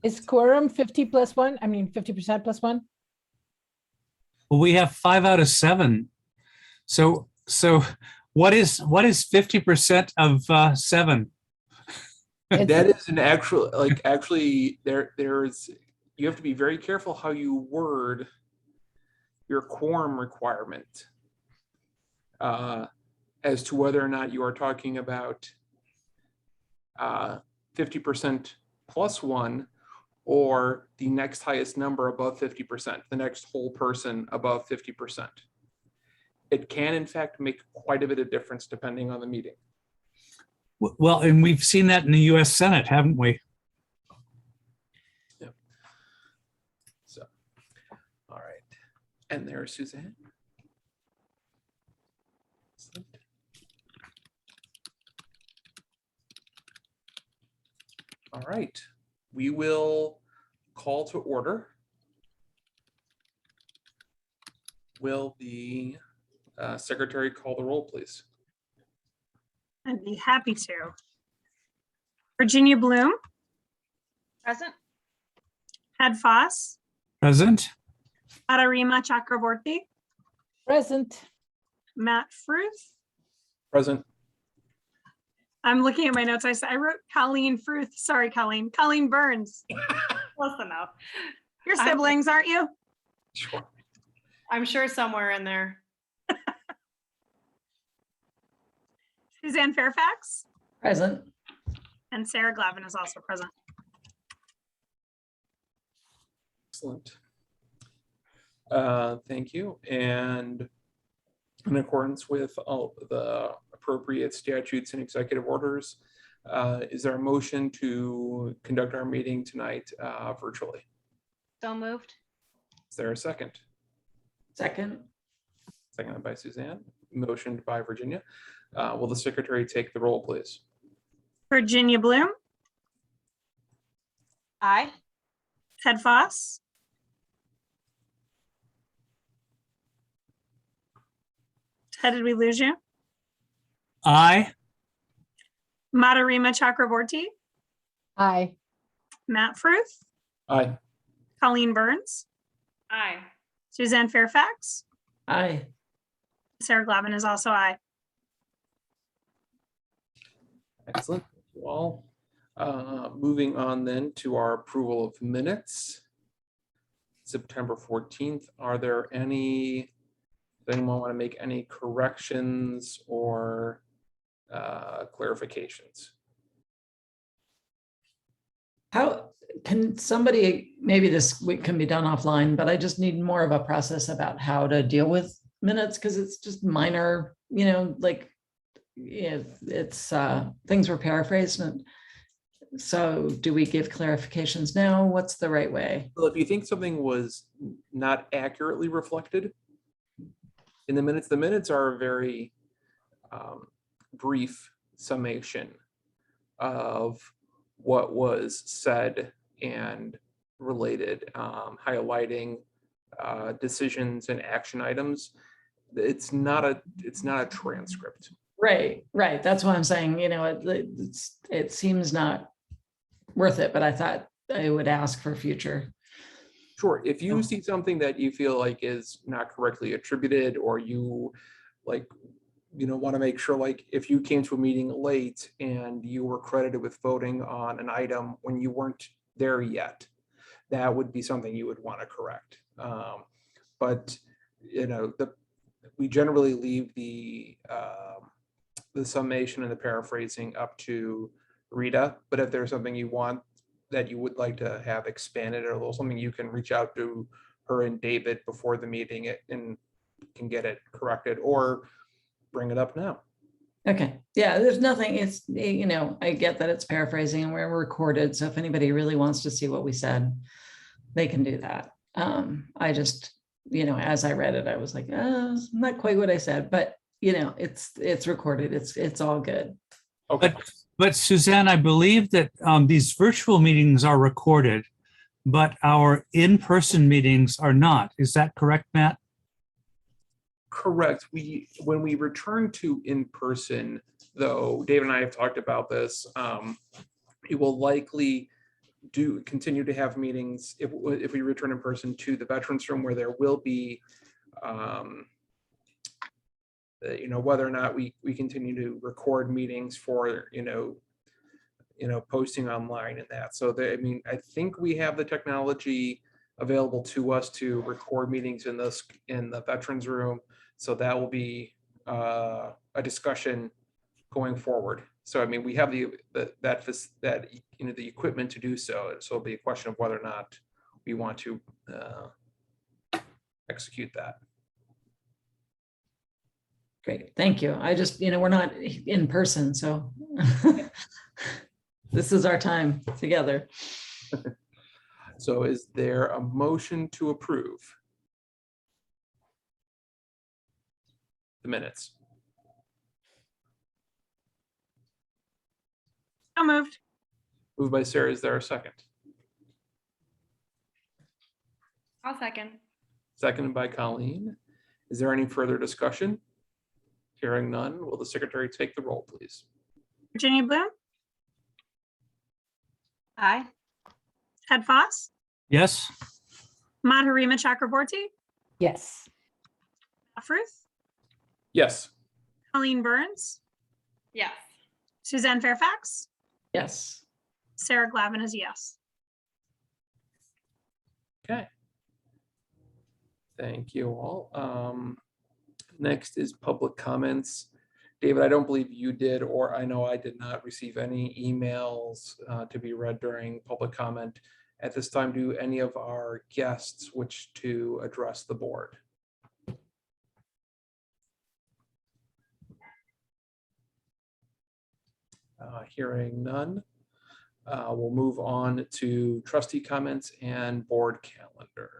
Is quorum 50 plus one? I mean, 50% plus one? Well, we have 5 out of 7. So what is 50% of 7? That is an actual, actually there's, you have to be very careful how you word your quorum requirement as to whether or not you are talking about 50% plus 1 or the next highest number above 50%, the next whole person above 50%. It can in fact make quite a bit of difference depending on the meeting. Well, and we've seen that in the US Senate, haven't we? Yep. So, all right. And there's Suzanne. Excellent. All right. We will call to order. Will the secretary call the roll, please? I'd be happy to. Virginia Bloom, Present. Ted Foss, Present? Adarima Chakraborty, Present. Matt Fruth. Present. I'm looking at my notes. I wrote Colleen Fruth. Sorry, Colleen. Colleen Burns. Close enough. Your siblings, aren't you? Sure. I'm sure somewhere in there. Suzanne Fairfax Present. and Sarah Glavin is also present. Excellent. Thank you. And in accordance with all the appropriate statutes and executive orders, is there a motion to conduct our meeting tonight virtually? So moved. Is there a second? Second. Seconded by Suzanne, motioned by Virginia. Will the secretary take the roll, please? Virginia Bloom, Aye. Ted Foss, Ted, did we lose you? Aye. Madarima Chakraborty, Aye. Matt Fruth, Aye. Colleen Burns, Aye. Suzanne Fairfax, Aye. Sarah Glavin is also aye. Excellent. Thank you all. Moving on then to our approval of minutes. September 14th. Are there any, does anyone want to make any corrections or clarifications? How can somebody, maybe this can be done offline, but I just need more of a process about how to deal with minutes because it's just minor, like it's things were paraphrased. And so do we give clarifications now? What's the right way? Well, if you think something was not accurately reflected in the minutes are a very brief summation of what was said and related, highlighting decisions and action items. It's not a transcript. Right. That's why I'm saying, it seems not worth it, but I thought I would ask for future. Sure. If you see something that you feel like is not correctly attributed, or you want to make sure, like if you came to a meeting late and you were credited with voting on an item when you weren't there yet, that would be something you would want to correct. But we generally leave the summation and the paraphrasing up to Rita. But if there's something you want that you would like to have expanded or a little something, you can reach out to her and David before the meeting and can get it corrected or bring it up now. Okay. Yeah, there's nothing. It's, I get that it's paraphrasing and we're recorded. So if anybody really wants to see what we said, they can do that. I just, as I read it, I was like, not quite what I said, but it's recorded. It's all good. Okay. But Suzanne, I believe that these virtual meetings are recorded, but our in-person meetings are not. Is that correct, Matt? Correct. When we return to in-person, though, Dave and I have talked about this, it will likely do continue to have meetings, if we return in person to the Veterans Room, where there will be, whether or not we continue to record meetings for, posting online and that. So I think we have the technology available to us to record meetings in the Veterans Room. So that will be a discussion going forward. So, we have the equipment to do so. So it'll be a question of whether or not we want to execute that. Great, thank you. I just, we're not in person, so this is our time together. So is there a motion to approve the minutes? So moved. Moved by Sarah, is there a second? I'll second. Seconded by Colleen. Is there any further discussion? Hearing none, will the secretary take the roll, please? Virginia Bloom, Aye. Ted Foss, Yes. Madhurima Chakraborty, Yes. Fruth, Yes. Colleen Burns, Yes. Suzanne Fairfax, Yes. Sarah Glavin is yes. Okay. Thank you all. Next is public comments. David, I don't believe you did, or I know I did not receive any emails to be read during public comment. At this time, do any of our guests wish to address the board? Hearing none, we'll move on to trustee comments and board calendar.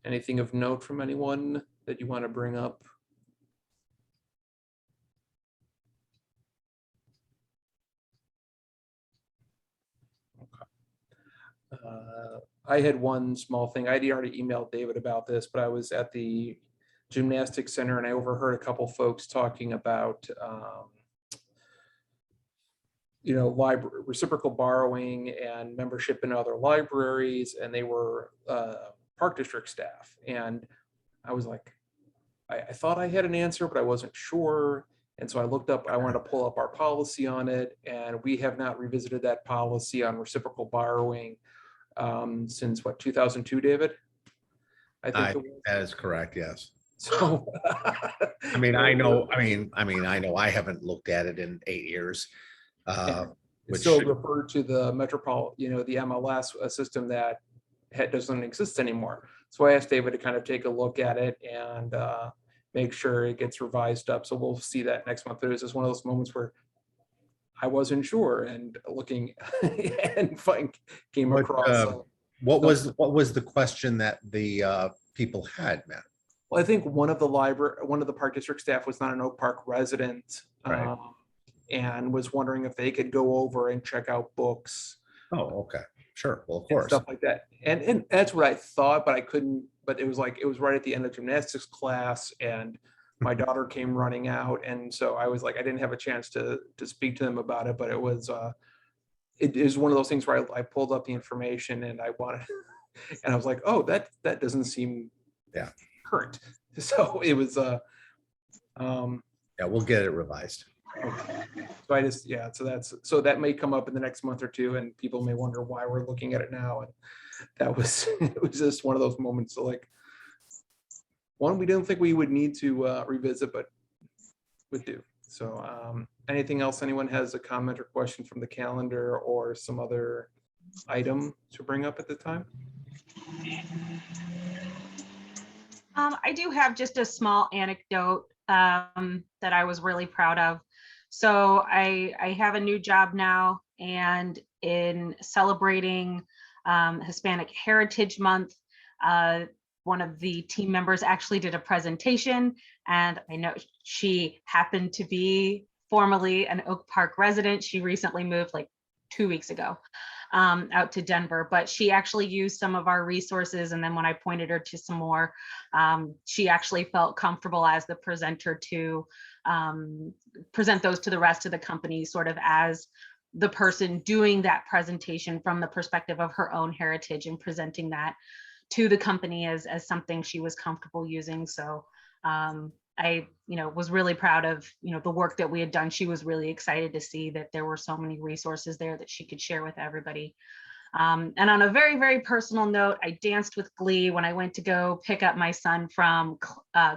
Anything of note from anyone that you want to bring up? I had one small thing. I'd already emailed David about this, but I was at the gymnastics center and I overheard a couple folks talking about library reciprocal borrowing and membership in other libraries, and they were park district staff. And I was like, I thought I had an answer, but I wasn't sure. And so I wanted to pull up our policy on it, and we have not revisited that policy on reciprocal borrowing since 2002, David? I think it was. That is correct, yes. So I know I haven't looked at it in 8 years. Which still refer to the the MLS system that doesn't exist anymore. So I asked David to kind of take a look at it and make sure it gets revised up. So we'll see that next month. It was just one of those moments where I wasn't sure, and looking and came across. What was the question that the people had, Matt? Well, I think one of the park district staff was not an Oak Park resident. Right. And was wondering if they could go over and check out books. Oh, okay. Sure. Well, of And course. stuff like that. And that's what I thought, but I couldn't, but it was right at the end of gymnastics class, and my daughter came running out. And so I was like, I didn't have a chance to speak to them about it, but it is one of those things where I pulled up the information and I wanted, and I was like, oh, that doesn't seem current. So it was, yeah, we'll get it revised. okay. So that may come up in the next month or two, and people may wonder why we're looking at it now. And it was just one of those moments. So one we didn't think we would need to revisit, but would do. So anything else? Anyone has a comment or question from the calendar or some other item to bring up at the time? I do have just a small anecdote that I was really proud of. So I have a new job now, and in celebrating Hispanic Heritage Month, one of the team members actually did a presentation, and I know she happened to be formerly an Oak Park resident. She recently moved 2 weeks ago. out to Denver, but she actually used some of our resources. And then when I pointed her to some more, she actually felt comfortable as the presenter to present those to the rest of the company, sort of as the person doing that presentation from the perspective of her own heritage and presenting that to the company as something she was comfortable using. So I, was really proud of, the work that we had done. She was really excited to see that there were so many resources there that she could share with everybody. And on a very, very personal note, I danced with glee when I went to go pick up my son from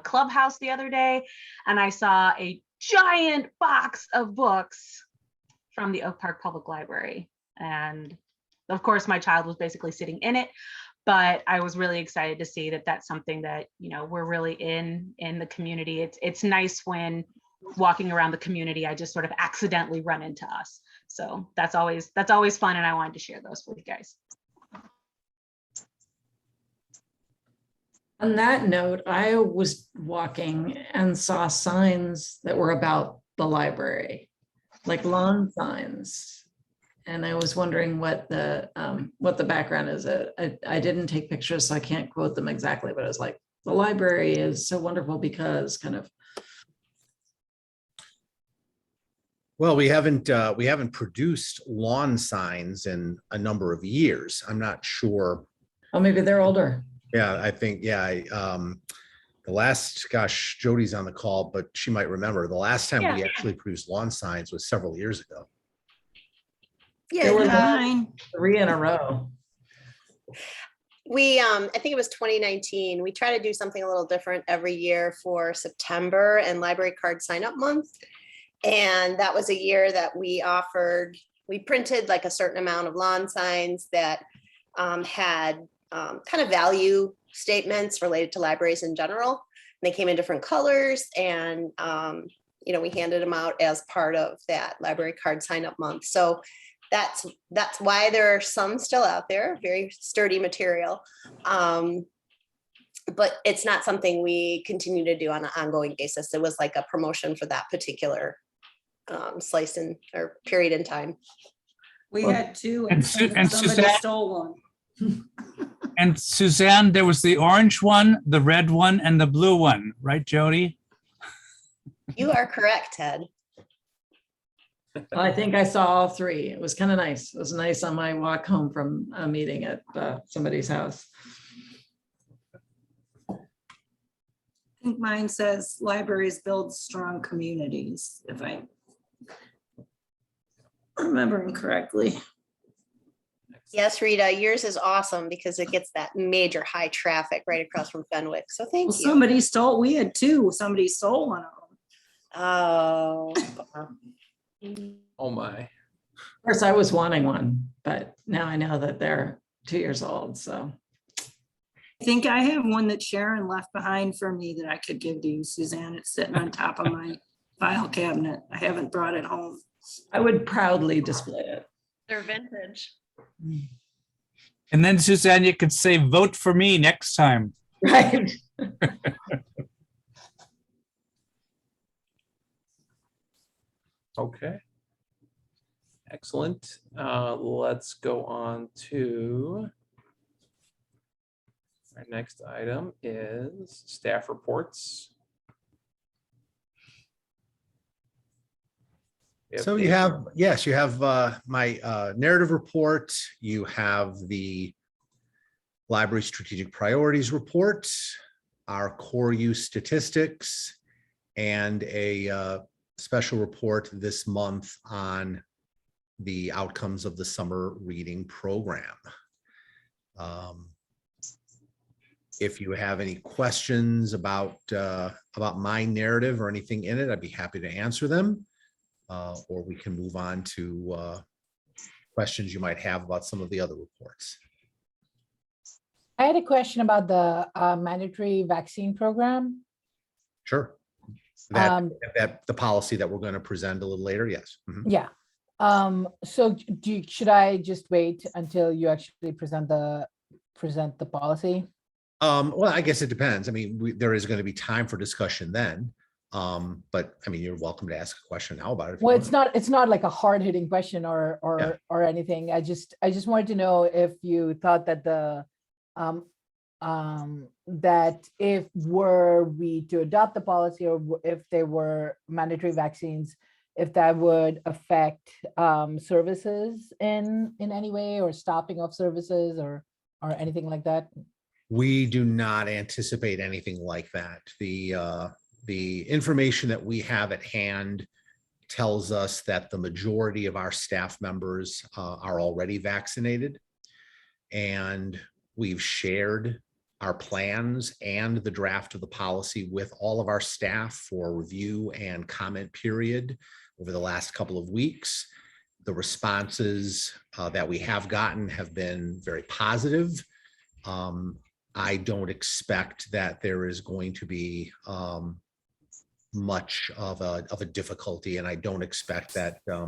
Clubhouse the other day, and I saw a giant box of books from the Oak Park Public Library. And of course, my child was basically sitting in it, but I was really excited to see that that's something that, we're really in the community. It's nice when walking around the community, I just sort of accidentally run into us. So that's always fun. And I wanted to share those with you guys. On that note, I was walking and saw signs that were about the library, like lawn signs. And I was wondering what the background is. I didn't take pictures, so I can't quote them exactly, but it was like, the library is so wonderful because kind of. Well, we haven't produced lawn signs in a number of years. I'm not sure. Oh, maybe they're older. Yeah, I think, the last, gosh, Jody's on the call, but she might remember the last time we actually produced lawn signs was several years ago. There were Mine. 3 in a row. We, I think it was 2019. We try to do something a little different every year for September and Library Card Sign Up Month. And that was a year that we printed like a certain amount of lawn signs that had kind of value statements related to libraries in general. And they came in different colors, and we handed them out as part of that Library Card Sign Up Month. So that's why there are some still out there, very sturdy material. But it's not something we continue to do on an ongoing basis. It was like a promotion for that particular slice in or period in time. We had 2 And somebody Suzanne- stole one. And Suzanne, there was the orange one, the red one, and the blue one, right, Jody? You are correct, Ted. I think I saw all 3. It was kind of nice. It was nice on my walk home from a meeting at somebody's house. I think mine says libraries build strong communities, if I remembering correctly. Yes, Rita, yours is awesome because it gets that major high traffic right across from Fenwick. So thank Well, you. somebody stole, we had 2. Somebody stole one of them. Oh. Oh my. Of course, I was wanting one, but now I know that they're 2 years old, so. I think I have one that Sharon left behind for me that I could give to you, Suzanne. It's sitting on top of my file cabinet. I haven't brought it home. I would proudly display it. They're vintage. And then Suzanne, you could say, vote for me next time. Right. Okay. Excellent. Let's go on to our next item is staff reports. So you have, yes, you have my narrative report. You have the library strategic priorities report, our core use statistics, and a special report this month on the outcomes of the summer reading program. If you have any questions about my narrative or anything in it, I'd be happy to answer them. Or we can move on to questions you might have about some of the other reports. I had a question about the mandatory vaccine program. Sure. That the policy that we're going to present a little later. Yes. Mhm. Yeah. So should I just wait until you actually present the policy? Well, I guess it depends. I mean, there is going to be time for discussion then. But I mean, you're welcome to ask a question now about it. if you Well, want. it's not like a hard hitting question or anything. I just wanted to know if you thought that that if were we to adopt the policy or if there were mandatory vaccines, if that would affect services in any way, or stopping of services or anything like that. We do not anticipate anything like that. The information that we have at hand tells us that the majority of our staff members are already vaccinated. And we've shared our plans and the draft of the policy with all of our staff for review and comment period over the last couple of weeks. The responses that we have gotten have been very positive. I don't expect that there is going to be much of a difficulty, and I don't expect that. I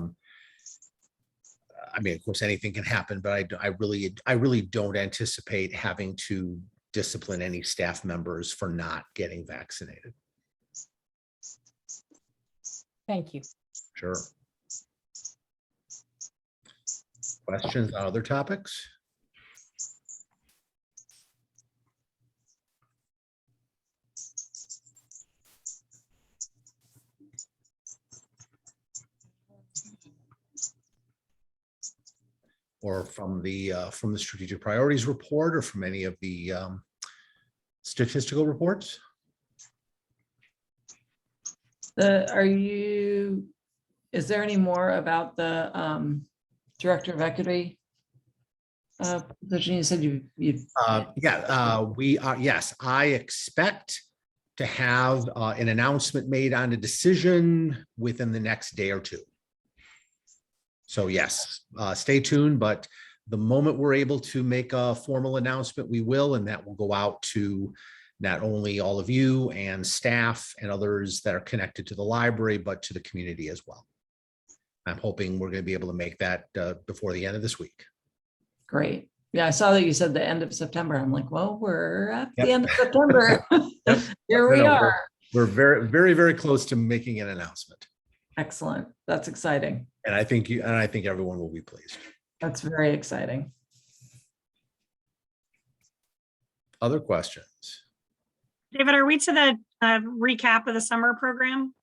mean, of course, anything can happen, but I really don't anticipate having to discipline any staff members for not getting vaccinated. Thank you. Sure. Questions on other topics? Or from the strategic priorities report, or from any of the statistical reports? Is there any more about the Director of Equity position? You said you we are. Yes, I expect to have an announcement made on a decision within the next day or two. So yes, stay tuned, but the moment we're able to make a formal announcement, we will, and that will go out to not only all of you and staff and others that are connected to the library, but to the community as well. I'm hoping we're going to be able to make that before the end of this week. great. Yeah, I saw that you said the end of September. I'm like, well, we're at the end of September. Here we are. We're very, very, very close to making an announcement. Excellent. That's exciting. And I think everyone will be pleased. That's very exciting. Other questions? David, are we to the recap of the summer program?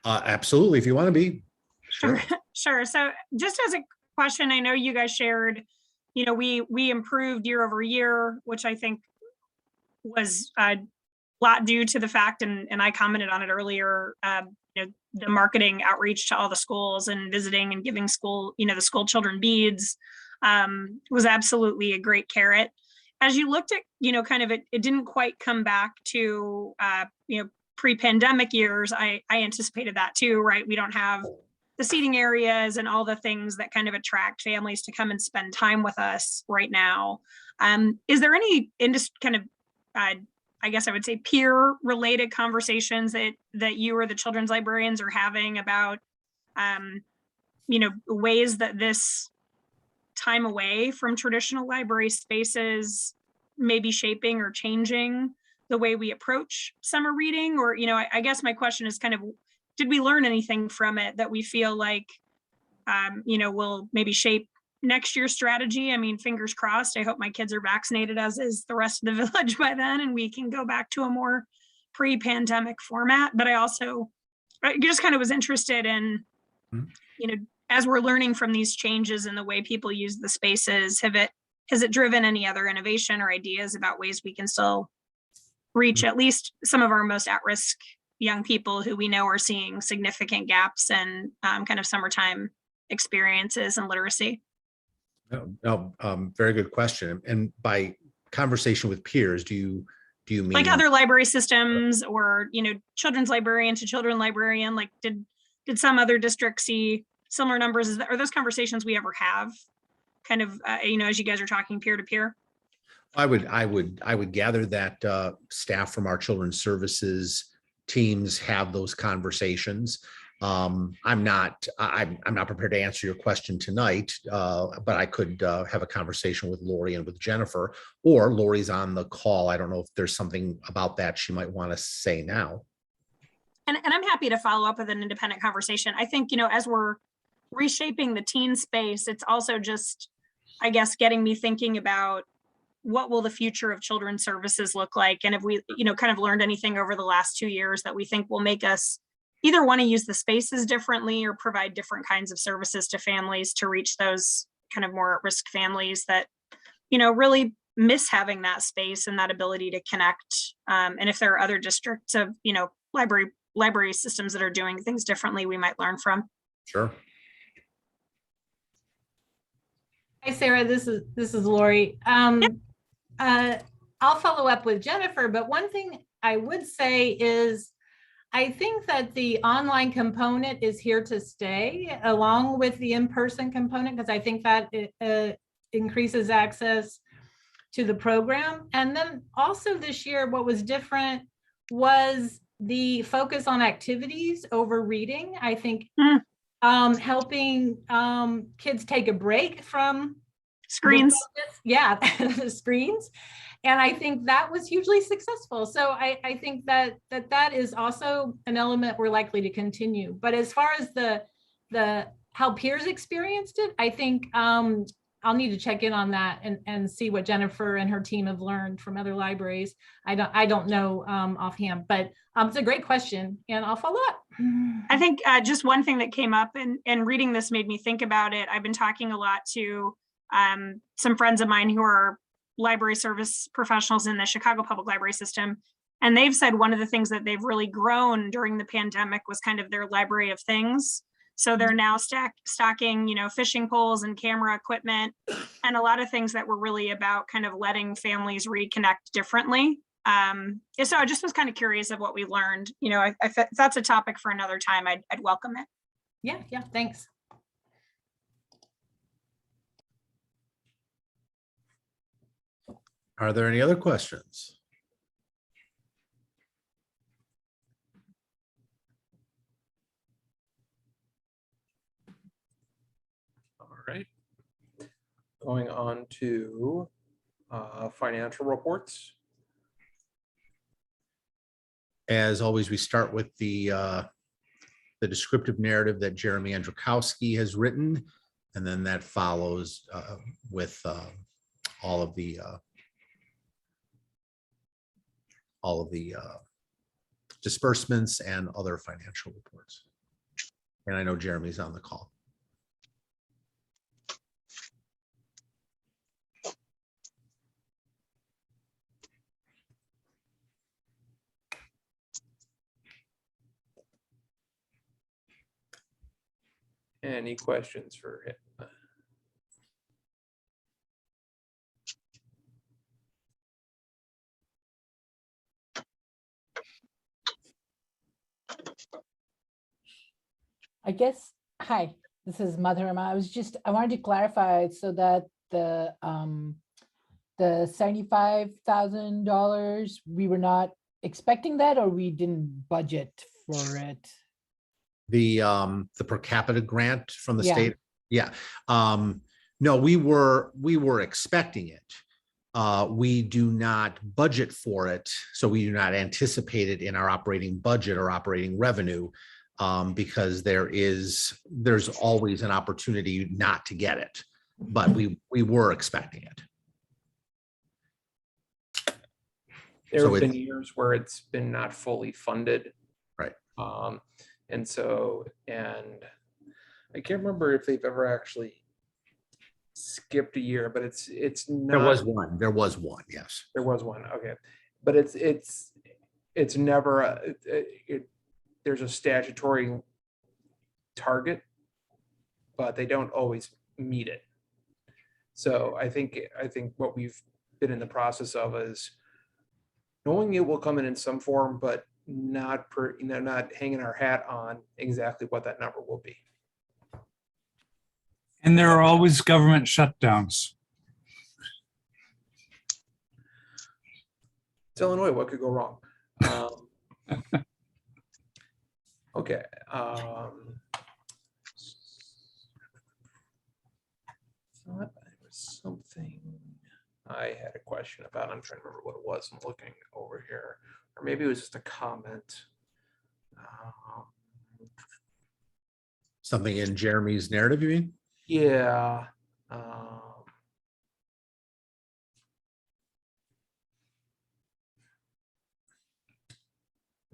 Absolutely, if you want to be. Sure. Sure. So just as a question, I know you guys shared, we improved year over year, which I think was a lot due to the fact, and I commented on it earlier, the marketing outreach to all the schools and visiting and giving school, the school children beads was absolutely a great carrot. As you looked at, kind of it didn't quite come back to, pre-pandemic years. I anticipated that too, right? We don't have the seating areas and all the things that kind of attract families to come and spend time with us right now. Is there any kind of, I guess I would say, peer related conversations that you or the children's librarians are having about, ways that this time away from traditional library spaces may be shaping or changing the way we approach summer reading? Or, I guess my question is kind of, did we learn anything from it that we feel like, will maybe shape next year's strategy? I mean, fingers crossed. I hope my kids are vaccinated, as is the rest of the village by then, and we can go back to a more pre-pandemic format. But I just kind of was interested in, as we're learning from these changes in the way people use the spaces, has it driven any other innovation or ideas about ways we can still reach at least some of our most at-risk young people who we know are seeing significant gaps in kind of summertime experiences and literacy? No, very good question. And by conversation with peers, do you mean like other library systems, or children's librarian to children librarian? Like, did some other districts see similar numbers? Are those conversations we ever have? Kind of, as you guys are talking peer to peer. I would gather that staff from our children's services teams have those conversations. I'm not prepared to answer your question tonight, but I could have a conversation with Lori and with Jennifer, or Lori's on the call. I don't know if there's something about that she might want to say now. And I'm happy to follow up with an independent conversation. I think, as we're reshaping the teen space, it's also just, I guess, getting me thinking about what will the future of children's services look like? And if we, kind of learned anything over the last 2 years that we think will make us either want to use the spaces differently or provide different kinds of services to families to reach those kind of more at-risk families that, really miss having that space and that ability to connect. And if there are other districts of, library systems that are doing things differently, we might learn from. Sure. Hi, Sarah, this is Lori. I'll follow up with Jennifer, but one thing I would say is I think that the online component is here to stay along with the in-person component, because I think that it increases access to the program. And then also this year, what was different was the focus on activities over reading. I think helping kids take a break from screens. The screens. And I think that was hugely successful. So I think that is also an element we're likely to continue. But as far as the how peers experienced it, I think I'll need to check in on that and see what Jennifer and her team have learned from other libraries. I don't know offhand, but it's a great question and I'll follow up. I think just one thing that came up and reading this made me think about it. I've been talking a lot to some friends of mine who are library service professionals in the Chicago Public Library system. And they've said one of the things that they've really grown during the pandemic was kind of their library of things. So they're now stocking, fishing poles and camera equipment and a lot of things that were really about kind of letting families reconnect differently. So I just was kind of curious of what we learned. If that's a topic for another time, I'd welcome it. Yeah, thanks. Are there any other questions? All right. Going on to financial reports. As always, we start with the descriptive narrative that Jeremy Andrzejkowski has written, and then that follows with all of the disbursements and other financial reports. And I know Jeremy's on the call. Any questions for him? I guess, hi, this is Madhurima. I wanted to clarify so that the $75,000, we were not expecting that, or we didn't budget for it. The per capita grant from the Yeah. state. Yeah. No, we were expecting it. We do not budget for it. So we do not anticipate it in our operating budget or operating revenue, because there's always an opportunity not to get it, but we were expecting it. There have been years where it's been not fully funded. Right. And I can't remember if they've ever actually skipped a year, but it's not. There was one, yes. There was one, okay. But it's never, there's a statutory target, but they don't always meet it. So I think what we've been in the process of is knowing it will come in some form, but not hanging our hat on exactly what that number will be. And there are always government shutdowns. It's Illinois, what could go wrong? Okay. Thought there was something I had a question about. I'm trying to remember what it was. I'm looking over here, or maybe it was just a comment. Something in Jeremy's narrative, you mean? Yeah.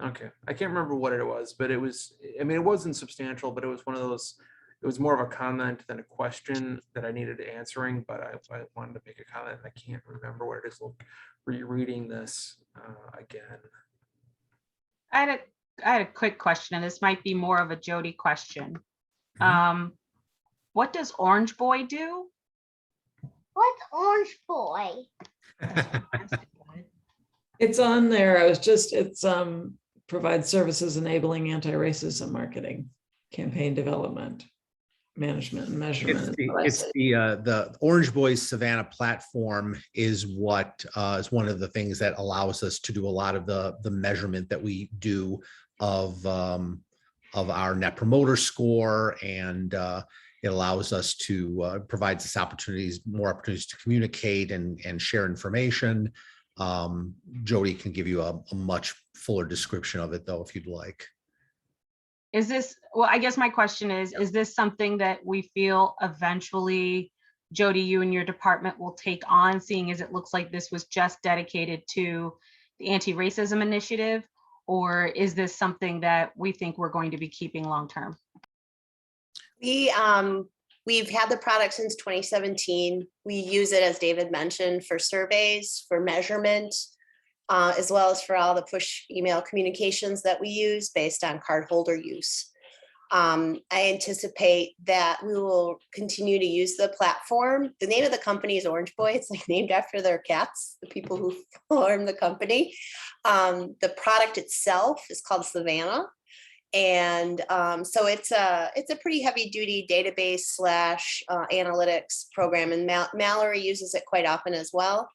Okay, I can't remember what it was, but it was, I mean, it wasn't substantial, but it was one of those, it was more of a comment than a question that I needed answering, but I wanted to make a comment. I can't remember what it is. Rereading this again. I had a quick question, and this might be more of a Jody question. What does Orange Boy do? What's Orange Boy? It's on there. It's provides services enabling anti-racism marketing, campaign development, management and measurement. It's the Orange Boys Savannah platform is what is one of the things that allows us to do a lot of the measurement that we do of our net promoter score, and it allows us to provides us more opportunities to communicate and share information. Jody can give you a much fuller description of it, though, if you'd like. Is this, well, I guess my question is this something that we feel eventually, Jody, you and your department will take on, seeing as it looks like this was just dedicated to the anti-racism initiative? Or is this something that we think we're going to be keeping long-term? We've had the product since 2017. We use it, as David mentioned, for surveys, for measurement, as well as for all the push email communications that we use based on cardholder use. I anticipate that we will continue to use the platform. The name of the company is Orange Boy. It's like named after their cats, the people who formed the company. The product itself is called Savannah. And so it's a pretty heavy duty database slash analytics program, and Mallory uses it quite often as well.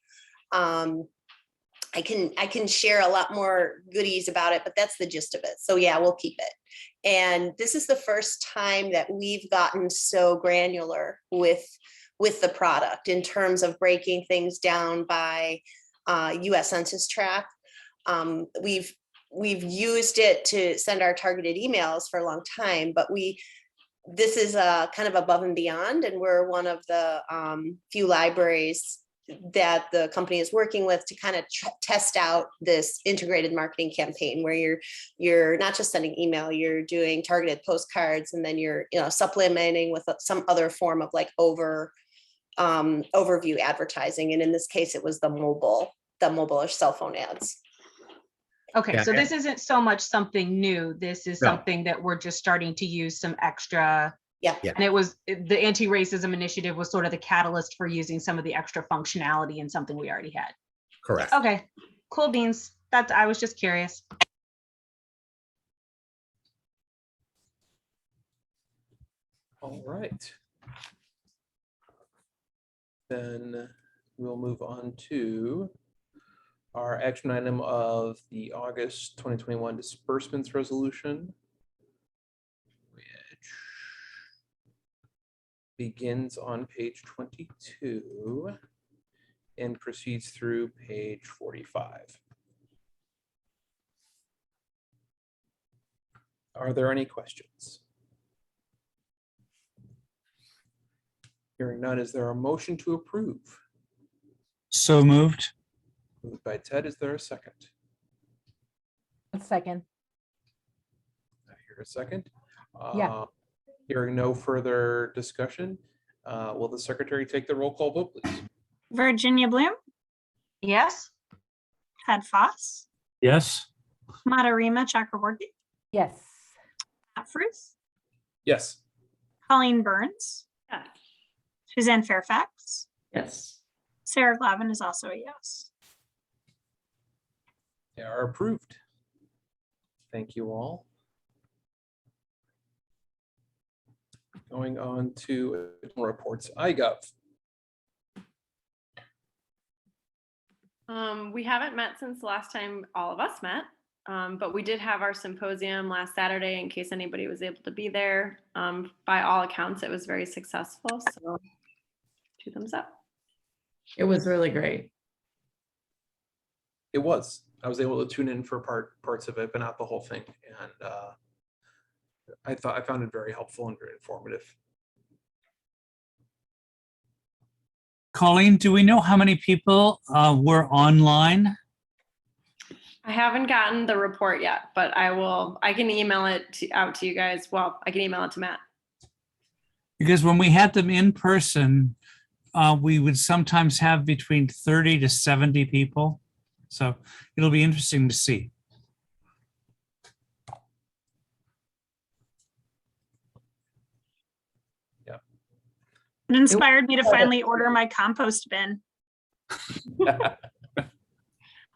I can share a lot more goodies about it, but that's the gist of it. So yeah, we'll keep it. And this is the first time that we've gotten so granular with the product in terms of breaking things down by US Census tract. We've used it to send our targeted emails for a long time, but this is kind of above and beyond, and we're one of the few libraries that the company is working with to kind of test out this integrated marketing campaign where you're not just sending email, you're doing targeted postcards, and then you're supplementing with some other form of like overview advertising. And in this case, it was the mobile or cell phone ads. Okay, Yeah, so this isn't so much something new. This is something that we're just starting to use some extra. Yeah. And it was the anti-racism initiative was sort of the catalyst for using some of the extra functionality in something we already had. Correct. Okay, cool beans. I was just curious. All right. Then we'll move on to our action item of the August 2021 disbursements resolution, which begins on page 22 and proceeds through page 45. Are there any questions? Hearing none, is there a motion to approve? So moved. Moved by Ted, is there a second? A second. I hear a second. Yeah. Hearing no further discussion, will the secretary take the roll call vote, please? Virginia Bloom, Yes? Ted Foss, Yes. Madarima Chakraborty, Yes. Matt Fruth, Yes. Colleen Burns, Yeah. Suzanne Fairfax, Yes. Sarah Glavin is also a yes. They are approved. Thank you all. Going on to reports, iGov. We haven't met since the last time all of us met, but we did have our symposium last Saturday in case anybody was able to be there. By all accounts, it was very successful, so 2 thumbs up. It was really great. It was. I was able to tune in for parts of it, but not the whole thing. And I found it very helpful and very informative. Colleen, do we know how many people were online? I haven't gotten the report yet, but I can email it out to you guys. Well, I can email it to Matt. Because when we had them in person, we would sometimes have between 30 to 70 people. So it'll be interesting to see. Yeah. It inspired me to finally order my compost bin.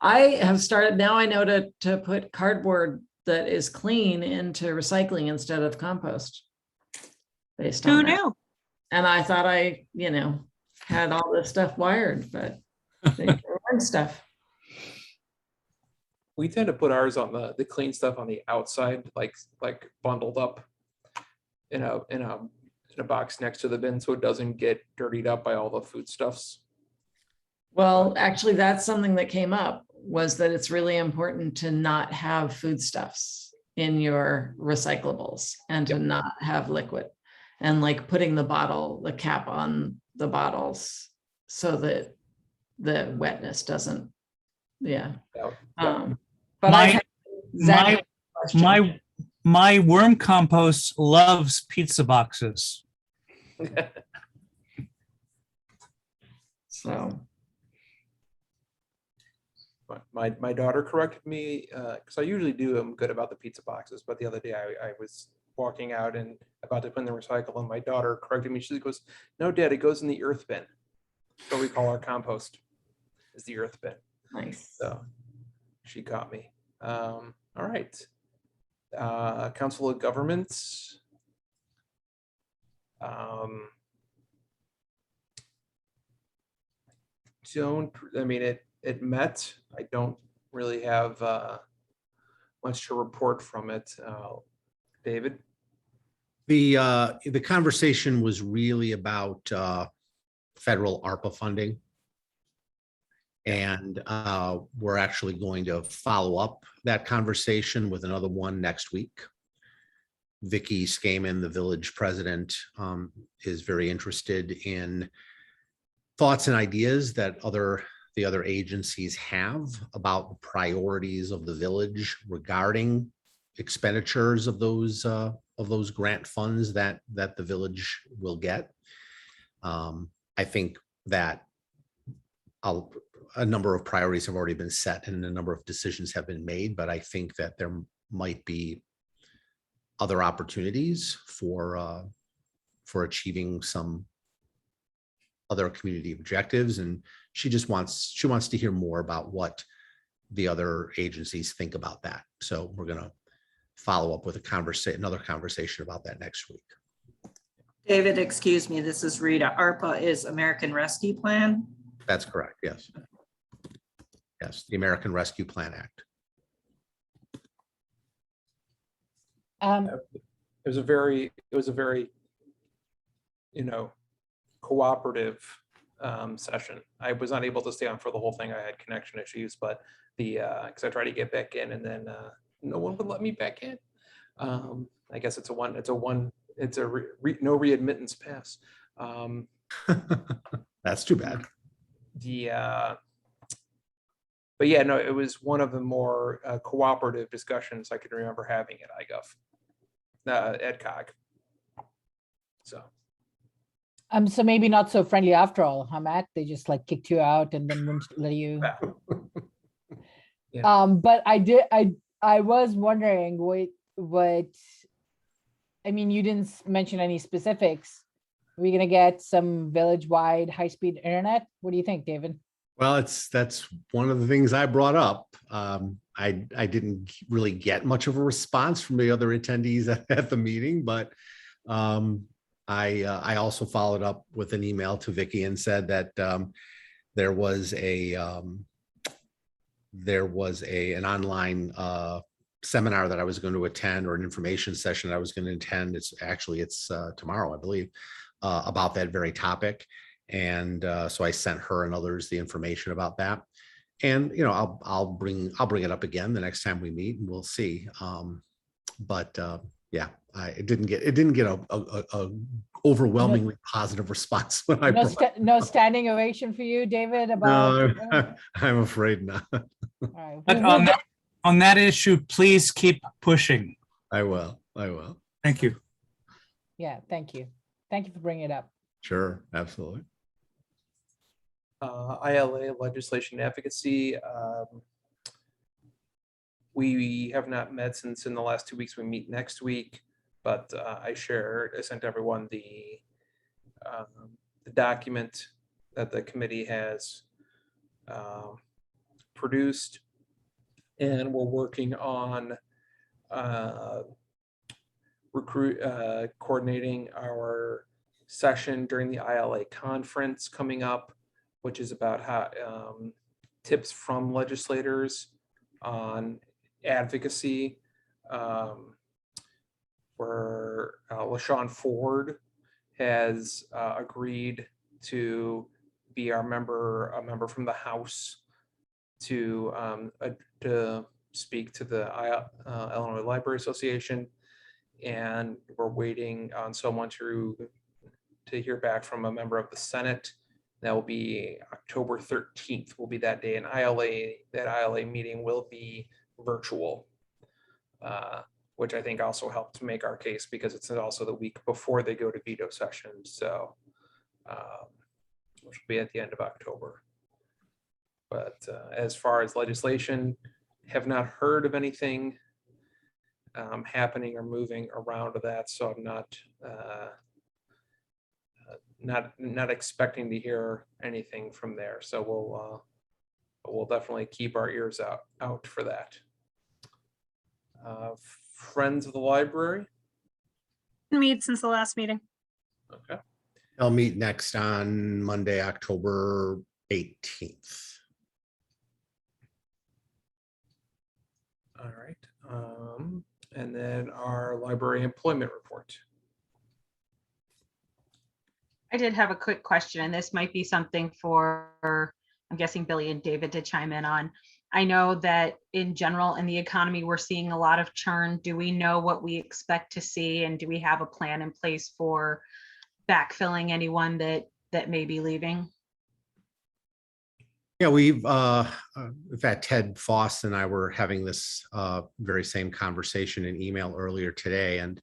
I have started, now I know to put cardboard that is clean into recycling instead of compost. Based on Who that. knew? And I thought I, had all this stuff wired, but they learn stuff. We tend to put ours on the clean stuff on the outside, like bundled up in a box next to the bin, so it doesn't get dirtied up by all the foodstuffs. Well, actually, that's something that came up, was that it's really important to not have foodstuffs in your recyclables and to not have liquid. And like putting the cap on the bottles so that the wetness doesn't, But my worm compost loves pizza boxes. So my daughter corrected me because I usually am good about the pizza boxes, but the other day I was walking out and about to put in the recycle, and my daughter corrected me. She goes, "No, Dad, it goes in the earth bin." So we call our compost is the earth bin. nice. So she caught me. All right. Council of Governments. It met. I don't really have much to report from it. David? The conversation was really about federal ARPA funding. And we're actually going to follow up that conversation with another one next week. Vicky Skaman, the village president, is very interested in thoughts and ideas that the other agencies have about the priorities of the village regarding expenditures of those grant funds that the village will get. I think that a number of priorities have already been set and a number of decisions have been made, but I think that there might be other opportunities for achieving some other community objectives. And she wants to hear more about what the other agencies think about that. So we're going to follow up with another conversation about that next week. David, excuse me, this is Rita. ARPA is American Rescue Plan. That's correct. Yes. Yes, the American Rescue Plan Act. It was a very cooperative session. I was not able to stay on for the whole thing. I had connection issues, but because I tried to get back in and then no one would let me back in. I guess it's a no readmittance pass. That's too bad. But yeah, no, it was one of the more cooperative discussions I can remember having at EdCog. So maybe not so friendly after all, huh, Matt? They just like kicked you out and then wouldn't let you. Yeah. But I was wondering what, I mean, you didn't mention any specifics. Are we gonna get some village-wide high-speed internet? What do you think, David? Well, that's one of the things I brought up. I didn't really get much of a response from the other attendees at the meeting, but I also followed up with an email to Vicky and said that there was an online seminar that I was going to attend, or an information session that I was going to attend. It's tomorrow, I believe, about that very topic. And so I sent her and others the information about that. And, you know, I'll bring it up again the next time we meet, and we'll see. Yeah, it didn't get a overwhelmingly positive response when I brought. No standing ovation for you, David, about. No, I'm afraid not. All right. But on that issue, please keep pushing. I will. Thank you. Yeah, thank you. Thank you for bringing it up. Sure, absolutely. ILA legislation advocacy. We have not met since in the last 2 weeks. We meet next week, but I sent everyone the document that the committee has produced, and we're working on coordinating our session during the ILA conference coming up, which is about how tips from legislators on advocacy, where LaShawn Ford has agreed to be a member from the House to speak to the Illinois Library Association, and we're waiting on someone to hear back from a member of the Senate. That will be October 13th will be that day. And that ILA meeting will be virtual, which I think also helped to make our case because it's also the week before they go to veto session. So, which will be at the end of October. But as far as legislation, have not heard of anything happening or moving around to that. So I'm not expecting to hear anything from there. So we'll definitely keep our ears out for that. Friends of the library. Meet since the last meeting. Okay. I'll meet next on Monday, October 18th. All right. And then our library employment report. I did have a quick question, and this might be something for, I'm guessing, Billy and David to chime in on. I know that in general in the economy, we're seeing a lot of churn. Do we know what we expect to see, and do we have a plan in place for backfilling anyone that may be leaving? Yeah, we've, in fact, Ted Foss and I were having this very same conversation in email earlier today. And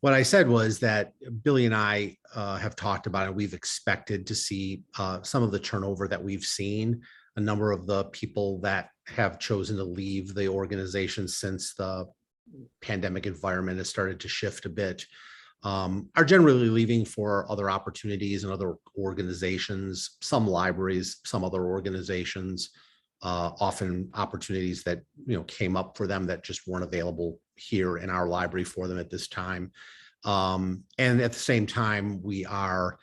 what I said was that Billy and I have talked about it. We've expected to see some of the turnover that we've seen. A number of the people that have chosen to leave the organization since the pandemic environment has started to shift a bit are generally leaving for other opportunities and other organizations, some libraries, some other organizations, often opportunities that came up for them that just weren't available here in our library for them at this time. And at the same time, we are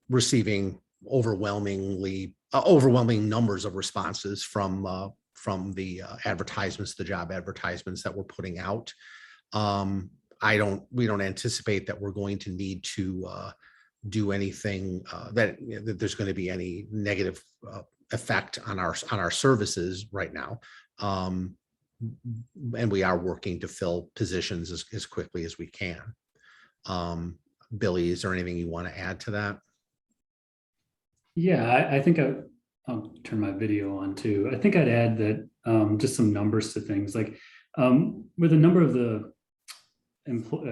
receiving overwhelming numbers of responses from the advertisements, the job advertisements that we're putting out. We don't anticipate that we're going to need to do anything that there's going to be any negative effect on our services right now. And we are working to fill positions as quickly as we can. Billy, is there anything you want to add to that? Yeah, I think I'll turn my video on too. I think I'd add that just some numbers to things, like with a number of the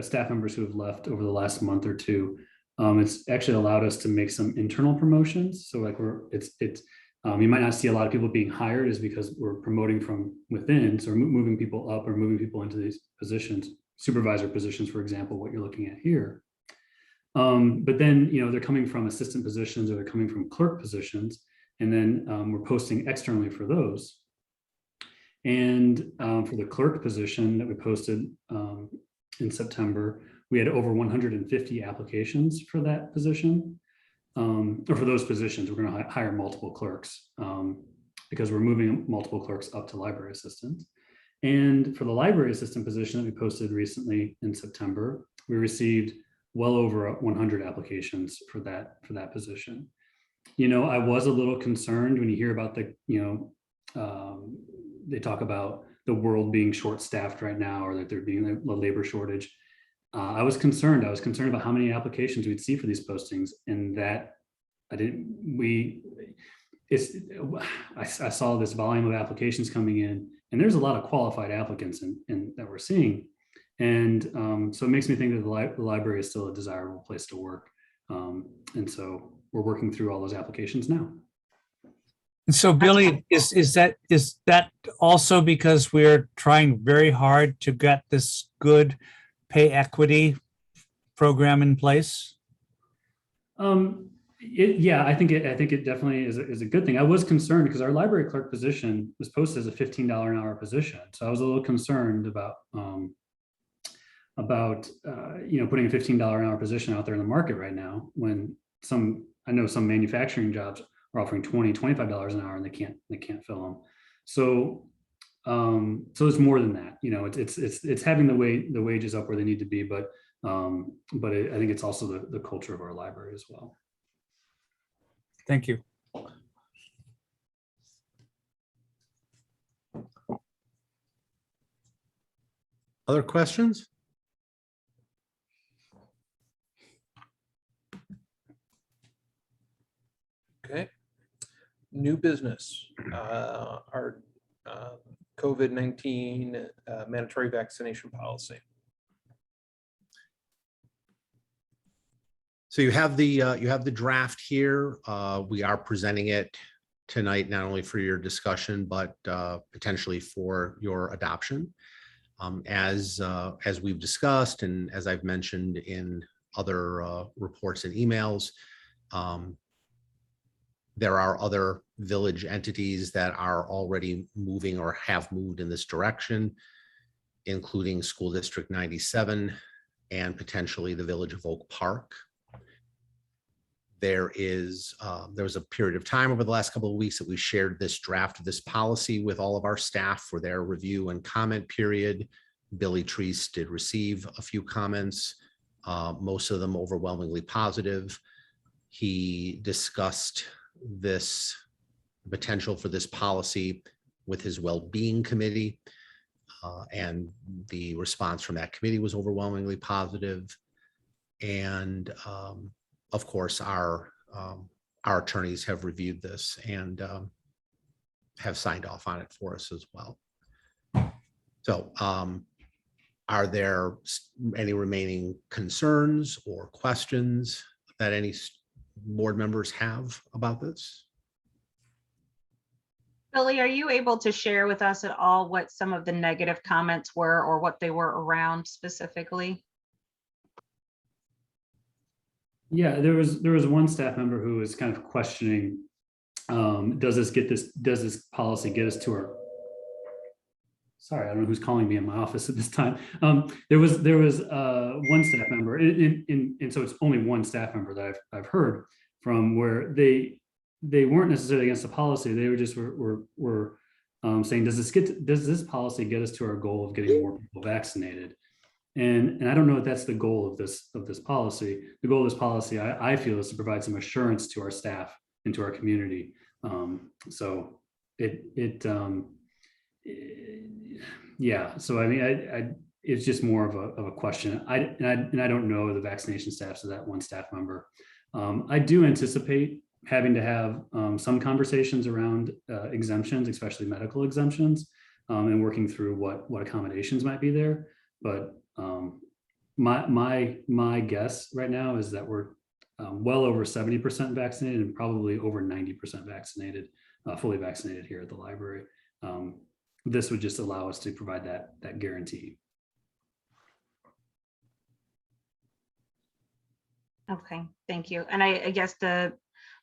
staff members who have left over the last month or two, it's actually allowed us to make some internal promotions. So like you might not see a lot of people being hired is because we're promoting from within. So we're moving people up or moving people into these positions, supervisor positions, for example, what you're looking at here. But then, they're coming from assistant positions or they're coming from clerk positions. And then we're posting externally for those. And for the clerk position that we posted in September, we had over 150 applications for that position. Or for those positions, we're going to hire multiple clerks because we're moving multiple clerks up to library assistants. And for the library assistant position that we posted recently in September, we received well over 100 applications for that position. I was a little concerned when you hear about they talk about the world being short-staffed right now, or that there being a labor shortage. I was concerned. I was concerned about how many applications we'd see for these postings, and that I saw this volume of applications coming in, and there's a lot of qualified applicants in that we're seeing. And so it makes me think that the library is still a desirable place to work. And so we're working through all those applications now. And so Billy, is that also because we're trying very hard to get this good pay equity program in place? Yeah, I think it definitely is a good thing. I was concerned because our library clerk position was posted as a $15 an hour position. So I was a little concerned about putting a $15 an hour position out there in the market right now, when I know some manufacturing jobs are offering $20, $25 an hour, and they can't fill them. So it's more than that. It's having the wages up where they need to be, but I think it's also the culture of our library as well. Thank you. Other questions? Okay. New business. Our COVID-19 mandatory vaccination policy. So you have the draft here. We are presenting it tonight, not only for your discussion, but potentially for your adoption. As we've discussed, and as I've mentioned in other reports and emails, there are other village entities that are already moving or have moved in this direction, including School District 97 and potentially the Village of Oak Park. There was a period of time over the last couple of weeks that we shared this draft of this policy with all of our staff for their review and comment period. Billy Treese did receive a few comments, most of them overwhelmingly positive. He discussed this potential for this policy with his well-being committee, and the response from that committee was overwhelmingly positive. And of course, our attorneys have reviewed this and have signed off on it for us as well. So are there any remaining concerns or questions that any board members have about this? Billy, are you able to share with us at all what some of the negative comments were, or what they were around specifically? Yeah, there was one staff member who was kind of questioning, does this policy get us to our, sorry, I don't know who's calling me in my office at this time. There was one staff member, and so it's only one staff member that I've heard from, where they weren't necessarily against the policy. They were just were saying, does this policy get us to our goal of getting more people vaccinated? And I don't know if that's the goal of this policy. The goal of this policy, I feel, is to provide some assurance to our staff and to our community. So yeah. So I mean, it's just more of a question. I don't know the vaccination status of that one staff member. I do anticipate having to have some conversations around exemptions, especially medical exemptions, and working through what accommodations might be there. But my guess right now is that we're well over 70% vaccinated and probably over 90% vaccinated, fully vaccinated here at the library. This would just allow us to provide that guarantee. Okay, thank you. And I guess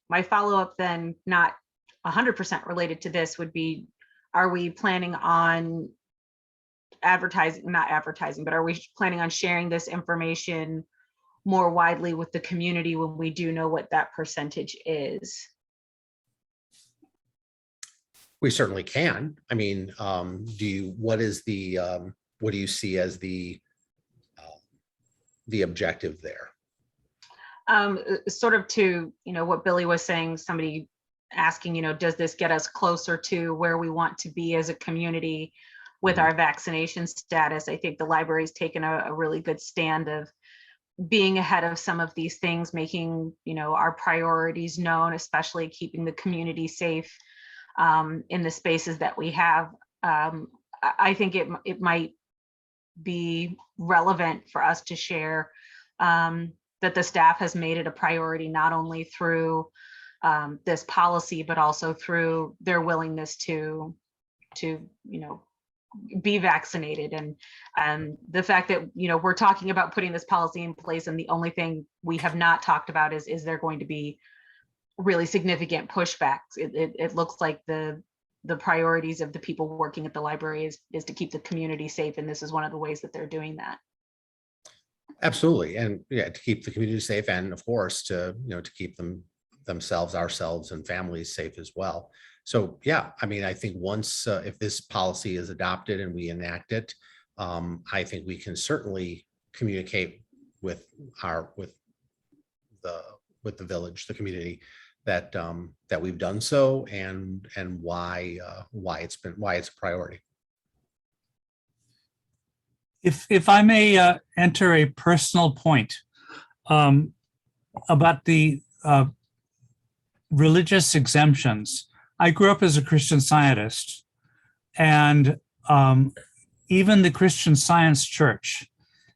my follow-up then, not 100% related to this, would be, are we planning on not advertising, but are we planning on sharing this information more widely with the community when we do know what that percentage is? We certainly can. I mean, what do you see as the objective there? Sort of to, what Billy was saying, somebody asking, does this get us closer to where we want to be as a community with our vaccination status? I think the library's taken a really good stand of being ahead of some of these things, making, our priorities known, especially keeping the community safe in the spaces that we have. I think it might be relevant for us to share that the staff has made it a priority, not only through this policy, but also through their willingness to be vaccinated. And the fact that, we're talking about putting this policy in place, and the only thing we have not talked about is there going to be really significant pushbacks. It looks like the priorities of the people working at the library is to keep the community safe, and this is one of the ways that they're doing that. Absolutely. And yeah, to keep the community safe, and of course to keep themselves, ourselves and families safe as well. So yeah, I mean, I think once if this policy is adopted and we enact it, I think we can certainly communicate with the village, the community, that we've done so, and why it's a priority. If I may enter a personal point about the religious exemptions. I grew up as a Christian Scientist, and even the Christian Science Church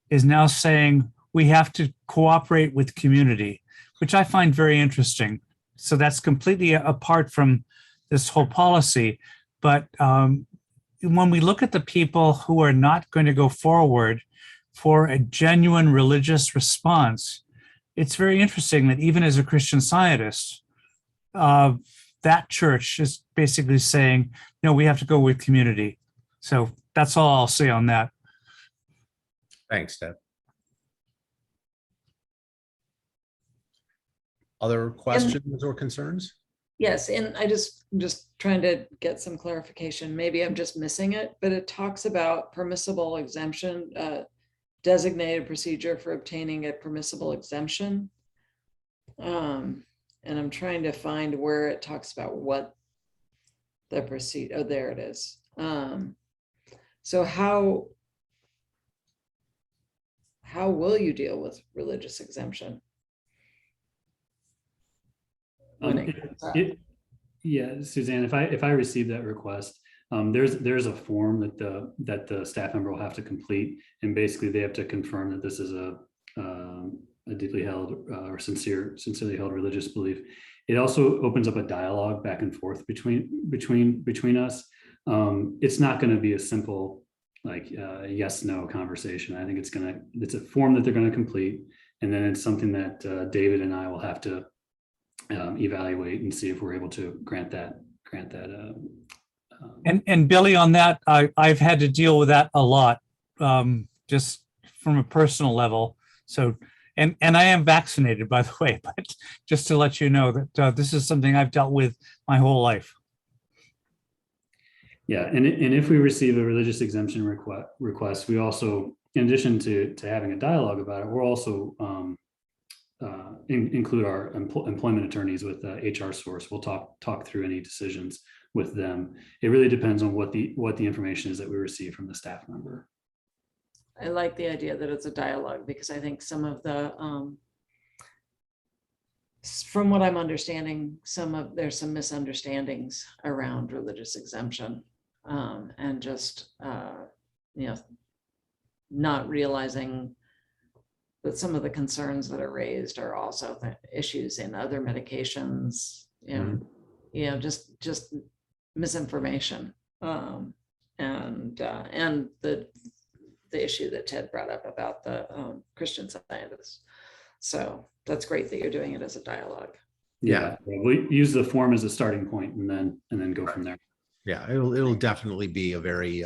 is now saying we have to cooperate with community, which I find very interesting. So that's completely apart from this whole policy. But when we look at the people who are not going to go forward for a genuine religious response, it's very interesting that even as a Christian Scientist, that church is basically saying, no, we have to go with community. So that's all I'll say on that. Thanks, Deb. Other questions or concerns? Yes, and I'm just trying to get some clarification. Maybe I'm just missing it, but it talks about permissible exemption, designated procedure for obtaining a permissible exemption. And I'm trying to find where it talks about what the procedure. Oh, there it is. So how will you deal with religious exemption? Yeah, Suzanne, if I receive that request, there's a form that the staff member will have to complete, and basically they have to confirm that this is a deeply held or sincerely held religious belief. It also opens up a dialogue back and forth between us. It's not going to be a simple yes/no conversation. I think it's a form that they're going to complete, and then it's something that David and I will have to evaluate and see if we're able to grant that. And Billy, on that, I've had to deal with that a lot, just from a personal level. So, and I am vaccinated, by the way, but just to let you know that this is something I've dealt with my whole life. Yeah, and if we receive a religious exemption request, we also, in addition to having a dialogue about it, we're also include our employment attorneys with HR source. We'll talk through any decisions with them. It really depends on what the information is that we receive from the staff member. I like the idea that it's a dialogue, because I think some of the, from what I'm understanding, there's some misunderstandings around religious exemption, and just, not realizing that some of the concerns that are raised are also the issues in other medications, just misinformation, and the issue that Ted brought up about the Christian Scientists. So that's great that you're doing it as a dialogue. Yeah, we use the form as a starting point, and then go from there. Yeah, it'll definitely be a very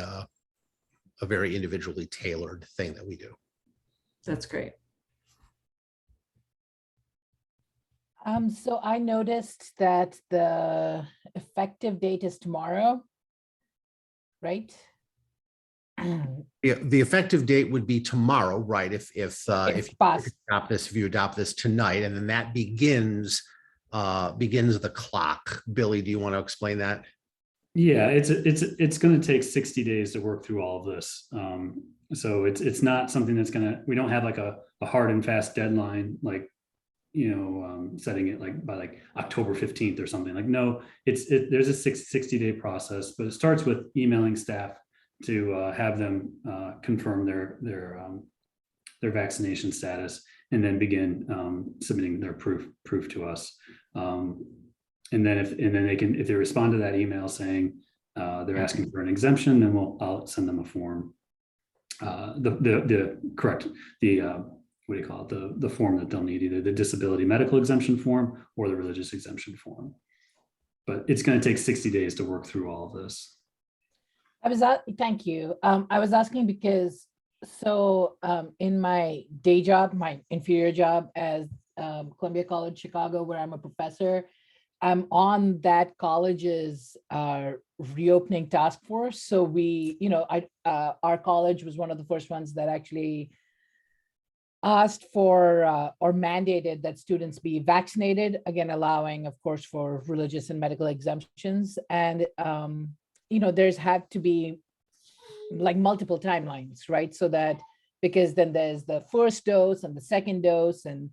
individually tailored thing that we do. That's great. So I noticed that the effective date is tomorrow, right? The effective date would be tomorrow, right? If you passed. if you adopt this tonight, and then that begins the clock. Billy, do you want to explain that? Yeah, it's going to take 60 days to work through all of this. So it's not something that's we don't have like a hard and fast deadline, like, setting it like by like October 15th or something. Like, no, there's a 60-day process, but it starts with emailing staff to have them confirm their vaccination status, and then begin submitting their proof to us. And then if they respond to that email saying they're asking for an exemption, then I'll send them a form. What do you call it? The form that they'll need, either the disability medical exemption form or the religious exemption form. But it's going to take 60 days to work through all of this. Thank you. I was asking because in my day job, my inferior job as Columbia College Chicago, where I'm a professor, I'm on that college's reopening task force. So our college was one of the first ones that actually asked for or mandated that students be vaccinated, again, allowing, of course, for religious and medical exemptions. And, there's had to be like multiple timelines, right? So that, because then there's the first dose and the second dose, and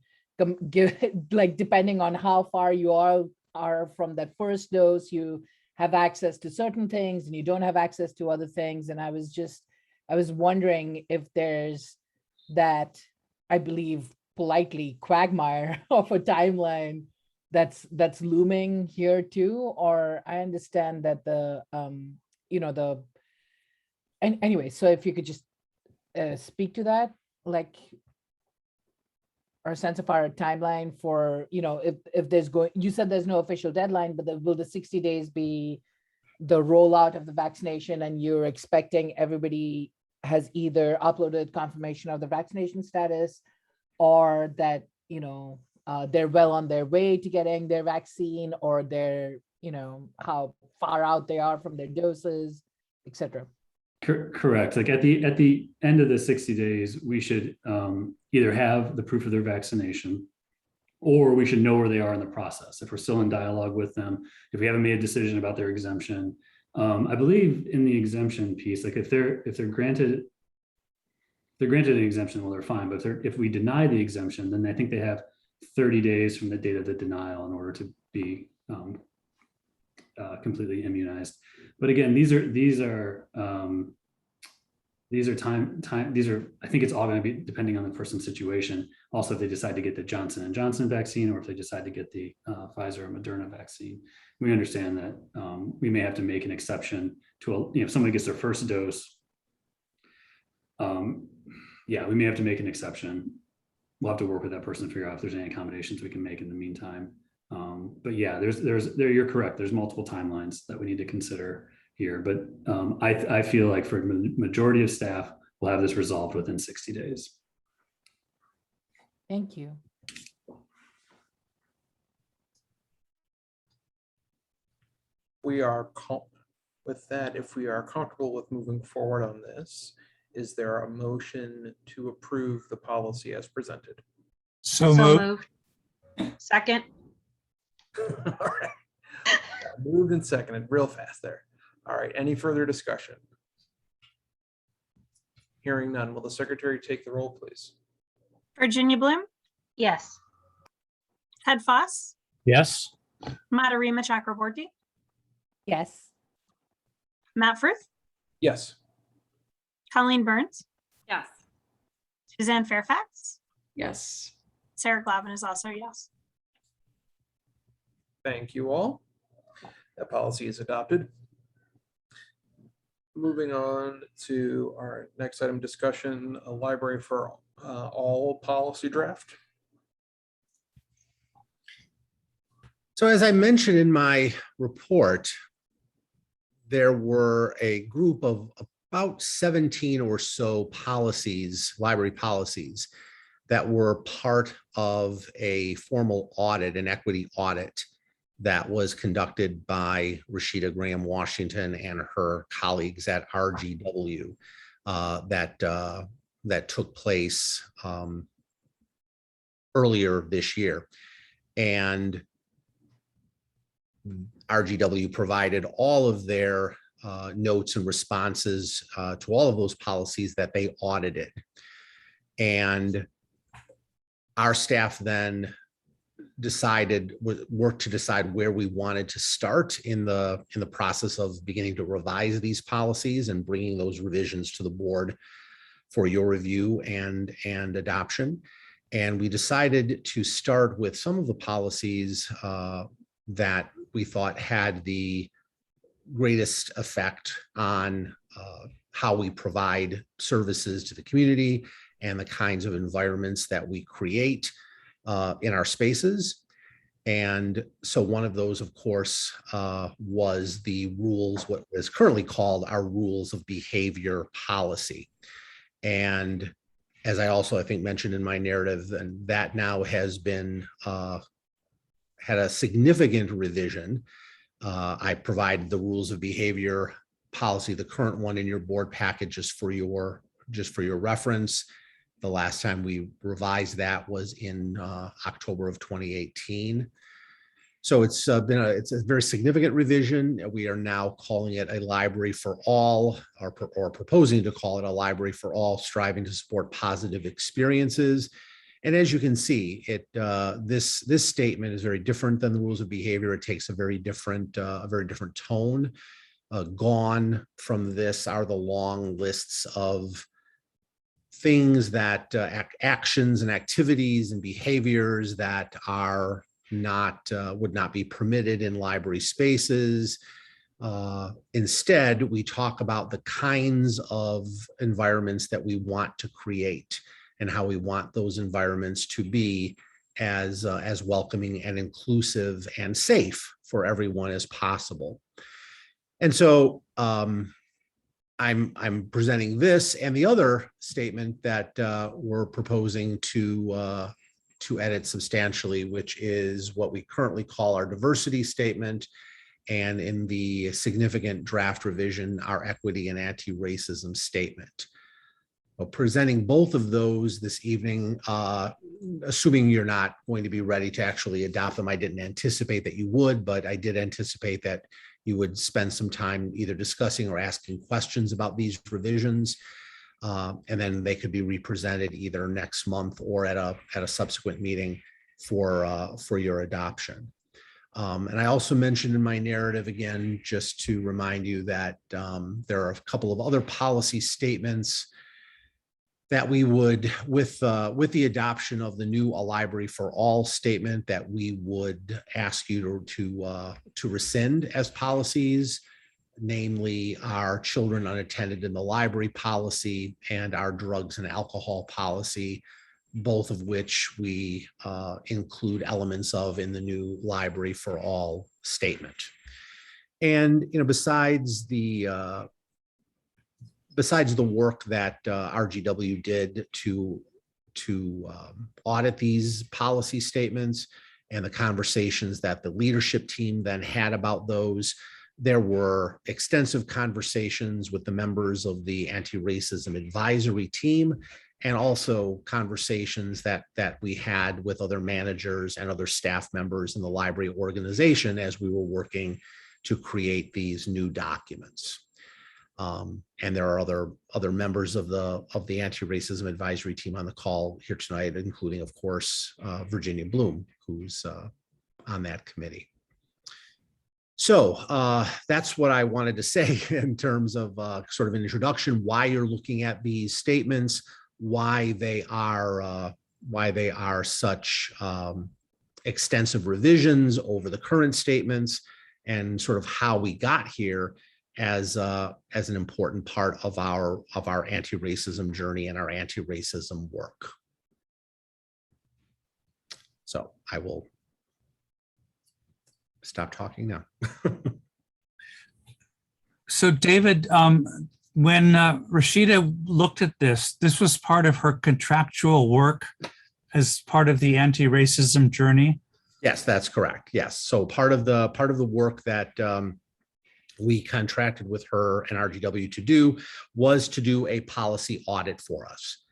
depending on how far you are from that first dose, you have access to certain things and you don't have access to other things. And I was wondering if there's that, I believe, politely quagmire of a timeline that's looming here too. Or I understand that anyway, so if you could just speak to that, like our sense of our timeline for, if there's you said there's no official deadline, but will the 60 days be the rollout of the vaccination, and you're expecting everybody has either uploaded confirmation of the vaccination status, or that, they're well on their way to getting their vaccine, or they're, how far out they are from their doses, etc. Correct. Like at the end of the 60 days, we should either have the proof of their vaccination, or we should know where they are in the process. If we're still in dialogue with them, if we haven't made a decision about their exemption, I believe in the exemption piece, like if they're granted an exemption, well, they're fine. But if we deny the exemption, then I think they have 30 days from the date of the denial in order to be completely immunized. But again, these are I think it's all going to be depending on the person's situation. Also, if they decide to get the Johnson & Johnson vaccine, or if they decide to get the Pfizer or Moderna vaccine, we understand that we may have to make an exception to, if somebody gets their first dose, we may have to make an exception. We'll have to work with that person to figure out if there's any accommodations we can make in the meantime. But yeah, you're correct. There's multiple timelines that we need to consider here, but I feel like for the majority of staff, we'll have this resolved within 60 days. Thank you. With that, if we are comfortable with moving forward on this, is there a motion to approve the policy as presented? So moved. Second. All right. Moved and seconded real fast there. All right, any further discussion? Hearing none, will the secretary take the roll, please? Virginia Bloom, Yes. Ted Foss, Yes. Madarima Chakraborty, Yes. Matt Frith, Yes. Colleen Burns, Yes. Suzanne Fairfax, Yes. Sarah Glavin is also yes. Thank you all. That policy is adopted. Moving on to our next item discussion, a library for all policy draft. So as I mentioned in my report, there were a group of about 17 or so policies, library policies, that were part of a formal audit, an equity audit that was conducted by Rashida Graham Washington and her colleagues at RGW. that took place earlier this year. And RGW provided all of their notes and responses to all of those policies that they audited. And our staff then worked to decide where we wanted to start in the process of beginning to revise these policies and bringing those revisions to the board for your review and adoption. And we decided to start with some of the policies that we thought had the greatest effect on how we provide services to the community and the kinds of environments that we create in our spaces. And so one of those, of course, was the rules, what is currently called our rules of behavior policy. And as I also, I think, mentioned in my narrative, and that now has been had a significant revision. I provided the rules of behavior policy, the current one in your board package, just for your reference. The last time we revised that was in October of 2018. So it's a very significant revision. We are now calling it a library for all, or proposing to call it a library for all, striving to support positive experiences. And as you can see, this statement is very different than the rules of behavior. It takes a very different tone. Gone from this are the long lists of things that actions and activities and behaviors that are not would not be permitted in library spaces. Instead, we talk about the kinds of environments that we want to create and how we want those environments to be as welcoming and inclusive and safe for everyone as possible. And so I'm presenting this and the other statement that we're proposing to edit substantially, which is what we currently call our diversity statement, and in the significant draft revision, our equity and anti-racism statement. Well, presenting both of those this evening, assuming you're not going to be ready to actually adopt them. I didn't anticipate that you would, but I did anticipate that you would spend some time either discussing or asking questions about these revisions. And then they could be represented either next month or at a subsequent meeting for your adoption. And I also mentioned in my narrative, again, just to remind you that there are a couple of other policy statements that we would, with the adoption of the new A Library for All statement, that we would ask you to rescind as policies, namely our children unattended in the library policy and our drugs and alcohol policy, both of which we include elements of in the new Library for All statement. And besides the work that RGW did to audit these policy statements and the conversations that the leadership team then had about those, there were extensive conversations with the members of the anti-racism advisory team, and also conversations that we had with other managers and other staff members in the library organization as we were working to create these new documents. And there are other members of the anti-racism advisory team on the call here tonight, including, of course, Virginia Bloom, who's on that committee. So that's what I wanted to say in terms of sort of an introduction, why you're looking at these statements, why they are such extensive revisions over the current statements, and sort of how we got here as an important part of our anti-racism journey and our anti-racism work. So I will stop talking now. So David, when Rashida looked at this was part of her contractual work as part of the anti-racism journey? Yes, that's correct. Yes. So part of the work that we contracted with her and RGW to do was to do a policy audit for us.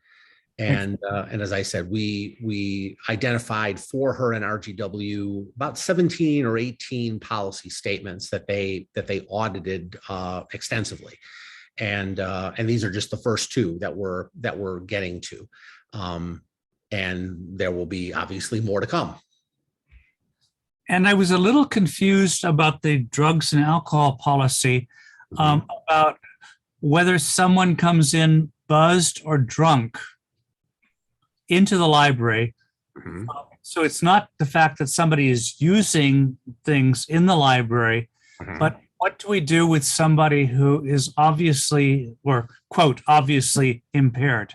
And as I said, we identified for her and RGW about 17 or 18 policy statements that they audited extensively. And these are just the first two that we're getting to. And there will be obviously more to come. And I was a little confused about the drugs and alcohol policy, about whether someone comes in buzzed or drunk into the library. So it's not the fact that somebody is using things in the library, but what do we do with somebody who is obviously, or quote, obviously impaired?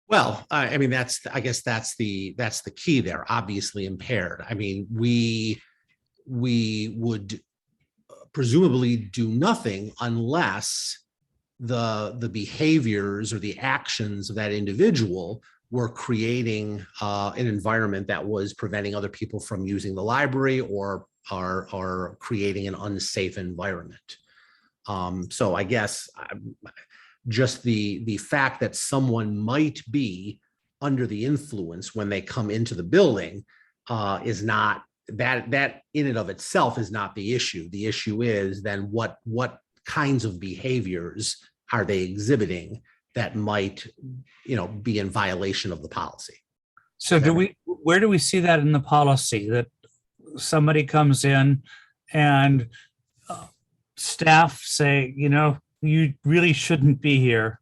Well, I mean, I guess that's the key there, obviously impaired. I mean, we would presumably do nothing unless the behaviors or the actions of that individual were creating an environment that was preventing other people from using the library or are creating an unsafe environment. So I guess just the fact that someone might be under the influence when they come into the building is not, that in and of itself is not the issue. The issue is then what kinds of behaviors are they exhibiting that might, be in violation of the policy. So where do we see that in the policy, that somebody comes in and staff say, you really shouldn't be here?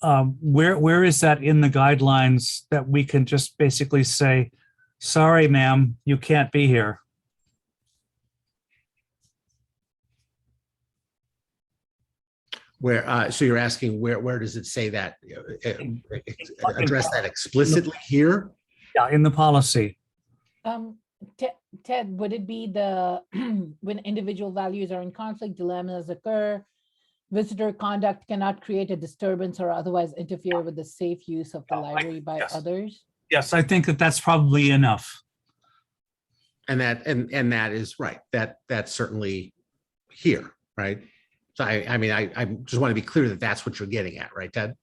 Where is that in the guidelines that we can just basically say, sorry, ma'am, you can't be here? Where, so you're asking where does it say that, address that explicitly here? Yeah, in the policy. Ted, would it be the when individual values are in conflict, dilemmas occur, visitor conduct cannot create a disturbance or otherwise interfere with the safe use of the library by others? Yes, I think that's probably enough. And that is right. That's certainly here, right? So I just want to be clear that that's what you're getting at, right, Ted?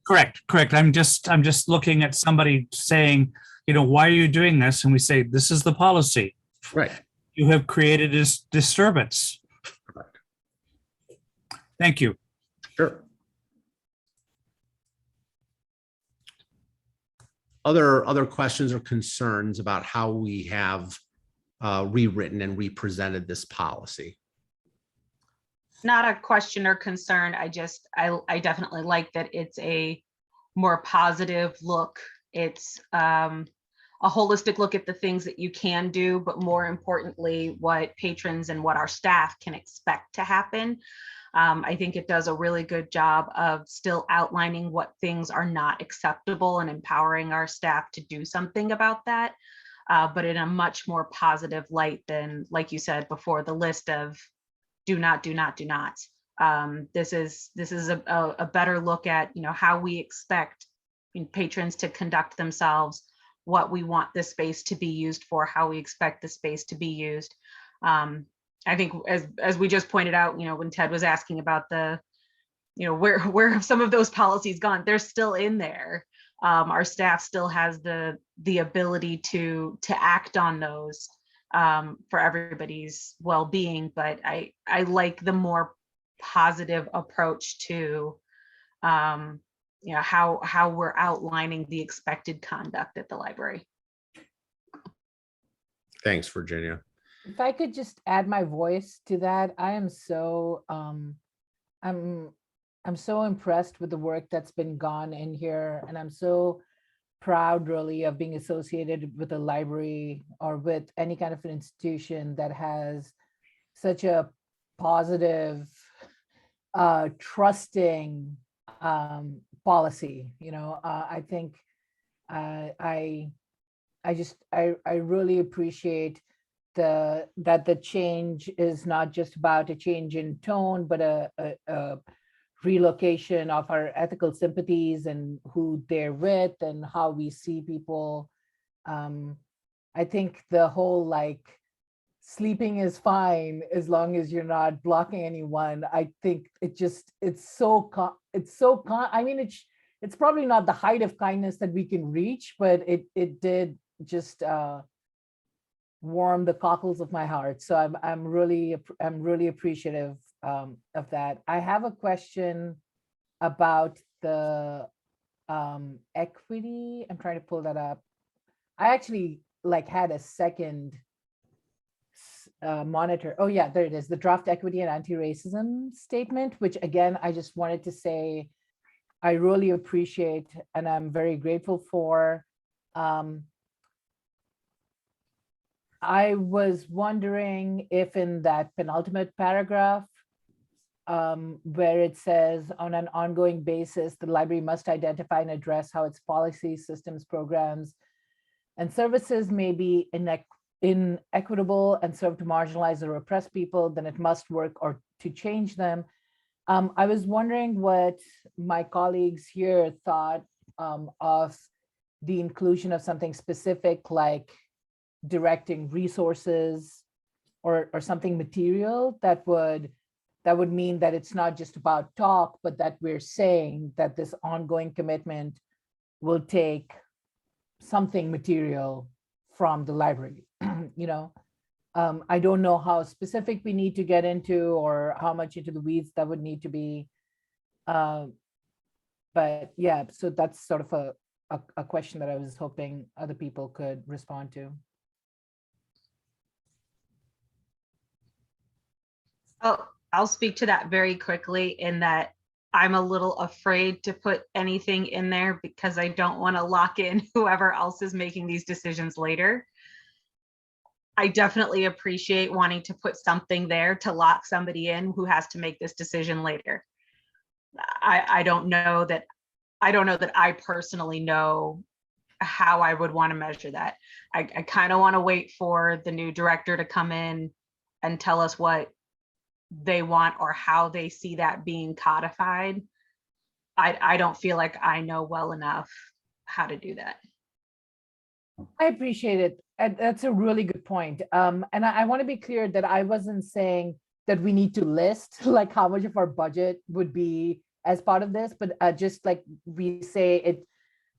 Correct. I'm just looking at somebody saying, why are you doing this? And we say, this is the policy. Right. You have created this disturbance. Correct. Thank you. Sure. Other questions or concerns about how we have rewritten and represented this policy? Not a question or concern. I definitely like that it's a more positive look. It's a holistic look at the things that you can do, but more importantly, what patrons and what our staff can expect to happen. I think it does a really good job of still outlining what things are not acceptable and empowering our staff to do something about that, but in a much more positive light than, like you said before, the list of do not, do not, do not. This is a better look at, how we expect patrons to conduct themselves, what we want this space to be used for, how we expect the space to be used. I think as we just pointed out, when Ted was asking about the, where have some of those policies gone? They're still in there. Our staff still has the ability to act on those for everybody's well-being, but I like the more positive approach to how we're outlining the expected conduct at the library. Thanks, Virginia. If I could just add my voice to that, I am so I'm so impressed with the work that's been gone in here, and I'm so proud really of being associated with a library or with any kind of an institution that has such a positive, trusting policy. I think I really appreciate that the change is not just about a change in tone, but a relocation of our ethical sympathies and who they're with and how we see people. I think the whole sleeping is fine as long as you're not blocking anyone. I think I mean, it's probably not the height of kindness that we can reach, but it did just warm the cockles of my heart. So I'm really appreciative of that. I have a question about the equity. I'm trying to pull that up. I actually had a second monitor. Oh yeah, there it is. The draft equity and anti-racism statement, which again, I just wanted to say, I really appreciate and I'm very grateful for. I was wondering if in that penultimate paragraph, where it says on an ongoing basis, the library must identify and address how its policies, systems, programs, and services may be inequitable and serve to marginalize or oppress people, then it must work or to change them. I was wondering what my colleagues here thought of the inclusion of something specific like directing resources or something material that would mean that it's not just about talk, but that we're saying that this ongoing commitment will take something material from the library. I don't know how specific we need to get into or how much into the weeds that would need to be. But yeah, so that's sort of a question that I was hoping other people could respond to. Oh, I'll speak to that very quickly in that I'm a little afraid to put anything in there because I don't want to lock in whoever else is making these decisions later. I definitely appreciate wanting to put something there to lock somebody in who has to make this decision later. I don't know that I personally know how I would want to measure that. I kind of want to wait for the new director to come in and tell us what they want or how they see that being codified. I don't feel like I know well enough how to do that. I appreciate it. And that's a really good point. And I want to be clear that I wasn't saying that we need to list like how much of our budget would be as part of this, but just like we say it,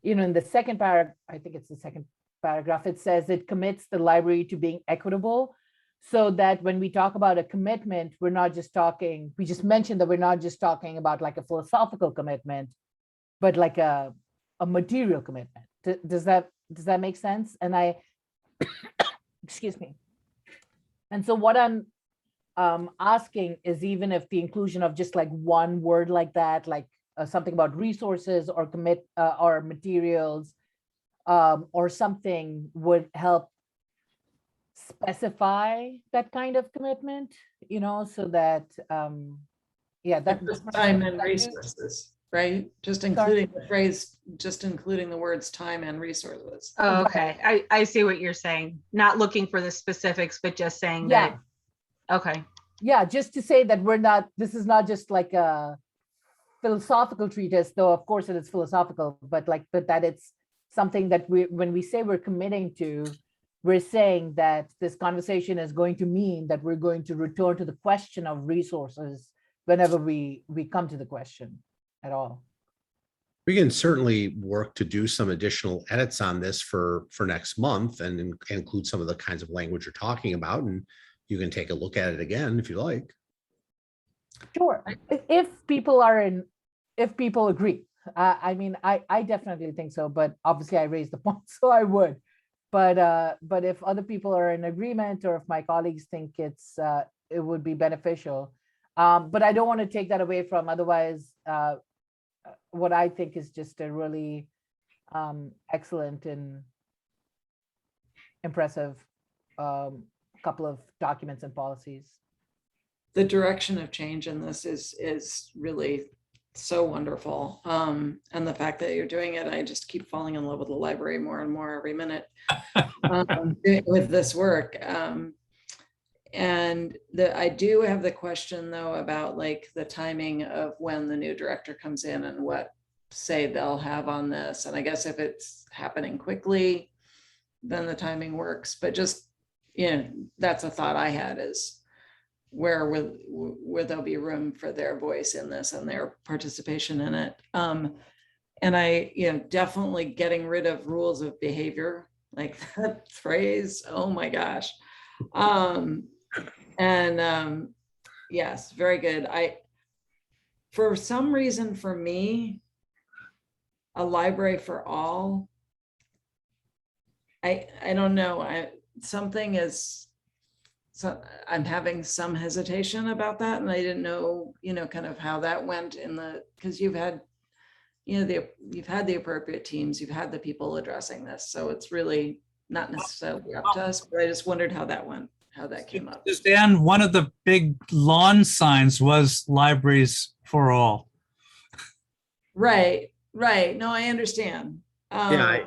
in the second paragraph, I think it's the second paragraph, it says it commits the library to being equitable. So that when we talk about a commitment, we just mentioned that we're not just talking about like a philosophical commitment, but like a material commitment. Does that make sense? And excuse me. And so what I'm asking is, even if the inclusion of just like one word like that, like something about resources or or materials or something would help specify that kind of commitment, so that, that's Time and resources, right? Just including the phrase, just including the words time and resources. Oh, okay. I see what you're saying. Not looking for the specifics, but just saying that. Okay. Yeah, just to say that this is not just like a philosophical treatise, though of course it is philosophical, but that it's something that when we say we're committing to, we're saying that this conversation is going to mean that we're going to return to the question of resources whenever we come to the question at all. We can certainly work to do some additional edits on this for next month and include some of the kinds of language you're talking about. And you can take a look at it again if you like. Sure. If people agree. I mean, I definitely think so, but obviously I raised the point, so I would. But if other people are in agreement, or if my colleagues think it would be beneficial, but I don't want to take that away from, otherwise, what I think is just a really excellent and impressive couple of documents and policies. The direction of change in this is really so wonderful. And the fact that you're doing it, I just keep falling in love with the library more and more every minute with this work. And I do have the question though about like the timing of when the new director comes in and what say they'll have on this. And I guess if it's happening quickly, then the timing works. But just that's a thought I had, is where there'll be room for their voice in this and their participation in it. And I, definitely getting rid of rules of behavior, like that phrase, oh my gosh. Yes, very good. For some reason, for me, a library for all, I don't know, so I'm having some hesitation about that, and I didn't know, kind of how that went because you've had, you've had the appropriate teams, you've had the people addressing this, so it's really not necessarily up to us, but I just wondered how that went, how that came up. Dan, one of the big lawn signs was libraries for all. Right. No, I understand. Yeah,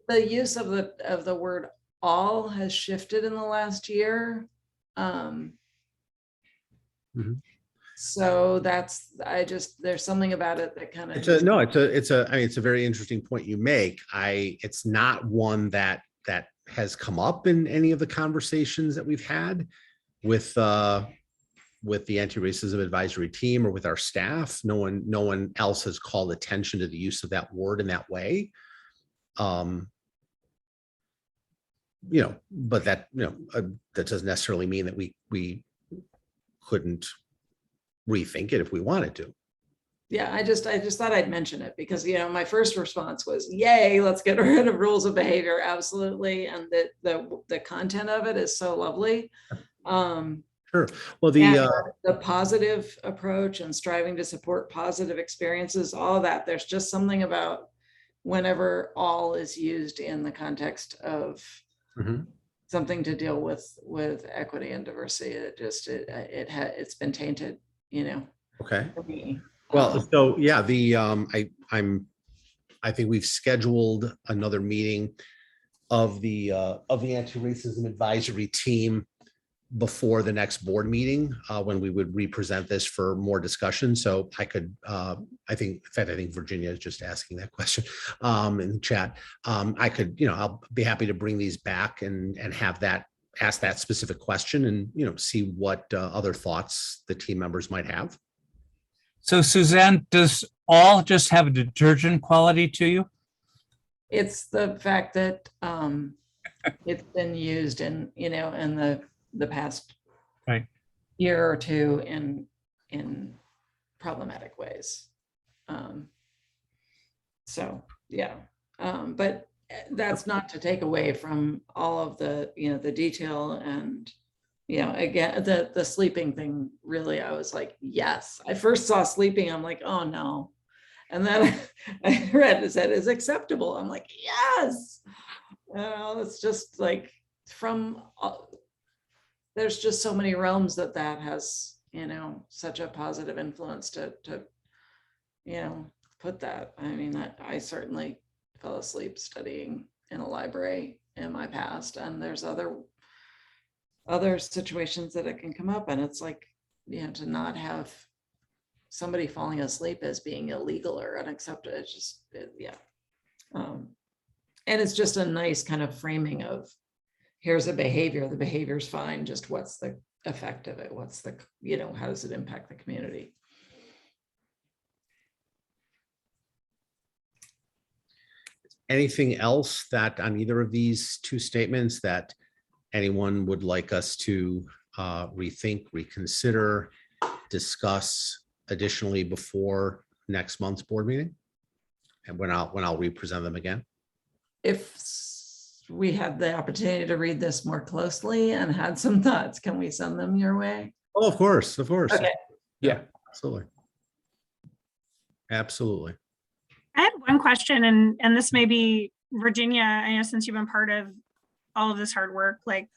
The use of the word all has shifted in the last year. So there's something about it that kind of. It's a very interesting point you make. It's not one that has come up in any of the conversations that we've had with the anti-racism advisory team or with our staff. No one else has called attention to the use of that word in that way. But that doesn't necessarily mean that we couldn't rethink it if we wanted to. Yeah, I just thought I'd mention it because, my first response was, yay, let's get rid of rules of behavior. Absolutely. And the content of it is so lovely. Sure. Well, the positive approach and striving to support positive experiences, all of that, there's just something about whenever all is used in the context of something to deal with equity and diversity, it's been tainted, Okay. for me. Well, so yeah, I think we've scheduled another meeting of the anti-racism advisory team before the next board meeting, when we would represent this for more discussion. So I could, I think Virginia is just asking that question in the chat. I could, I'll be happy to bring these back and ask that specific question and, see what other thoughts the team members might have. So Suzanne, does all just have a detergent quality to you? It's the fact that it's been used in the past year or two in problematic ways. So yeah, but that's not to take away from all of the the detail and again the sleeping thing. Really, I was like, yes. I first saw sleeping, I'm like, oh no. And then I read it said is acceptable. I'm like, yes. It's just like there's just so many realms that has, such a positive influence to put that. I mean, I certainly fell asleep studying in a library in my past, and there's other situations that it can come up, and it's like, to not have somebody falling asleep as being illegal or unacceptable. It's just, and it's just a nice kind of framing of, here's a behavior, the behavior's fine, just what's the effect of it? What's the, how does it impact the community? Anything else that on either of these two statements that anyone would like us to rethink, reconsider, discuss additionally before next month's board meeting? And when I'll represent them again? If we had the opportunity to read this more closely and had some thoughts, can we send them your way? Oh, of course. Okay. Yeah, Absolutely. I had one question, and this may be Virginia. I know since you've been part of all of this hard work, like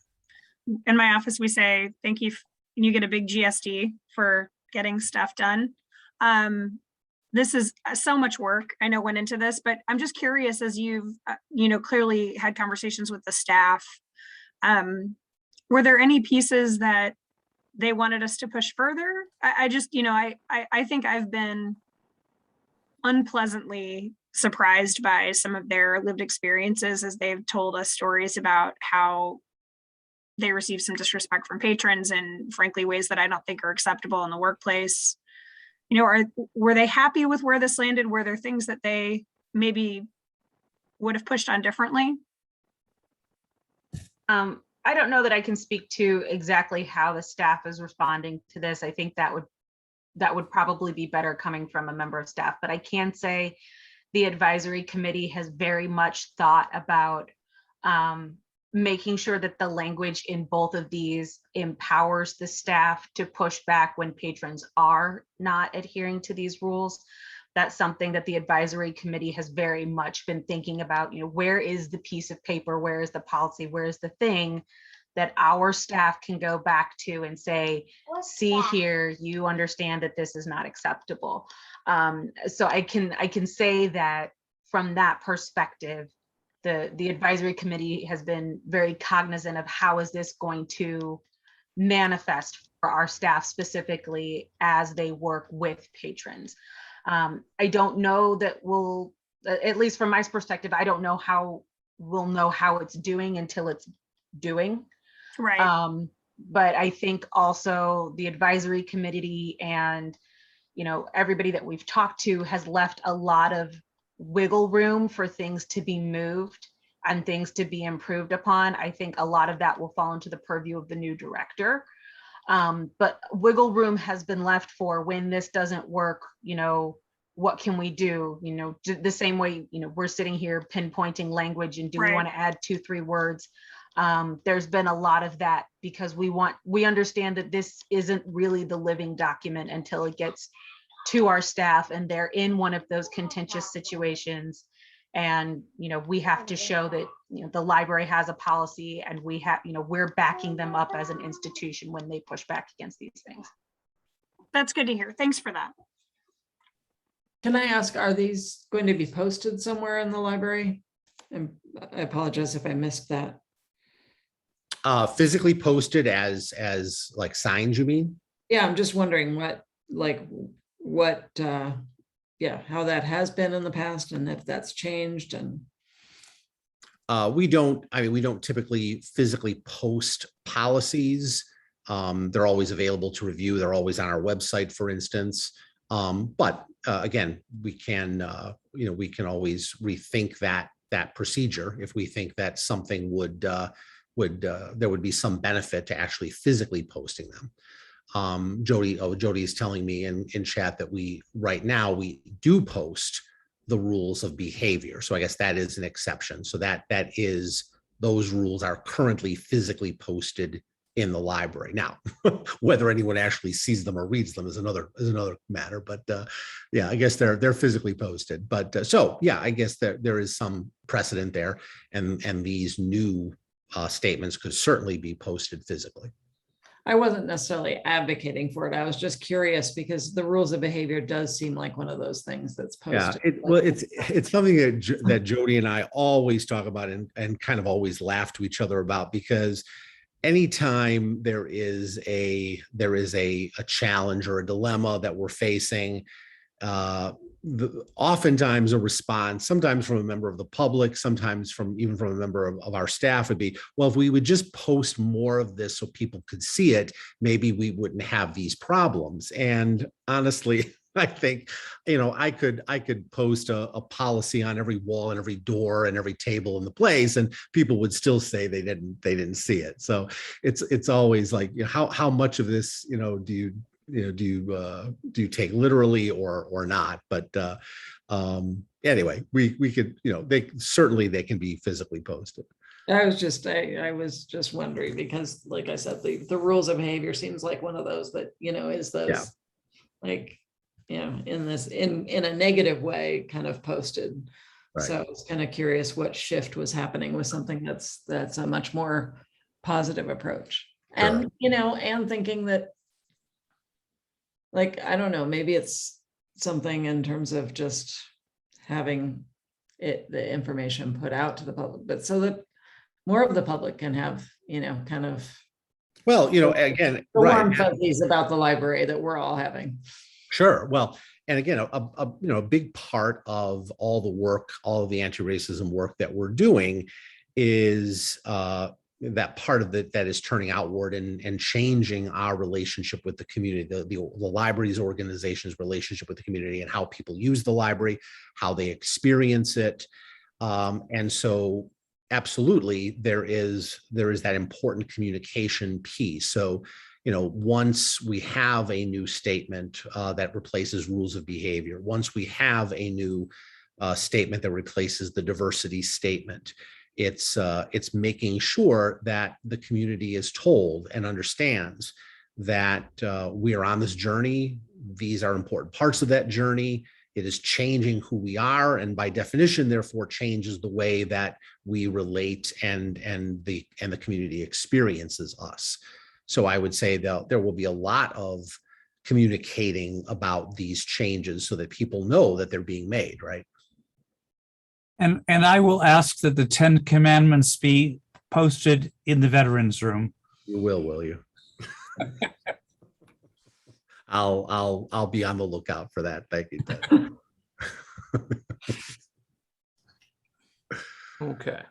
in my office, we say, thank you. And you get a big GSD for getting stuff done. This is so much work I know went into this, but I'm just curious, as you've, clearly had conversations with the staff, were there any pieces that they wanted us to push further? I just, I think I've been unpleasantly surprised by some of their lived experiences as they've told us stories about how they receive some disrespect from patrons and frankly ways that I don't think are acceptable in the workplace. Were they happy with where this landed? Were there things that they maybe would have pushed on differently? I don't know that I can speak to exactly how the staff is responding to this. I think that would probably be better coming from a member of staff, but I can say the advisory committee has very much thought about making sure that the language in both of these empowers the staff to push back when patrons are not adhering to these rules. That's something that the advisory committee has very much been thinking about. Where is the piece of paper? Where is the policy? Where is the thing that our staff can go back to and say, see here, you understand that this is not acceptable. So I can say that from that perspective, the advisory committee has been very cognizant of how is this going to manifest for our staff specifically as they work with patrons. I don't know that we'll, at least from my perspective, I don't know how we'll know how it's doing until it's doing. Right. But I think also the advisory committee and, everybody that we've talked to has left a lot of wiggle room for things to be moved and things to be improved upon. I think a lot of that will fall into the purview of the new director. But wiggle room has been left for when this doesn't work, what can we do? The same way, we're sitting here pinpointing language and do we want to add 2-3 words? There's been a lot of that because we understand that this isn't really the living document until it gets to our staff and they're in one of those contentious situations. And, we have to show that, the library has a policy and we have, we're backing them up as an institution when they push back against these things. That's good to hear. Thanks for that. Can I ask, are these going to be posted somewhere in the library? And I apologize if I missed that. Physically posted as like signs, you mean? Yeah, I'm just wondering how that has been in the past and if that's changed. And we don't typically physically post policies. They're always available to review. They're always on our website, for instance. But again, we can always rethink that procedure if we think that something there would be some benefit to actually physically posting them. Jody is telling me in chat that right now we do post the rules of behavior. So I guess that is an exception. So those rules are currently physically posted in the library. Now, whether anyone actually sees them or reads them is another matter. But yeah, I guess they're physically posted. But so yeah, I guess there is some precedent there, and these new statements could certainly be posted physically. I wasn't necessarily advocating for it. I was just curious because the rules of behavior does seem like one of those things that's posted. Yeah, it's something that Jody and I always talk about and kind of always laugh to each other about, because anytime there is a challenge or a dilemma that we're facing, oftentimes a response, sometimes from a member of the public, sometimes even from a member of our staff, would be, well, if we would just post more of this so people could see it, maybe we wouldn't have these problems. And honestly, I think, I could post a policy on every wall and every door and every table in the place, and people would still say they didn't see it. So it's always like, how much of this, do you take literally or not? But anyway, we could, they can be physically posted. I was just wondering because, like I said, the rules of behavior seems like one of those that, is those in a negative way kind of posted. Right. So I was kind of curious what shift was happening with something that's a much more positive approach. Sure. And, and thinking that, I don't know, maybe it's something in terms of just having the information put out to the public, but so that more of the public can have, kind of, well, again, the warm fuzzies about the library that we're all having. Sure. Well, and again, a big part of all the work, all of the anti-racism work that we're doing is that part of it that is turning outward and changing our relationship with the community, the library's organization's relationship with the community, and how people use the library, how they experience it. And so absolutely there is that important communication piece. So, once we have a new statement that replaces rules of behavior, once we have a new statement that replaces the diversity statement, it's making sure that the community is told and understands that we are on this journey. These are important parts of that journey. It is changing who we are, and by definition, therefore, changes the way that we relate and the community experiences us. So I would say that there will be a lot of communicating about these changes so that people know that they're being made, right? And I will ask that the 10 commandments be posted in the veterans room. You will you? I'll be on the lookout for that. Thank you, Ted. Okay.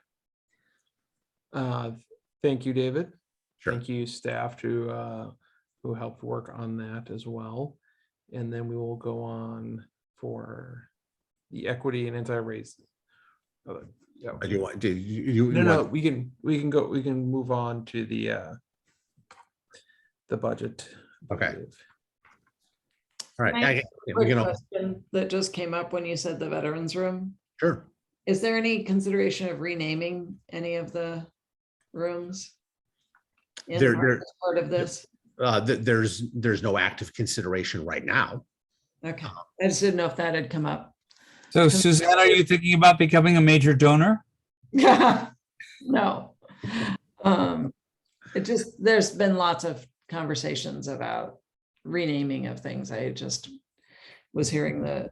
Thank you, David. Sure. Thank you, staff, who helped work on that as well. And then we will go on for the equity and anti-racism. Yeah. Do you want? Do you? No. We can move on to the budget. Okay. All right. Quick question that just came up when you said the veterans room. Sure. Is there any consideration of renaming any of the rooms? Part of this? There's no active consideration right now. Okay. I just didn't know if that had come up. So Suzanne, are you thinking about becoming a major donor? No. There's been lots of conversations about renaming of things. I just was hearing the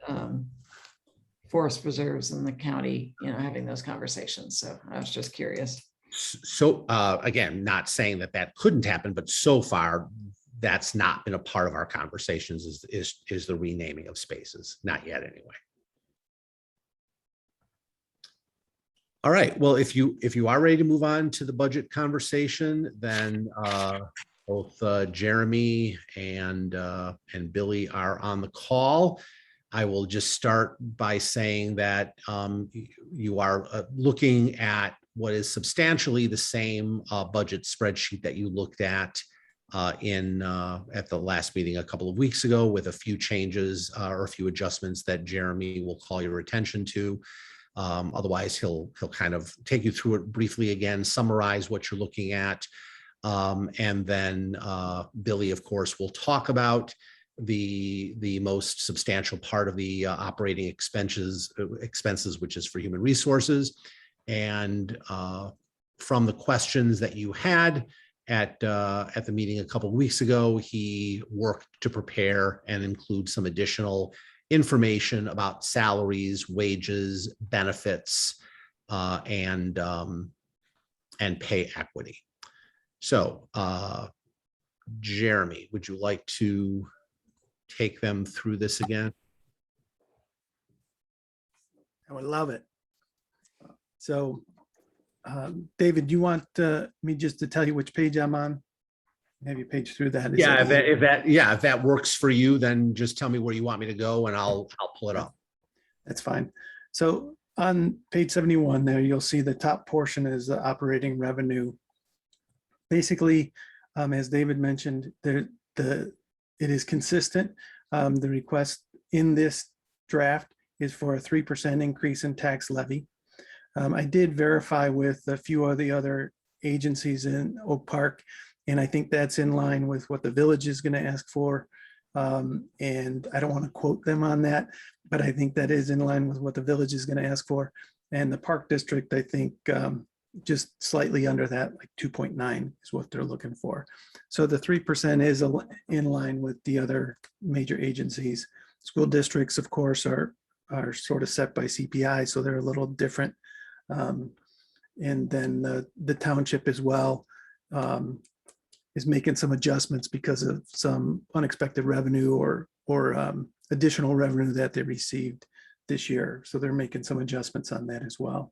forest preserves in the county, having those conversations. So I was just curious. So again, not saying that couldn't happen, but so far that's not been a part of our conversations is the renaming of spaces. Not yet anyway. All right. Well, if you are ready to move on to the budget conversation, then both Jeremy and Billy are on the call. I will just start by saying that you are looking at what is substantially the same budget spreadsheet that you looked at at the last meeting a couple of weeks ago, with a few changes or a few adjustments that Jeremy will call your attention to. Otherwise, he'll kind of take you through it briefly again, summarize what you're looking at. And then Billy, of course, will talk about the most substantial part of the operating expenses, which is for human resources. And from the questions that you had at the meeting a couple of weeks ago, he worked to prepare and include some additional information about salaries, wages, benefits, and pay equity. So, Jeremy, would you like to take them through this again? I would love it. So, David, do you want me just to tell you which page I'm on? Have you page through that? Yeah, if that works for you, then just tell me where you want me to go, and I'll pull it up. That's fine. So on page 71 there, you'll see the top portion is the operating revenue. Basically, as David mentioned, it is consistent. The request in this draft is for a 3% increase in tax levy. I did verify with a few of the other agencies in Oak Park, and I think that's in line with what the village is going to ask for. And I don't want to quote them on that, but I think that is in line with what the village is going to ask for. And the Park District, I think, just slightly under that, like 2.9 is what they're looking for. So the 3% is in line with the other major agencies. School districts, of course, are sort of set by CPI, so they're a little different. And then the township as well is making some adjustments because of some unexpected revenue or additional revenue that they received this year. So they're making some adjustments on that as well.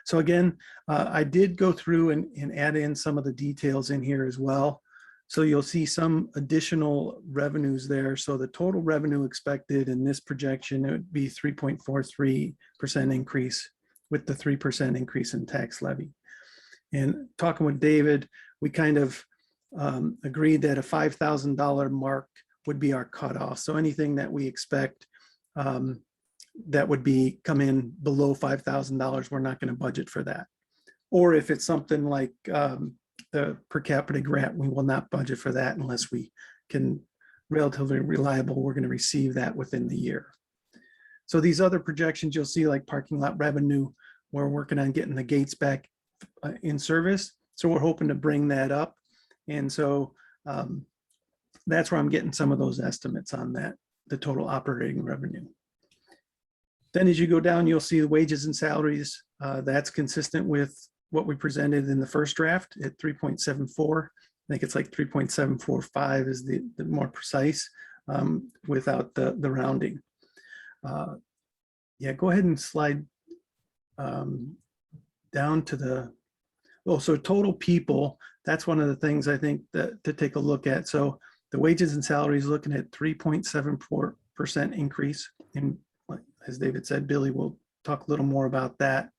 So again, I did go through and add in some of the details in here as well. So you'll see some additional revenues there. So the total revenue expected in this projection, it would be 3.43% increase with the 3% increase in tax levy. And talking with David, we kind of agreed that a $5,000 mark would be our cutoff. So anything that we expect that would be come in below $5,000, we're not going to budget for that. Or if it's something like the per capita grant, we will not budget for that unless we can relatively reliable, we're going to receive that within the year. So these other projections you'll see, like parking lot revenue, we're working on getting the gates back in service. So we're hoping to bring that up. And so that's where I'm getting some of those estimates on that, the total operating revenue. Then as you go down, you'll see the wages and salaries. That's consistent with what we presented in the first draft at 3.74. I think it's like 3.745 is the more precise without the rounding. Yeah, go ahead and slide down to the, so total people, that's one of the things I think that to take a look at. So the wages and salaries looking at 3.74% increase. And as David said, Billy will talk a little more about that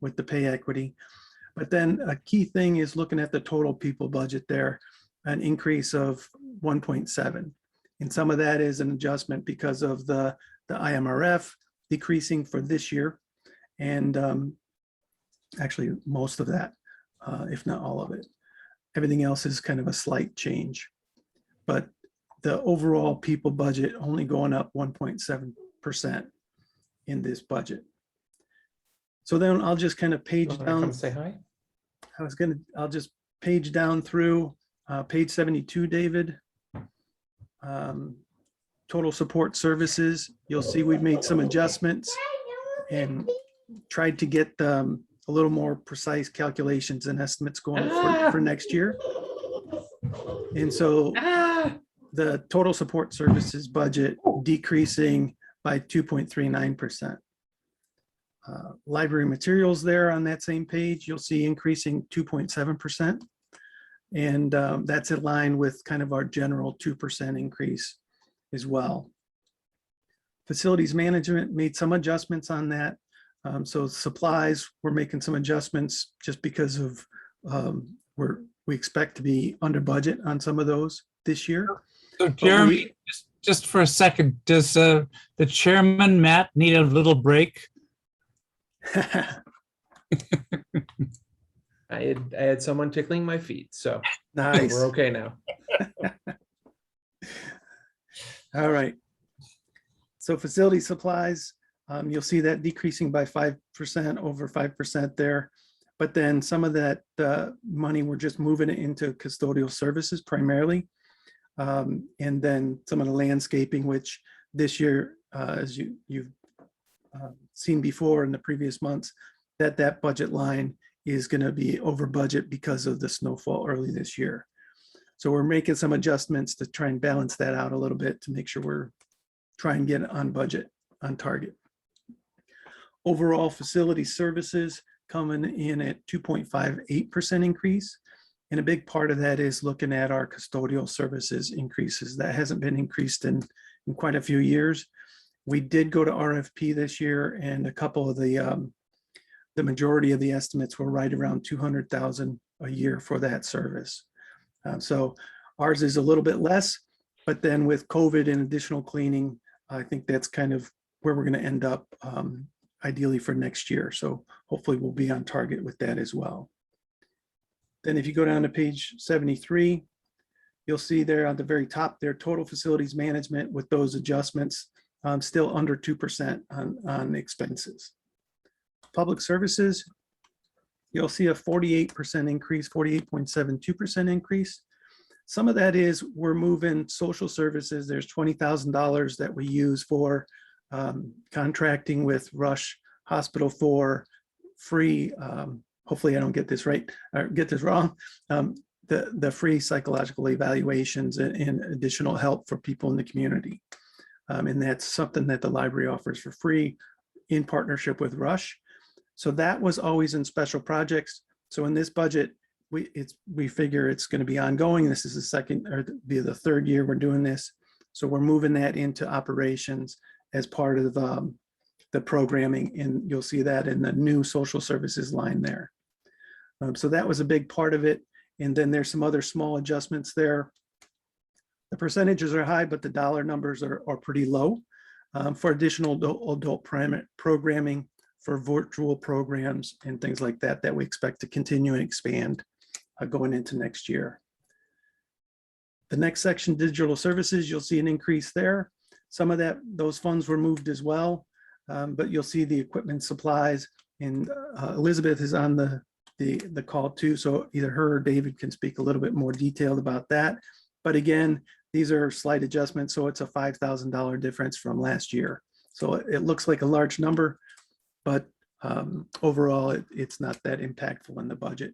with the pay equity. But then a key thing is looking at the total people budget there, an increase of 1.7. And some of that is an adjustment because of the IMRF decreasing for this year. And actually most of that, if not all of it. Everything else is kind of a slight change. But the overall people budget only going up 1.7% in this budget. So then I'll just kind of page down. Come say hi. I'll just page down through page 72, David. Total support services. You'll see we've made some adjustments and tried to get a little more precise calculations and estimates going for next year. And so the total support services budget decreasing by 2.39%. Library materials there on that same page, you'll see increasing 2.7%. And that's in line with kind of our general 2% increase as well. Facilities management made some adjustments on that. So supplies, we're making some adjustments just because of we expect to be under budget on some of those this year. So Jeremy, just for a second, does the chairman, Matt, need a little break? I had someone tickling my feet, so Nice. we're okay now. All right. So facility supplies, you'll see that decreasing by 5%, over 5% there. But then some of that money, we're just moving it into custodial services primarily. And then some of the landscaping, which this year, as you've seen before in the previous months, that budget line is going to be over budget because of the snowfall early this year. So we're making some adjustments to try and balance that out a little bit to make sure we're trying to get it on budget, on target. Overall facility services coming in at 2.58% increase. And a big part of that is looking at our custodial services increases. That hasn't been increased in quite a few years. We did go to RFP this year, and a couple of the majority of the estimates were right around 200,000 a year for that service. So ours is a little bit less, but then with COVID and additional cleaning, I think that's kind of where we're going to end up ideally for next year. So hopefully we'll be on target with that as well. Then if you go down to page 73, you'll see there at the very top there, total facilities management with those adjustments, still under 2% on expenses. Public services, you'll see a 48% increase, 48.72% increase. Some of that is we're moving social services. There's $20,000 that we use for contracting with Rush Hospital for free. Hopefully I don't get this right or get this wrong. the free psychological evaluations and additional help for people in the community. And that's something that the library offers for free in partnership with Rush. So that was always in special projects. So in this budget, we figure it's going to be ongoing. This is the second or be the third year we're doing this. So we're moving that into operations as part of the programming, and you'll see that in the new social services line there. So that was a big part of it. And then there's some other small adjustments there. The percentages are high, but the dollar numbers are pretty low for additional adult programming, for virtual programs and things like that, that we expect to continue and expand going into next year. The next section, digital services, you'll see an increase there. Some of those funds were moved as well, but you'll see the equipment supplies, and Elizabeth is on the call too. So either her or David can speak a little bit more detailed about that. But again, these are slight adjustments. So it's a $5,000 difference from last year. So it looks like a large number, but overall, it's not that impactful in the budget.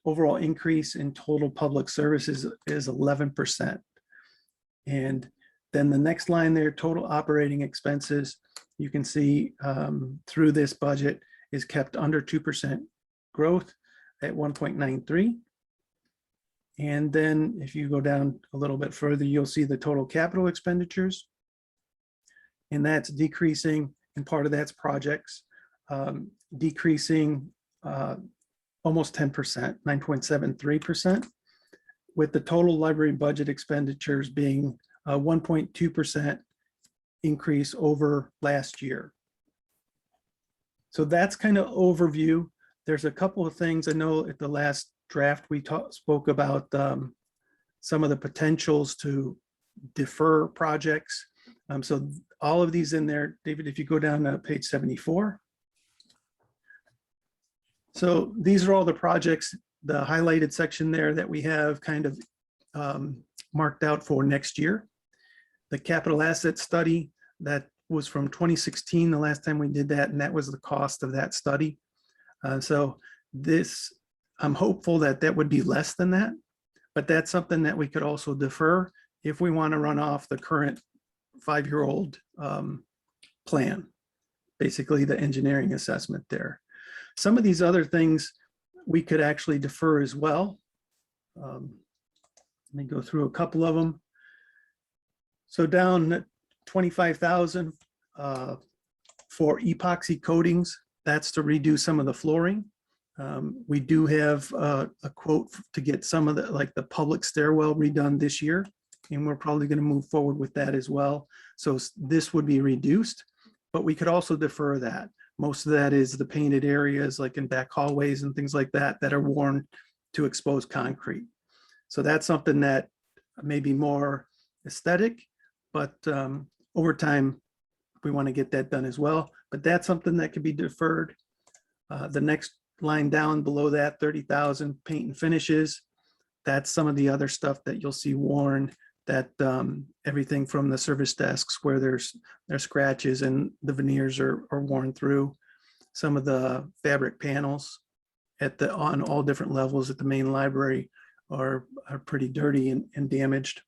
Overall increase in total public services is 11%. And then the next line there, total operating expenses, you can see through this budget is kept under 2% growth at 1.93. And then if you go down a little bit further, you'll see the total capital expenditures. And that's decreasing, and part of that's projects, decreasing almost 10%, 9.73%, with the total library budget expenditures being a 1.2% increase over last year. So that's kind of overview. There's a couple of things I know at the last draft we spoke about some of the potentials to defer projects. So all of these in there, David, if you go down to page 74. So these are all the projects, the highlighted section there that we have kind of marked out for next year. The capital asset study, that was from 2016, the last time we did that, and that was the cost of that study. So this, I'm hopeful that that would be less than that, but that's something that we could also defer if we want to run off the current 5-year-old plan, basically the engineering assessment there. Some of these other things we could actually defer as well. Let me go through a couple of them. So down 25,000 for epoxy coatings, that's to redo some of the flooring. We do have a quote to get some of the, like the public stairwell redone this year, and we're probably going to move forward with that as well. So this would be reduced, but we could also defer that. Most of that is the painted areas like in back hallways and things like that that are worn to exposed concrete. So that's something that may be more aesthetic, but over time, we want to get that done as well. But that's something that could be deferred. The next line down below that, 30,000 paint and finishes. That's some of the other stuff that you'll see worn, that everything from the service desks where there's scratches and the veneers are worn through. Some of the fabric panels on all different levels at the main library are pretty dirty and damaged.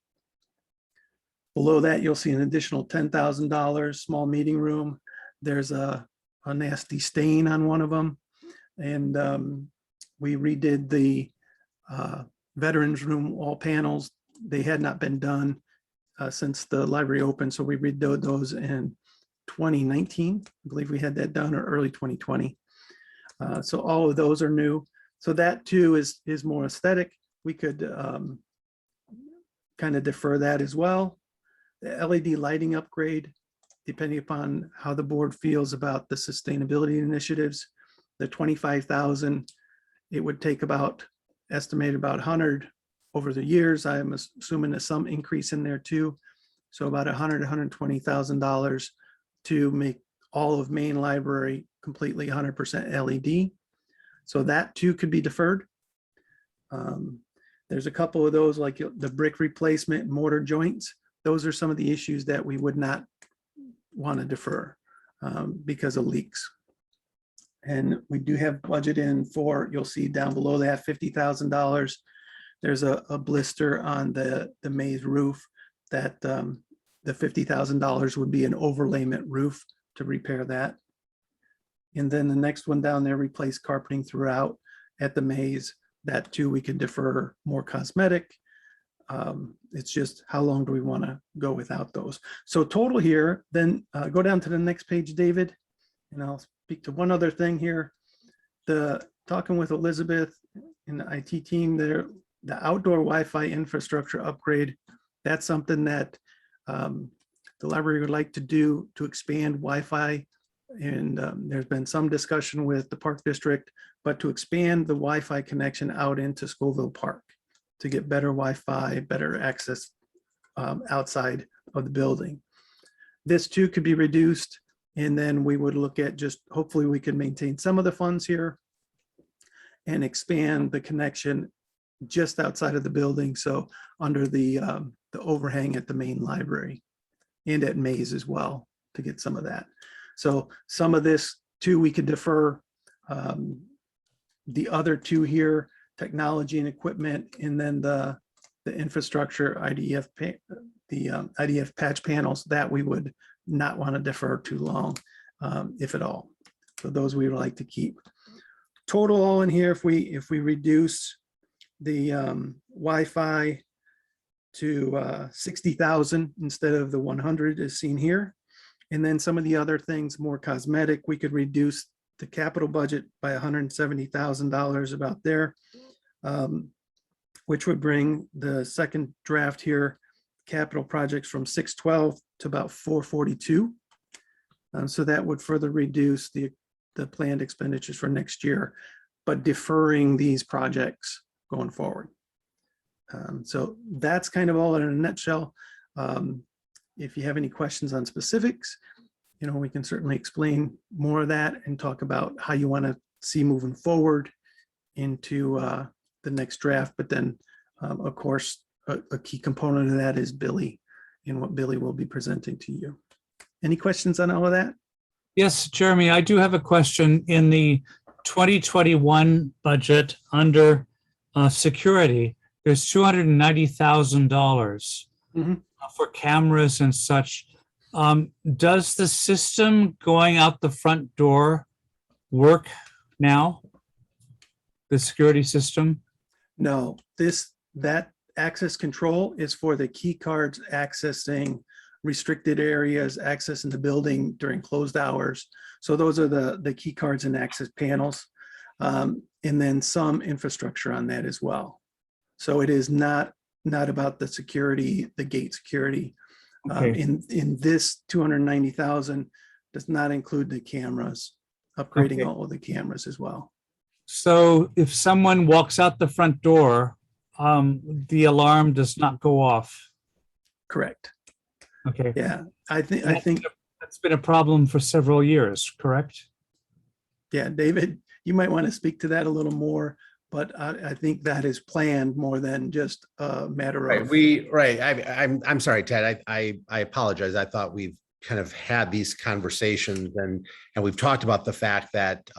Below that, you'll see an additional $10,000 small meeting room. There's a nasty stain on one of them. And we redid the veterans room wall panels. They had not been done since the library opened. So we redid those in 2019. I believe we had that done, or early 2020. So all of those are new. So that too is more aesthetic. We could kind of defer that as well. The LED lighting upgrade, depending upon how the board feels about the sustainability initiatives, the 25,000, it would take estimated about 100 over the years. I'm assuming there's some increase in there too. So about $120,000 to make all of main library completely 100% LED. So that too could be deferred. There's a couple of those, like the brick replacement, mortar joints. Those are some of the issues that we would not want to defer because of leaks. And we do have budget in for, you'll see down below that, $50,000 there's a blister on the maze roof that the $50,000 would be an overlayment roof to repair that. And then the next one down there, replace carpeting throughout at the maze. That too, we can defer, more cosmetic. It's just how long do we want to go without those? So total here, then go down to the next page, David, and I'll speak to one other thing here. Talking with Elizabeth and the IT team there, the outdoor Wi-Fi infrastructure upgrade, that's something that the library would like to do to expand Wi-Fi. And there's been some discussion with the Park District, but to expand the Wi-Fi connection out into Scoville Park to get better Wi-Fi, better access outside of the building. This too could be reduced, and then we would look at just, hopefully we can maintain some of the funds here and expand the connection just outside of the building. So under the overhang at the main library and at Maze as well, to get some of that. So some of this too, we could defer. The other two here, technology and equipment, and then the infrastructure IDF, the IDF patch panels, that we would not want to defer too long, if at all. So those we would like to keep. Total all in here, if we reduce the Wi-Fi to 60,000 instead of the 100 as seen here. And then some of the other things more cosmetic, we could reduce the capital budget by $170,000 about there, which would bring the second draft here, capital projects from 612 to about 442. So that would further reduce the planned expenditures for next year, but deferring these projects going forward. So that's kind of all in a nutshell. If you have any questions on specifics, we can certainly explain more of that and talk about how you want to see moving forward into the next draft. But then, of course, a key component of that is Billy and what Billy will be presenting to you. Any questions on all of that? Yes, Jeremy, I do have a question. In the 2021 budget under security, there's $290,000 for cameras and such. Does the system going out the front door work now? The security system? No, that access control is for the key cards accessing restricted areas, accessing the building during closed hours. So those are the key cards and access panels, and then some infrastructure on that as well. So it is not about the security, the gate security. Okay. In this 290,000 does not include the cameras, upgrading Okay. all of the cameras as well. So if someone walks out the front door, the alarm does not go off. Correct. Okay. Yeah, I think that's been a problem for several years, correct? Yeah, David, you might want to speak to that a little more, but I think that is planned more than just a matter of. I'm sorry, Ted. I apologize. I thought we've kind of had these conversations and we've talked about the fact that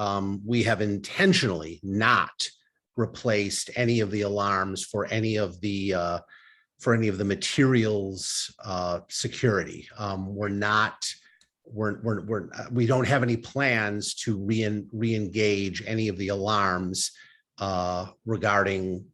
we have intentionally not replaced any of the alarms for any of the materials security. We don't have any plans to re-engage any of the alarms regarding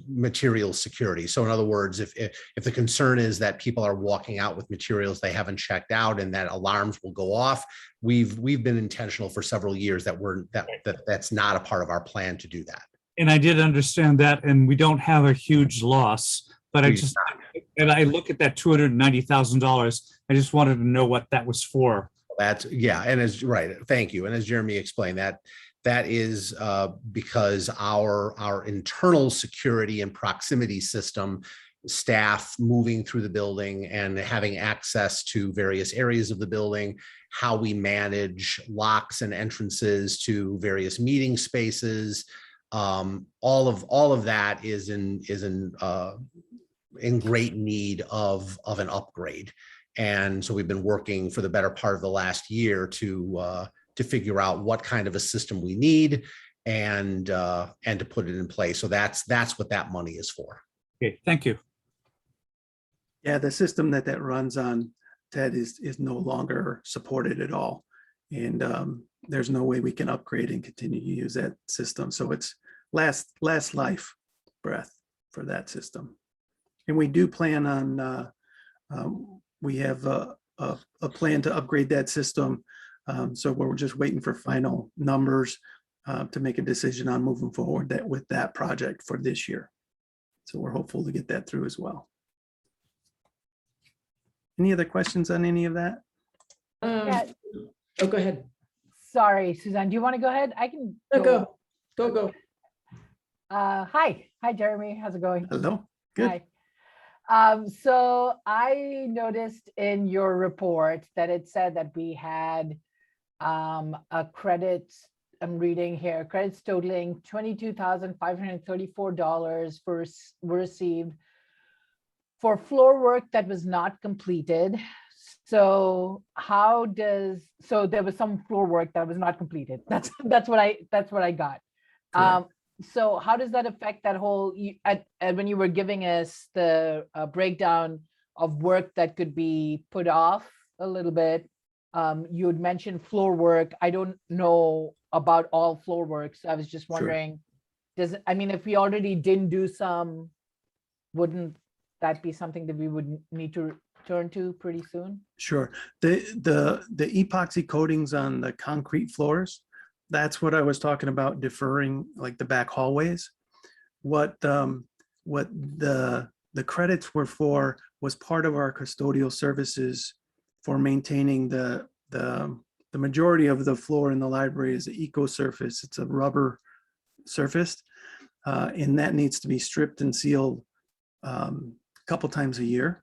material security. So in other words, if the concern is that people are walking out with materials they haven't checked out and that alarms will go off, we've been intentional for several years that's not a part of our plan to do that. And I did understand that, and we don't have a huge loss, but I look at that $290,000. I just wanted to know what that was for. And as right, thank you. And as Jeremy explained, that is because our internal security and proximity system, staff moving through the building and having access to various areas of the building, how we manage locks and entrances to various meeting spaces, all of that is in great need of an upgrade. And so we've been working for the better part of the last year to figure out what kind of a system we need and to put it in place. So that's what that money is for. Okay, thank you. Yeah, the system that runs on, Ted, is no longer supported at all. And there's no way we can upgrade and continue to use that system. So it's last life breath for that system. And we do plan on, we have a plan to upgrade that system. So we're just waiting for final numbers to make a decision on moving forward with that project for this year. So we're hopeful to get that through as well. Any other questions on any of that? Yeah. Oh, go ahead. Sorry, Suzanne, do you want to go ahead? I can. Go. Hi, Jeremy. How's it going? Hello. Good. Hi. So I noticed in your report that it said that we had a credit, I'm reading here, credits totaling $22,534 were received for floor work that was not completed. So so there was some floor work that was not completed. That's what I got. So how does that affect that whole, when you were giving us the breakdown of work that could be put off a little bit, you had mentioned floor work. I don't know about all floor work. So I was just wondering, if we already didn't do some, wouldn't that be something that we would need to turn to pretty soon? Sure. The epoxy coatings on the concrete floors, that's what I was talking about, deferring, like the back hallways. What the credits were for was part of our custodial services for maintaining the majority of the floor in the library is the eco surface. It's a rubber surface, and that needs to be stripped and sealed a couple times a year.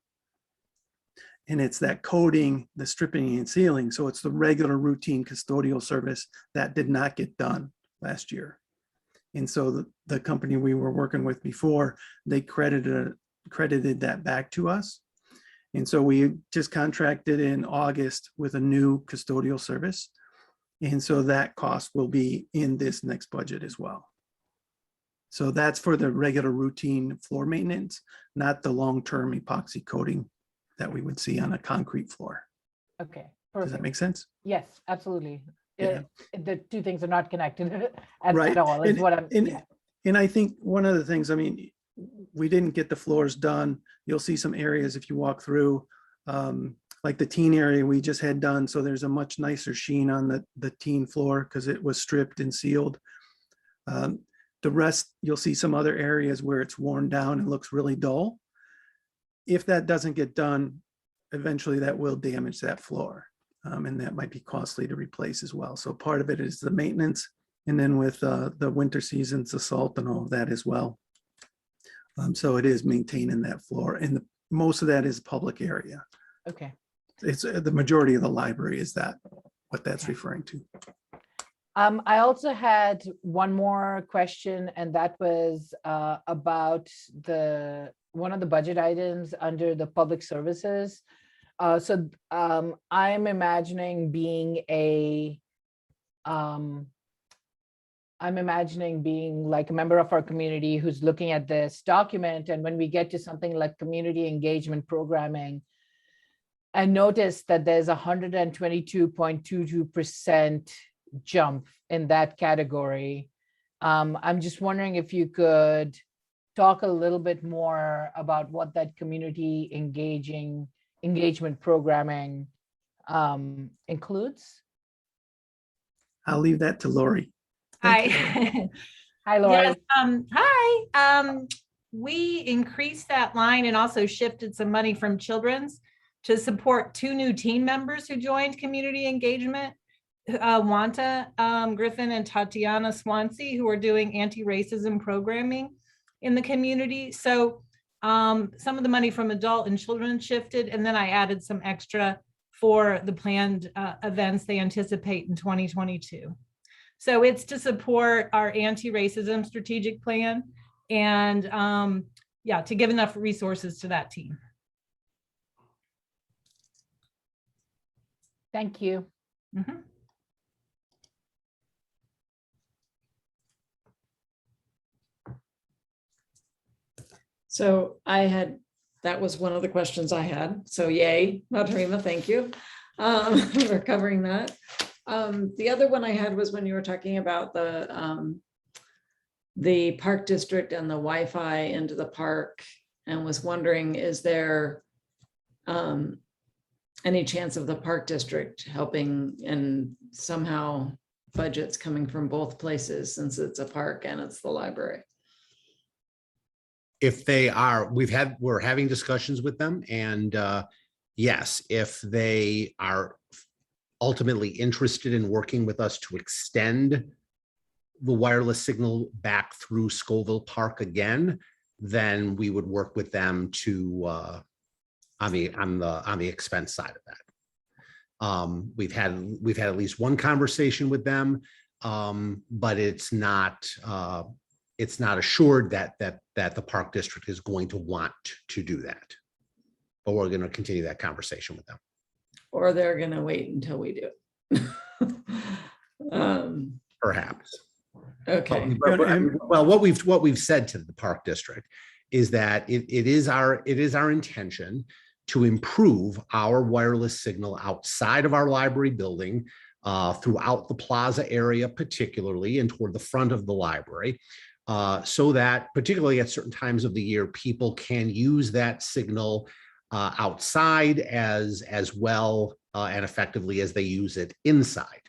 And it's that coating, the stripping and sealing. So it's the regular routine custodial service that did not get done last year. And so the company we were working with before, they credited that back to us. And so we just contracted in August with a new custodial service. And so that cost will be in this next budget as well. So that's for the regular routine floor maintenance, not the long-term epoxy coating that we would see on a concrete floor. Okay, Does perfect. that make sense? Yes, absolutely. Yeah. The two things are not connected at Right. all, is what I'm, And I think one of the things, we didn't get the floors done. You'll see some areas if you walk through, like the teen area we just had done. So there's a much nicer sheen on the teen floor because it was stripped and sealed. The rest, you'll see some other areas where it's worn down and looks really dull. If that doesn't get done, eventually that will damage that floor. And that might be costly to replace as well. So part of it is the maintenance, and then with the winter seasons, the salt and all of that as well. So it is maintaining that floor, and most of that is public area. okay. It's the majority of the library is what that's referring to. I also had one more question, and that was about one of the budget items under the public services. So I'm imagining being like a member of our community who's looking at this document, and when we get to something like community engagement programming, I noticed that there's 122.22% jump in that category. I'm just wondering if you could talk a little bit more about what that community engagement programming includes. I'll leave that to Lori. Hi. Hi, Lori. Yes, hi. We increased that line and also shifted some money from children's to support 2 new team members who joined community engagement. Wanta Griffin and Tatiana Swansea, who are doing anti-racism programming in the community. So some of the money from adult and children shifted, and then I added some extra for the planned events they anticipate in 2022. So it's to support our anti-racism strategic plan and to give enough resources to that team. Thank you. Mm-hmm. So that was one of the questions I had. So yay, Matarima, thank you for covering that. The other one I had was when you were talking about the park district and the Wi-Fi into the park, and was wondering, is there any chance of the park district helping, and somehow budgets coming from both places, since it's a park and it's the library? If they are, we're having discussions with them, and yes, if they are ultimately interested in working with us to extend the wireless signal back through Scoville Park again, then we would work with them to on the expense side of that. We've had at least one conversation with them, but it's not assured that the park district is going to want to do that. But we're going to continue that conversation with them. Or they're going to wait until we do it. Perhaps. Okay. Well, what we've said to the park district is that it is our intention to improve our wireless signal outside of our library building, throughout the plaza area, particularly, and toward the front of the library, so that particularly at certain times of the year, people can use that signal outside as well and effectively as they use it inside.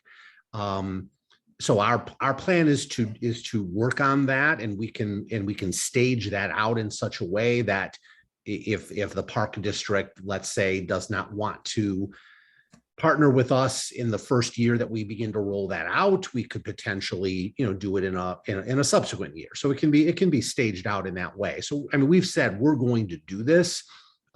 So our plan is to work on that, and we can stage that out in such a way that if the park district, let's say, does not want to partner with us in the first year that we begin to roll that out, we could potentially, do it in a subsequent year. So it can be staged out in that way. So I mean, we've said we're going to do this,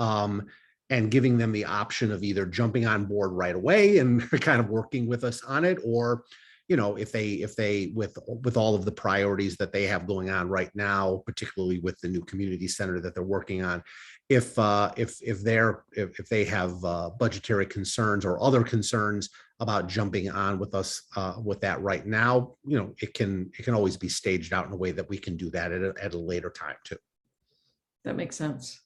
and giving them the option of either jumping on board right away and kind of working with us on it, or if they with all of the priorities that they have going on right now, particularly with the new community center that they're working on, if they have budgetary concerns or other concerns about jumping on with us with that right now, it can always be staged out in a way that we can do that at a later time too. That makes sense.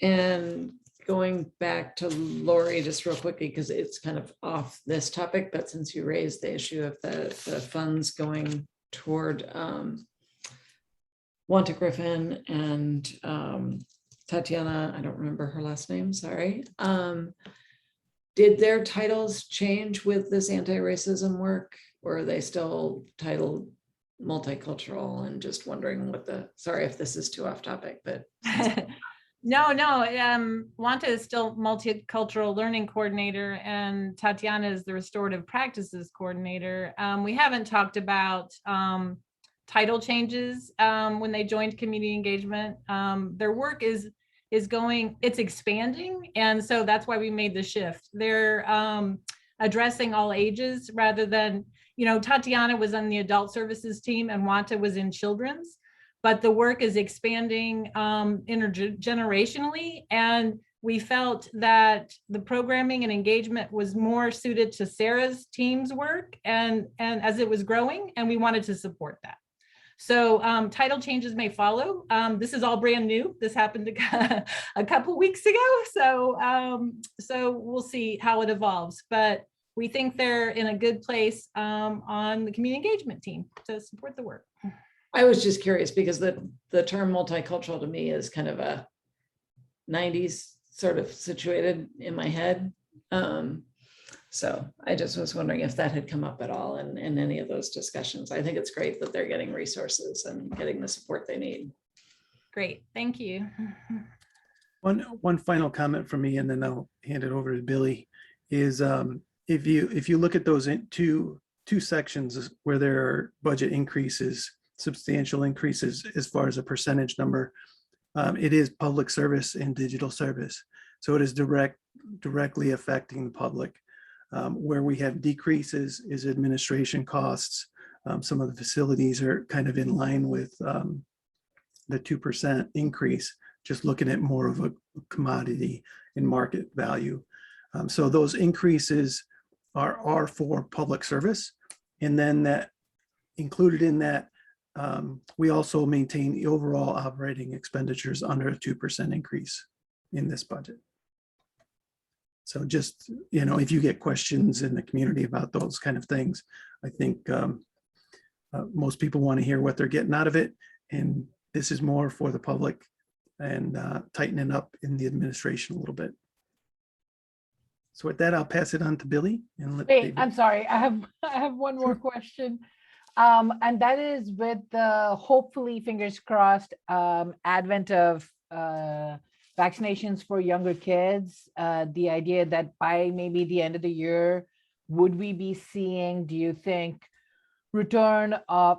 And going back to Lori just real quickly, because it's kind of off this topic, but since you raised the issue of the funds going toward Wanta Griffin and Tatiana, I don't remember her last name, sorry. Did their titles change with this anti-racism work, or are they still titled multicultural? And just wondering sorry if this is too off topic, but. No, Wanta is still multicultural learning coordinator, and Tatiana is the restorative practices coordinator. We haven't talked about title changes when they joined community engagement. Their work is it's expanding, and so that's why we made the shift. They're addressing all ages rather than, Tatiana was on the adult services team and Wanta was in children's. But the work is expanding intergenerationally, and we felt that the programming and engagement was more suited to Sarah's team's work and as it was growing, and we wanted to support that. So title changes may follow. This is all brand new. This happened a couple weeks ago, so we'll see how it evolves. But we think they're in a good place on the community engagement team to support the work. I was just curious because the term multicultural to me is kind of a 90s sort of situated in my head. So I just was wondering if that had come up at all in any of those discussions. I think it's great that they're getting resources and getting the support they need. Great, thank you. One final comment from me, and then I'll hand it over to Billy, is if you look at those two sections where there are budget increases, substantial increases as far as a percentage number, it is public service and digital service. So it is directly affecting the public. Where we have decreases is administration costs. Some of the facilities are kind of in line with the 2% increase, just looking at more of a commodity and market value. So those increases are for public service. And then that included in that we also maintain the overall operating expenditures under a 2% increase in this budget. So just, if you get questions in the community about those kind of things, I think most people want to hear what they're getting out of it. And this is more for the public and tightening up in the administration a little bit. So with that, I'll pass it on to Billy. And let Wait, David- I'm sorry. I have one more question. And that is with the hopefully, fingers crossed, advent of vaccinations for younger kids, the idea that by maybe the end of the year, would we be seeing, do you think, return of,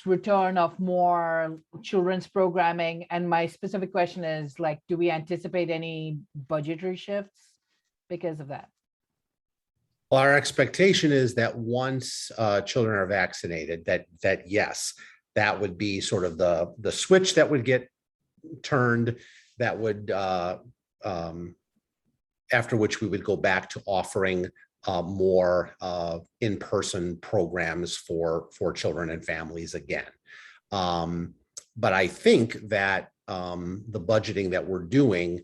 return of more children's programming? And my specific question is, like, do we anticipate any budgetary shifts because of that? Well, our expectation is that once children are vaccinated, that yes, that would be sort of the switch that would get turned, that would after which we would go back to offering more in-person programs for children and families again. But I think that the budgeting that we're doing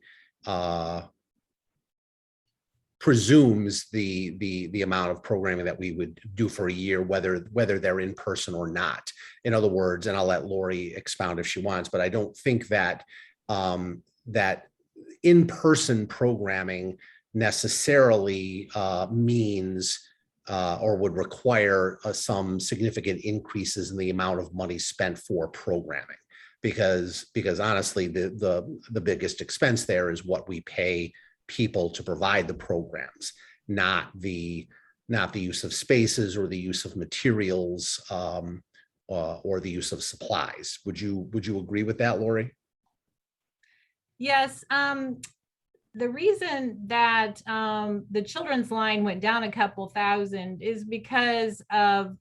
presumes the amount of programming that we would do for a year, whether they're in person or not. In other words, and I'll let Lori expound if she wants, but I don't think that that in-person programming necessarily means or would require some significant increases in the amount of money spent for programming, because honestly, the biggest expense there is what we pay people to provide the programs, not the use of spaces or the use of materials or the use of supplies. Would you agree with that, Lori? Yes. The reason that the children's line went down a couple thousand is because of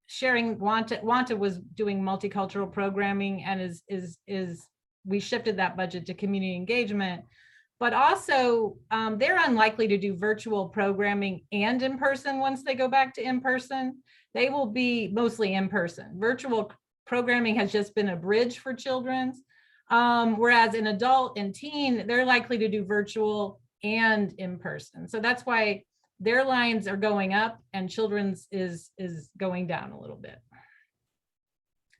sharing. Wanta was doing multicultural programming, and we shifted that budget to community engagement. But also, they're unlikely to do virtual programming and in person once they go back to in person. They will be mostly in person. Virtual programming has just been a bridge for children's. Whereas in adult and teen, they're likely to do virtual and in person. So that's why their lines are going up and children's is going down a little bit.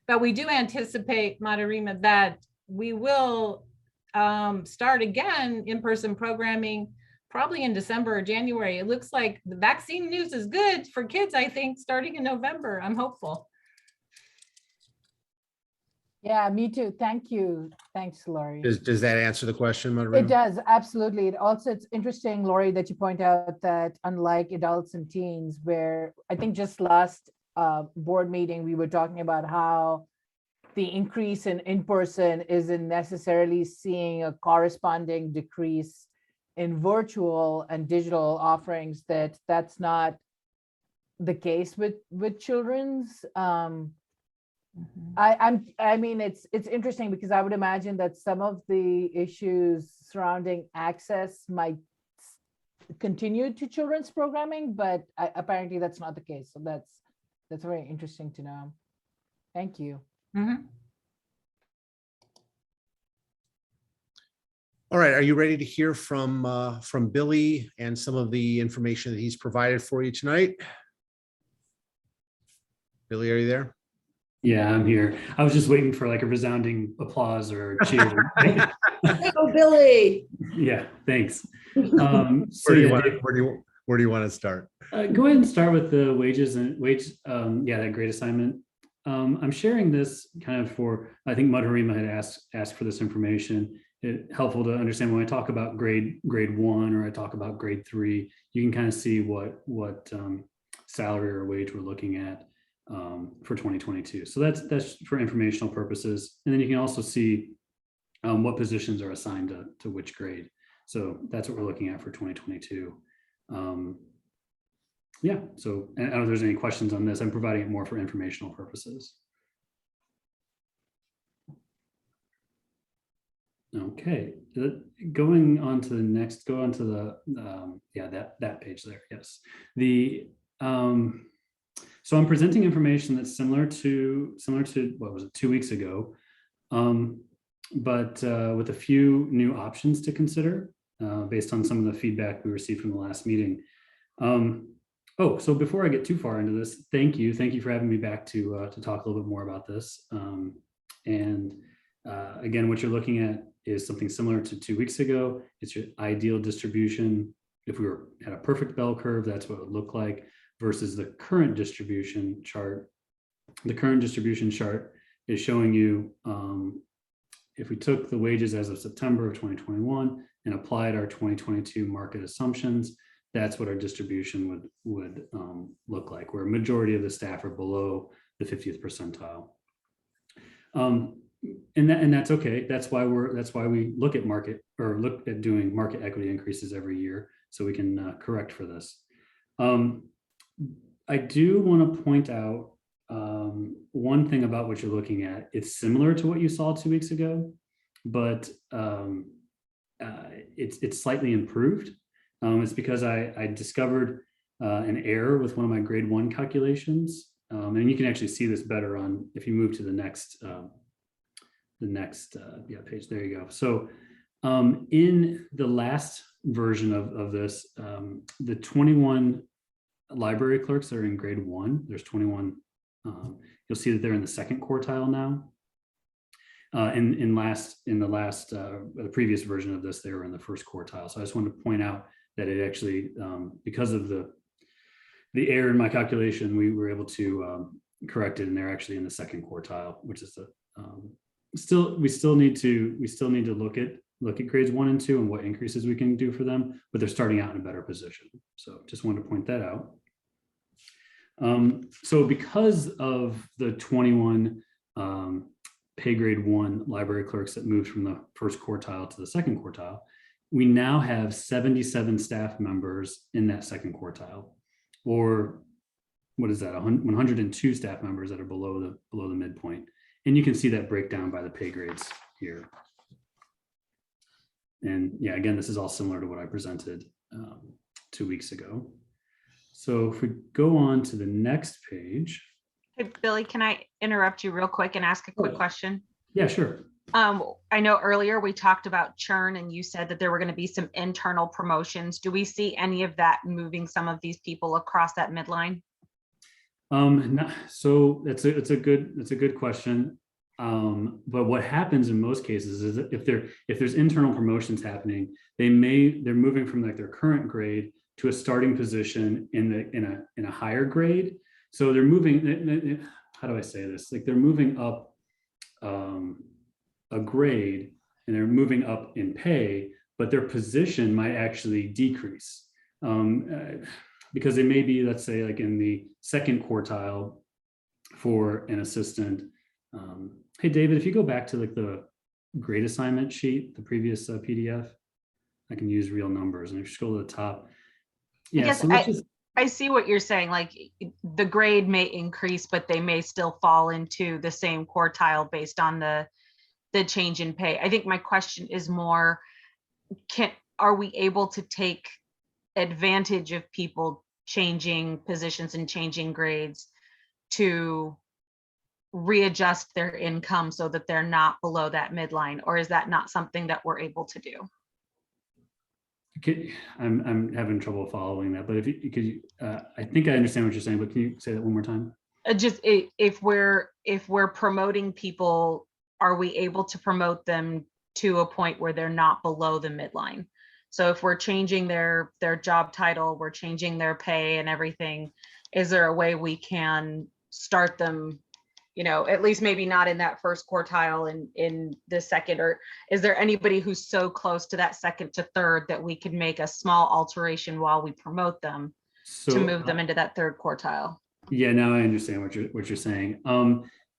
But we do anticipate, Madarima, that we will start again in-person programming probably in December or January. It looks like the vaccine news is good for kids, I think, starting in November. I'm hopeful. Yeah, me too. Thank you. Thanks, Lori. Does that answer the question, It Madarima? does, absolutely. It's interesting, Lori, that you point out that unlike adults and teens, where I think just last board meeting, we were talking about how the increase in in-person isn't necessarily seeing a corresponding decrease in virtual and digital offerings, that's not the case with children's. I mean, it's interesting because I would imagine that some of the issues surrounding access might continue to children's programming, but apparently that's not the case. So that's very interesting to know. Thank you. Mm-hmm. All right, are you ready to hear from Billy and some of the information that he's provided for you tonight? Billy, are you there? Yeah, I'm here. I was just waiting for like a resounding applause or cheer. Oh, Billy. Yeah, thanks. Where do you want to start? Go ahead and start with the wages and that grade assignment. I'm sharing this kind of for, I think Madarima had asked for this information. It's helpful to understand when I talk about grade 1 or I talk about grade 3, you can kind of see what salary or wage we're looking at for 2022. So that's for informational purposes. And then you can also see what positions are assigned to which grade. So that's what we're looking at for 2022. Yeah, so I don't know if there's any questions on this. I'm providing it more for informational purposes. Okay, going on to the next, go on to the, that page there, yes. So I'm presenting information that's similar to what was it, 2 weeks ago, but with a few new options to consider based on some of the feedback we received from the last meeting. Oh, so before I get too far into this, thank you for having me back to talk a little bit more about this. Again, what you're looking at is something similar to 2 weeks ago. It's your ideal distribution. If we were at a perfect bell curve, that's what it would look like, versus the current distribution chart. The current distribution chart is showing you if we took the wages as of September of 2021 and applied our 2022 market assumptions, that's what our distribution would look like, where a majority of the staff are below the 50th percentile. And that's okay. That's why we look at doing market equity increases every year, so we can correct for this. I do want to point out one thing about what you're looking at. It's similar to what you saw 2 weeks ago, but it's slightly improved. It's because I discovered an error with one of my grade 1 calculations, and you can actually see this better on if you move to the next page. There you go. So in the last version of this, the 21 library clerks that are in grade 1, there's 21. You'll see that they're in the second quartile now. The previous version of this, they were in the first quartile. So I just wanted to point out that it actually, because of the error in my calculation, we were able to correct it, and they're actually in the second quartile, which is we still need to look at grades 1 and 2 and what increases we can do for them, but they're starting out in a better position. So just wanted to point that out. So because of the 21 pay grade 1 library clerks that moved from the first quartile to the second quartile, we now have 77 staff members in that second quartile, or what is that, 102 staff members that are below the midpoint. And you can see that breakdown by the pay grades here. And yeah, again, this is all similar to what I presented 2 weeks ago. So if we go on to the next page. Hey, Billy, can I interrupt you real quick and ask a quick question? Yeah, sure. I know earlier we talked about churn and you said that there were going to be some internal promotions. Do we see any of that moving some of these people across that midline? So it's a good question. But what happens in most cases is that if there's internal promotions happening, they're moving from like their current grade to a starting position in a higher grade. So they're moving, how do I say this? Like they're moving up a grade and they're moving up in pay, but their position might actually decrease because they may be, let's say, like in the second quartile for an assistant. Hey, David, if you go back to like the grade assignment sheet, the previous PDF, I can use real numbers, and if you scroll to the top. Yeah, I see what you're saying. Like the grade may increase, but they may still fall into the same quartile based on the change in pay. I think my question is more, are we able to take advantage of people changing positions and changing grades to readjust their income so that they're not below that midline, or is that not something that we're able to do? I'm having trouble following that, but I think I understand what you're saying, but can you say that one more time? Just if we're promoting people, are we able to promote them to a point where they're not below the midline? So if we're changing their job title, we're changing their pay and everything, is there a way we can start them, at least maybe not in that first quartile in the second, or is there anybody who's so close to that second to third that we could make a small alteration while we promote them to move them into that third quartile? Yeah, now I understand what you're saying.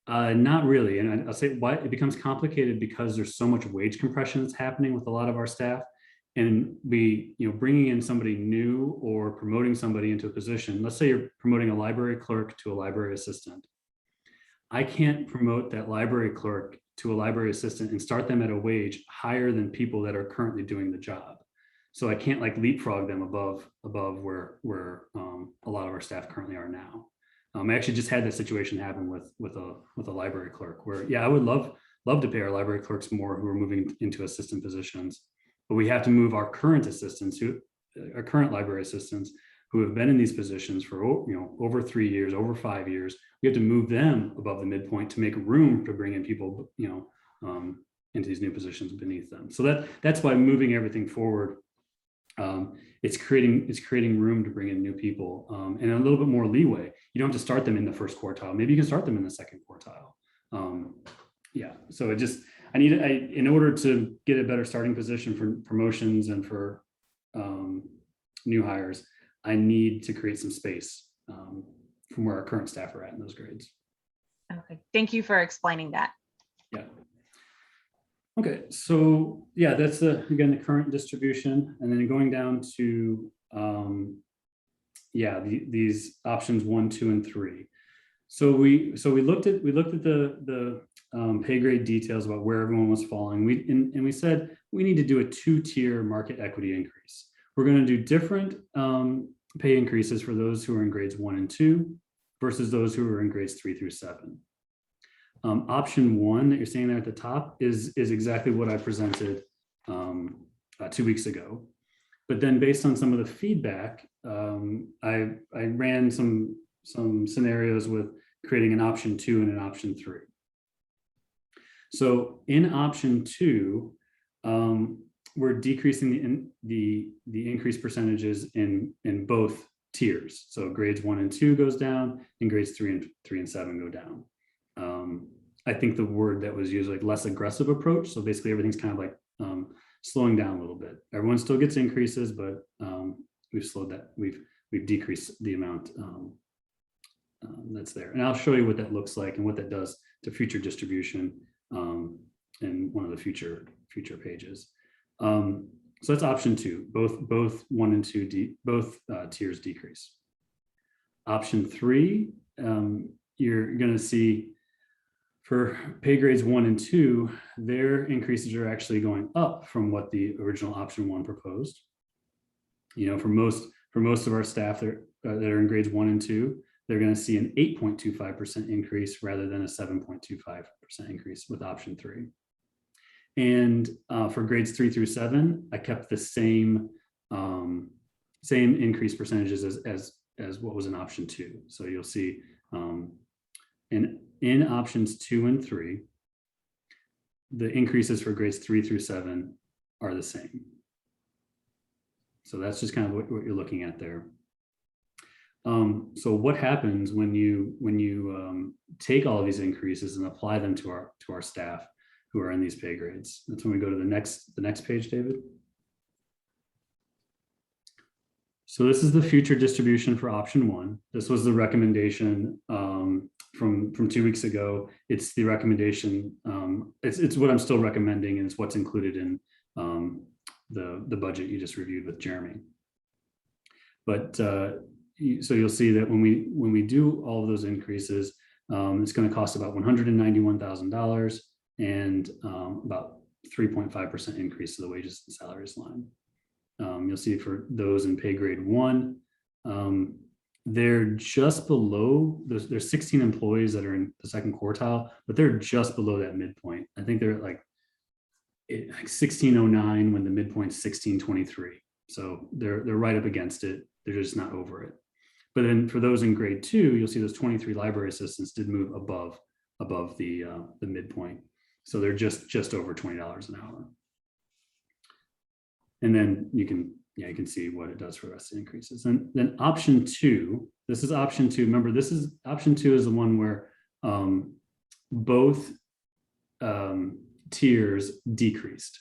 Not really. And I'll say why it becomes complicated, because there's so much wage compression that's happening with a lot of our staff. And bringing in somebody new or promoting somebody into a position, let's say you're promoting a library clerk to a library assistant. I can't promote that library clerk to a library assistant and start them at a wage higher than people that are currently doing the job. So I can't like leapfrog them above where a lot of our staff currently are now. I actually just had that situation happen with a library clerk where, yeah, I would love to pay our library clerks more who are moving into assistant positions, but we have to move our current library assistants who have been in these positions for, over 3 years, over 5 years. We have to move them above the midpoint to make room to bring in people, into these new positions beneath them. So that's why moving everything forward, it's creating room to bring in new people, and a little bit more leeway. You don't have to start them in the first quartile. Maybe you can start them in the second quartile. Yeah. So in order to get a better starting position for promotions and for new hires, I need to create some space from where our current staff are at in those grades. Okay, thank you for explaining that. Yeah. Okay, so yeah, that's again the current distribution, and then going down to these options 1, 2, and 3. So we looked at the pay grade details about where everyone was falling. We said we need to do a 2-tier market equity increase. We're going to do different pay increases for those who are in grades 1 and 2 versus those who are in grades 3 through 7. Option 1 that you're seeing there at the top is exactly what I presented 2 weeks ago. But then based on some of the feedback, I ran some scenarios with creating an option 2 and an option 3. So in option 2, we're decreasing the increase percentages in both tiers. So grades 1 and 2 goes down, and grades 3 and 7 go down. I think the word that was used, like less aggressive approach. So basically everything's kind of like slowing down a little bit. Everyone still gets increases, but we've slowed that. We've decreased the amount that's there. And I'll show you what that looks like and what that does to future distribution in one of the future pages. So that's option 2. Both 1 and 2 both tiers decrease. Option 3, you're going to see for pay grades 1 and 2, their increases are actually going up from what the original option 1 proposed. For most of our staff that are in grades 1 and 2, they're going to see an 8.25% increase rather than a 7.25% increase with option 3. And for grades 3 through 7, I kept the same increase percentages as what was in option 2. So you'll see in options 2 and 3, the increases for grades 3 through 7 are the same. So that's just kind of what you're looking at there. So what happens when you take all of these increases and apply them to our staff who are in these pay grades? That's when we go to the next page, David. So this is the future distribution for option 1. This was the recommendation from 2 weeks ago. It's the recommendation. It's what I'm still recommending, and it's what's included in the budget you just reviewed with Jeremy. But so you'll see that when we do all of those increases, it's going to cost about $191,000 and about 3.5% increase to the wages and salaries line. You'll see for those in pay grade 1, they're just below. There's 16 employees that are in the second quartile, but they're just below that midpoint. I think they're at like 1609 when the midpoint's 1623. So they're right up against it. They're just not over it. But then for those in grade 2, you'll see those 23 library assistants did move above the midpoint. So they're just over $20 an hour. And then you can see what it does for the rest of the increases. And then option 2, this is option 2. Remember, option 2 is the one where both tiers decreased.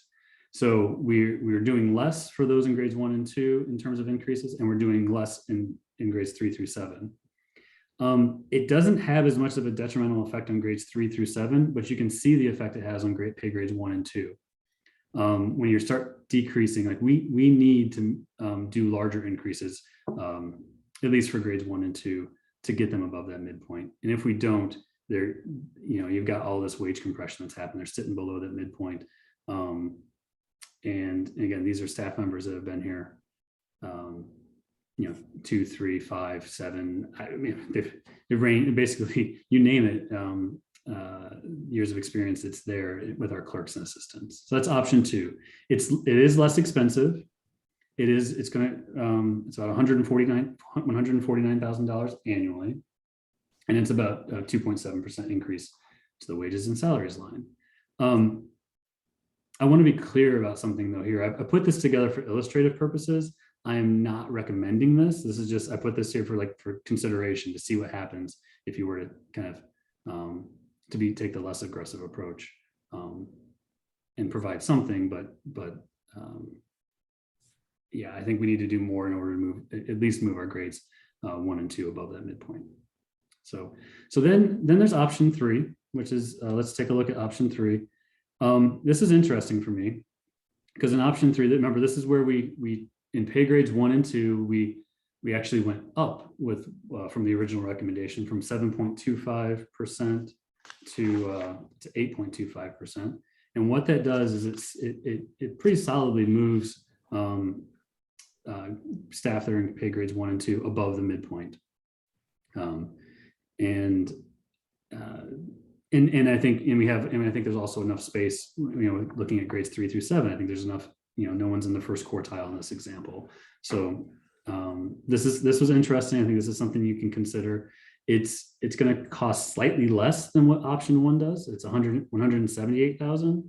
So we're doing less for those in grades 1 and 2 in terms of increases, and we're doing less in grades 3 through 7. It doesn't have as much of a detrimental effect on grades 3 through 7, but you can see the effect it has on pay grades 1 and 2. When you start decreasing, like we need to do larger increases, at least for grades 1 and 2, to get them above that midpoint. And if we don't, you've got all this wage compression that's happened. They're sitting below that midpoint. And again, these are staff members that have been here, 2, 3, 5, 7. I mean, they've ranged basically, you name it, years of experience, it's there with our clerks and assistants. So that's option 2. It is less expensive. It's about $149,000 annually. And it's about a 2.7% increase to the wages and salaries line. I want to be clear about something though here. I put this together for illustrative purposes. I am not recommending this. This is just, I put this here for consideration to see what happens if you were to kind of take the less aggressive approach and provide something, but yeah, I think we need to do more in order to at least move our grades 1 and 2 above that midpoint. So then there's option 3, which is, let's take a look at option 3. This is interesting for me because in option 3, remember, this is where we in pay grades 1 and 2, we actually went up with from the original recommendation from 7.25% to 8.25%. And what that does is it pretty solidly moves staff that are in pay grades 1 and 2 above the midpoint. And I think, I think there's also enough space, looking at grades 3 through 7, I think there's enough, no one's in the first quartile in this example. So this was interesting. I think this is something you can consider. It's going to cost slightly less than what option 1 does. It's $178,000,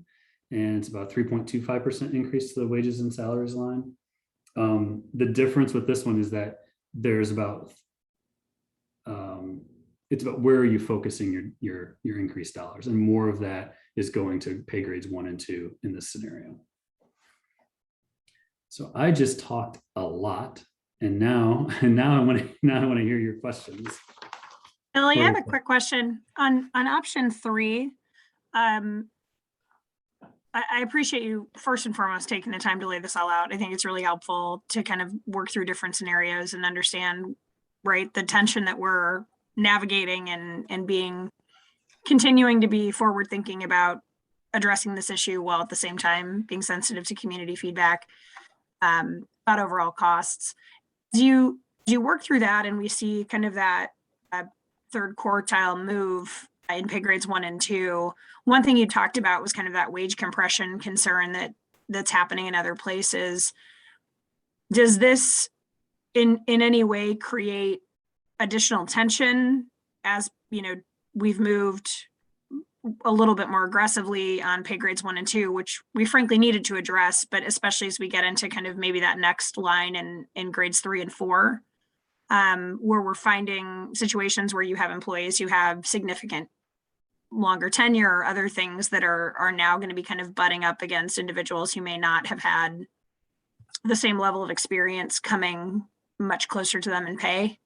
and it's about 3.25% increase to the wages and salaries line. The difference with this one is that there's about it's about where are you focusing your increased dollars, and more of that is going to pay grades 1 and 2 in this scenario. So I just talked a lot, and now I want to hear your questions. Ellie, I have a quick question on option 3. I appreciate you first and foremost taking the time to lay this all out. I think it's really helpful to kind of work through different scenarios and understand, right, the tension that we're navigating and continuing to be forward thinking about addressing this issue while at the same time being sensitive to community feedback about overall costs. Do you work through that and we see kind of that third quartile move in pay grades 1 and 2? One thing you talked about was kind of that wage compression concern that's happening in other places. Does this in any way create additional tension as we've moved a little bit more aggressively on pay grades 1 and 2, which we frankly needed to address, but especially as we get into kind of maybe that next line in grades 3 and 4, where we're finding situations where you have employees who have significant longer tenure or other things that are now going to be kind of butting up against individuals who may not have had the same level of experience coming much closer to them in pay?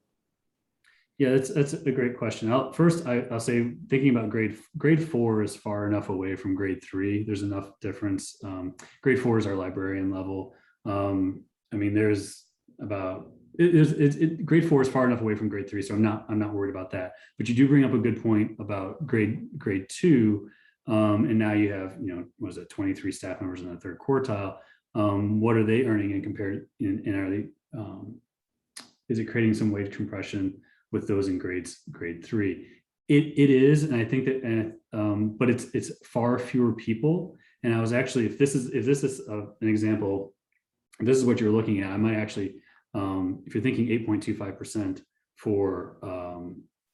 Yeah, that's a great question. I'll say, thinking about grade 4 is far enough away from grade 3. There's enough difference. Grade 4 is our librarian level. I mean, there's about grade 4 is far enough away from grade 3, so I'm not worried about that. But you do bring up a good point about grade 2, and now you have 23 staff members in the third quartile. What are they earning and compared? And are they is it creating some wage compression with those in grade 3? It is, and I think that, but it's far fewer people. And I was actually, if this is an example, if this is what you're looking at, I might actually, if you're thinking 8.25% for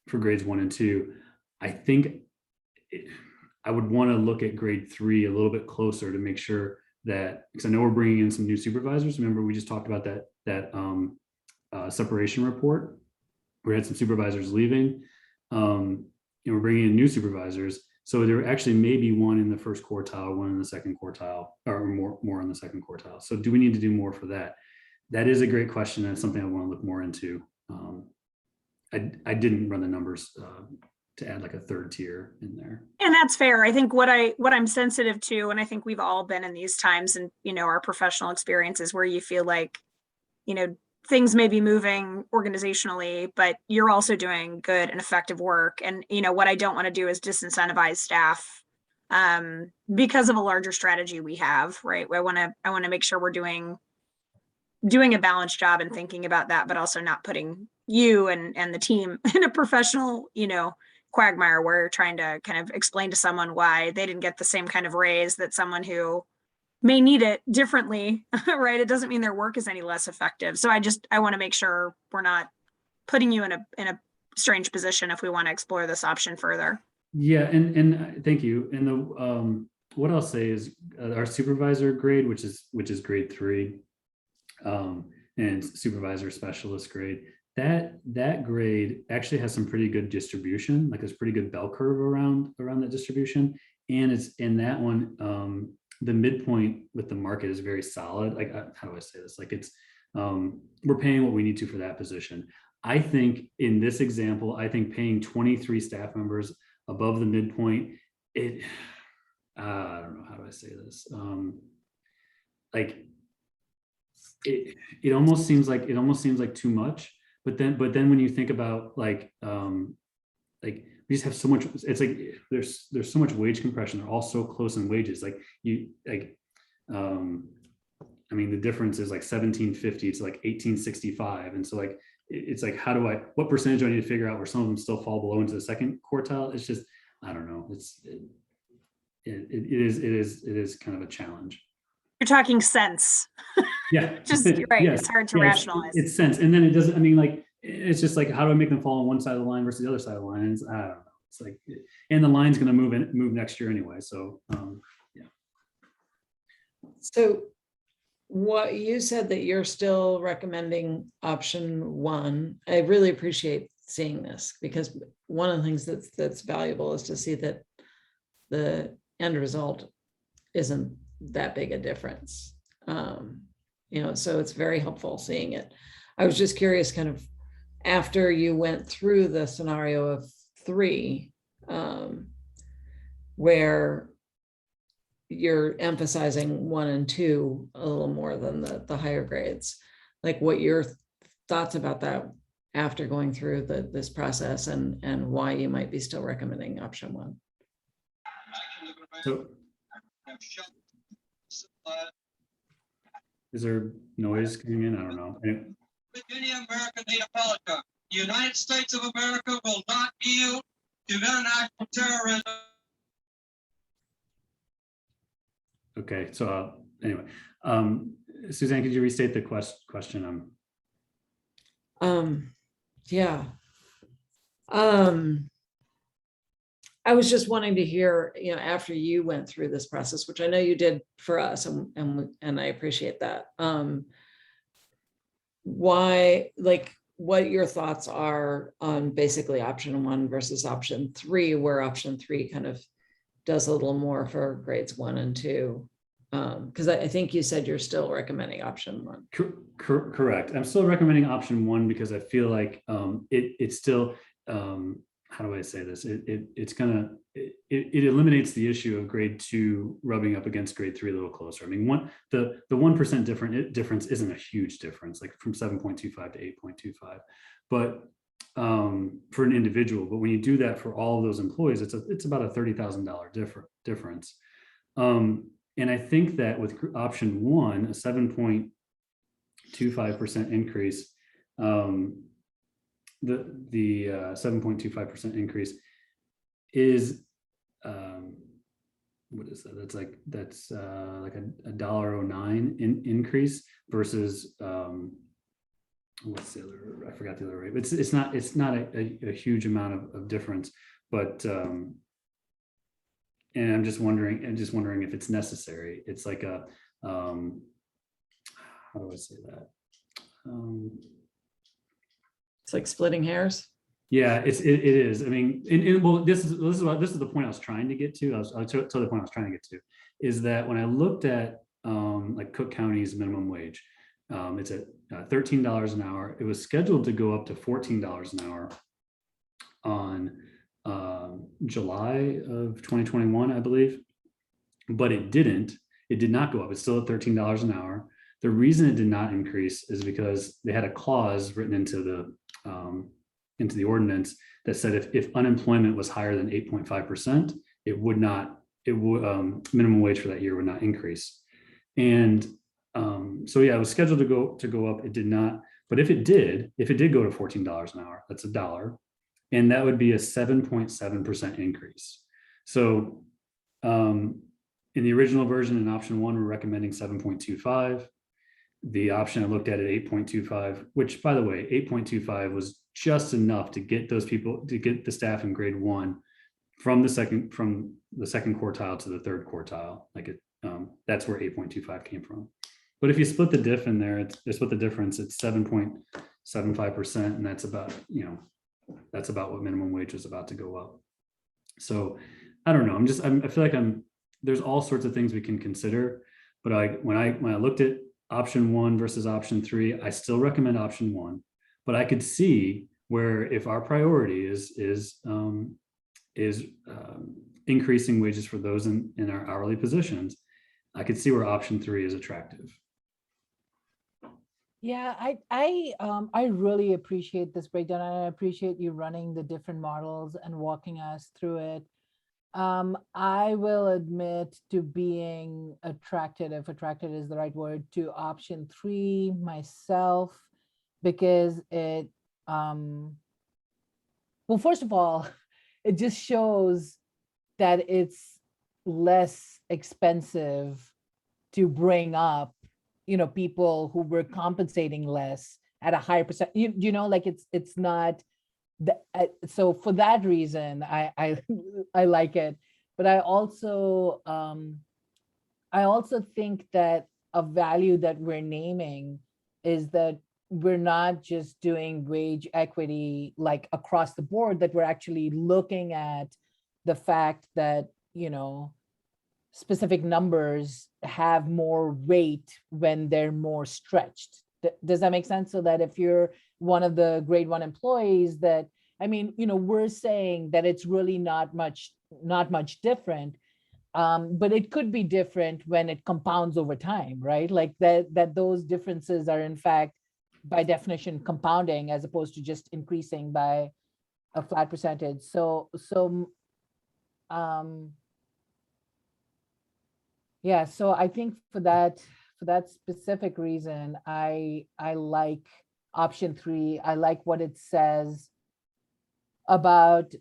grades 1 and 2, I think I would want to look at grade 3 a little bit closer to make sure that, because I know we're bringing in some new supervisors. Remember, we just talked about that separation report. We had some supervisors leaving, and we're bringing in new supervisors. So there actually may be one in the first quartile, one in the second quartile, or more in the second quartile. So do we need to do more for that? That is a great question. That's something I want to look more into. I didn't run the numbers to add like a third tier in there. And that's fair. I think what I'm sensitive to, and I think we've all been in these times and, our professional experiences where you feel like, things may be moving organizationally, but you're also doing good and effective work. And, what I don't want to do is disincentivize staff because of a larger strategy we have, right? I want to make sure we're doing doing a balanced job and thinking about that, but also not putting you and the team in a professional, quagmire where you're trying to kind of explain to someone why they didn't get the same kind of raise that someone who may need it differently, right? It doesn't mean their work is any less effective. So I want to make sure we're not putting you in a strange position if we want to explore this option further. Yeah, and thank you. And the what I'll say is our supervisor grade, which is grade 3, and supervisor specialist grade, that grade actually has some pretty good distribution, like there's pretty good bell curve around that distribution. And it's in that one, the midpoint with the market is very solid. Like, how do I say this? Like, it's we're paying what we need to for that position. I think in this example, I think paying 23 staff members above the midpoint, I don't know, how do I say this? Like, it almost seems like too much. But then when you think about like we just have so much, it's like there's so much wage compression. They're all so close in wages. Like I mean, the difference is like 1750 to like 1865. And so like, it's like, what percentage do I need to figure out where some of them still fall below into the second quartile? It's just, I don't know. It is kind of a challenge. You're talking sense. Yeah. Just right. Yes. It's hard to Yeah, rationalize. it's sense. And then it doesn't, I mean, like, it's just like, how do I make them fall on one side of the line versus the other side of the line? And I don't know. It's like, and the line's going to move next year anyway. So, yeah. So what you said that you're still recommending option 1, I really appreciate seeing this, because one of the things that's valuable is to see that the end result isn't that big a difference. So it's very helpful seeing it. I was just curious, kind of after you went through the scenario of 3, where you're emphasizing 1 and 2 a little more than the higher grades, like what your thoughts about that after going through this process, and why you might be still recommending option 1. So, is there noise coming in? I don't know. Virginia America need apologize. The United States of America will not yield to international terrorism. Okay, so anyway, Suzanne, could you restate the question? Yeah. I was just wanting to hear, after you went through this process, which I know you did for us, and I appreciate that. Why, like, what your thoughts are on basically option 1 versus option 3, where option 3 kind of does a little more for grades 1 and 2. Because I think you said you're still recommending option 1. Correct. I'm still recommending option 1 because I feel like it's still, how do I say this? It eliminates the issue of grade 2 rubbing up against grade 3 a little closer. I mean, the 1% difference isn't a huge difference, like from 7.25 to 8.25, but for an individual. But when you do that for all of those employees, it's about a $30,000 difference. And I think that with option 1, a 7.25% increase, the 7.25% increase is what is that? That's like a $1.09 increase versus what's the other? I forgot the other rate. It's not a huge amount of difference, but and I'm just wondering if it's necessary. It's like a how do I say that? It's like splitting hairs. Yeah, it is. I mean, well, this is the point I was trying to get to. I'll tell the point I was trying to get to is that when I looked at like Cook County's minimum wage, it's at $13 an hour. It was scheduled to go up to $14 an hour on July of 2021, I believe, but it didn't. It did not go up. It's still at $13 an hour. The reason it did not increase is because they had a clause written into the ordinance that said if unemployment was higher than 8.5%, minimum wage for that year would not increase. And So yeah, it was scheduled to go up. It did not. But if it did go to $14 an hour, that's $1, and that would be a 7.7% increase. So in the original version, in option 1, we're recommending 7.25. The option I looked at 8.25, which, by the way, 8.25 was just enough to get those people, to get the staff in grade 1 from the second quartile to the third quartile. Like it, that's where 8.25 came from. But if you split the diff in there, it's 7.75%, and that's about, that's about what minimum wage is about to go up. So I don't know. I feel like there's all sorts of things we can consider, but when I looked at option 1 versus option 3, I still recommend option 1, but I could see where if our priority is increasing wages for those in our hourly positions, I could see where option 3 is attractive. Yeah, I really appreciate this breakdown, and I appreciate you running the different models and walking us through it. I will admit to being attracted, if attracted is the right word, to option 3 myself, because it, well, first of all, it just shows that it's less expensive to bring up, people who were compensating less at a higher percent, like it's not so for that reason, I like it. But I also think that a value that we're naming is that we're not just doing wage equity like across the board, that we're actually looking at the fact that, specific numbers have more weight when they're more stretched. Does that make sense? So that if you're one of the grade 1 employees, that, we're saying that it's really not much different, but it could be different when it compounds over time, right? Like that those differences are in fact, by definition, compounding as opposed to just increasing by a flat percentage. Yeah, so I think for that specific reason, I like option 3. I like what it says about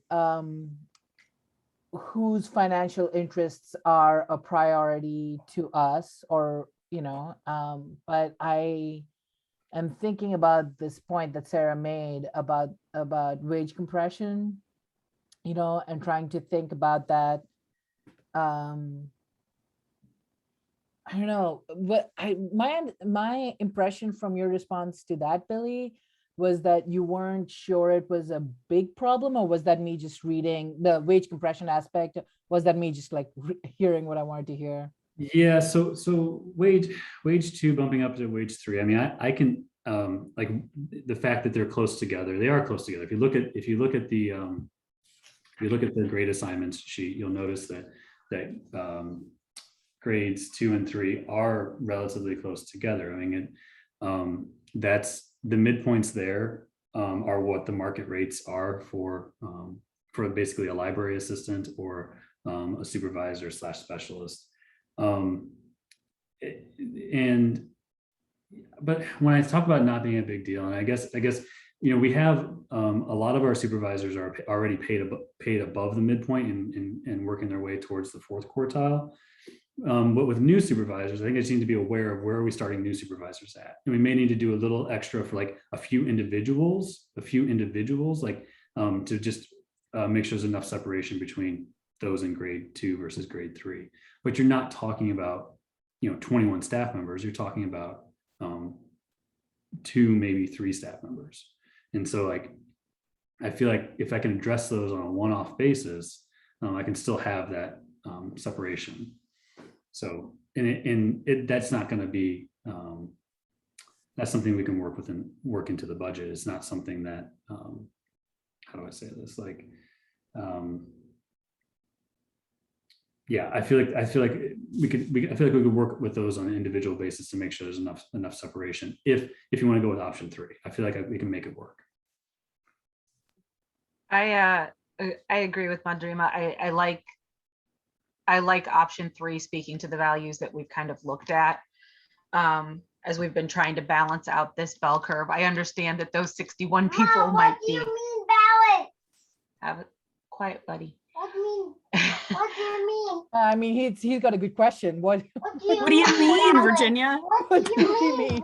whose financial interests are a priority to us, or but I am thinking about this point that Sarah made about wage compression, and trying to think about that. I don't know, but my impression from your response to that, Billy, was that you weren't sure it was a big problem, or was that me just reading the wage compression aspect? Was that me just like hearing what I wanted to hear? Yeah, so wage 2 bumping up to wage 3. I mean, I can like the fact that they're close together. They are close together. If you look at the grade assignments sheet, you'll notice that grades 2 and 3 are relatively close together. I mean, that's the midpoints there are what the market rates are for basically a library assistant or a supervisor / specialist. But when I talk about not being a big deal, and I guess we have a lot of our supervisors are already paid above the midpoint and working their way towards the fourth quartile. But with new supervisors, I think I just need to be aware of where are we starting new supervisors at. And we may need to do a little extra for like a few individuals, like to just make sure there's enough separation between those in grade 2 versus grade 3. But you're not talking about, 21 staff members. You're talking about 2, maybe 3 staff members. And so like, I feel like if I can address those on a one-off basis, I can still have that separation. So, that's not going to be, that's something we can work into the budget. It's not something that, how do I say this? Like, yeah, I feel like we could work with those on an individual basis to make sure there's enough separation. If you want to go with option 3, I feel like we can make it work. I agree with Madhurima. I like option 3, speaking to the values that we've kind of looked at. as we've been trying to balance out this bell curve. I understand that those 61 people might be. What do you mean balance? Have it quiet, buddy. What do you mean? I mean, he's got a good question. What What do you mean, Virginia? what do you mean?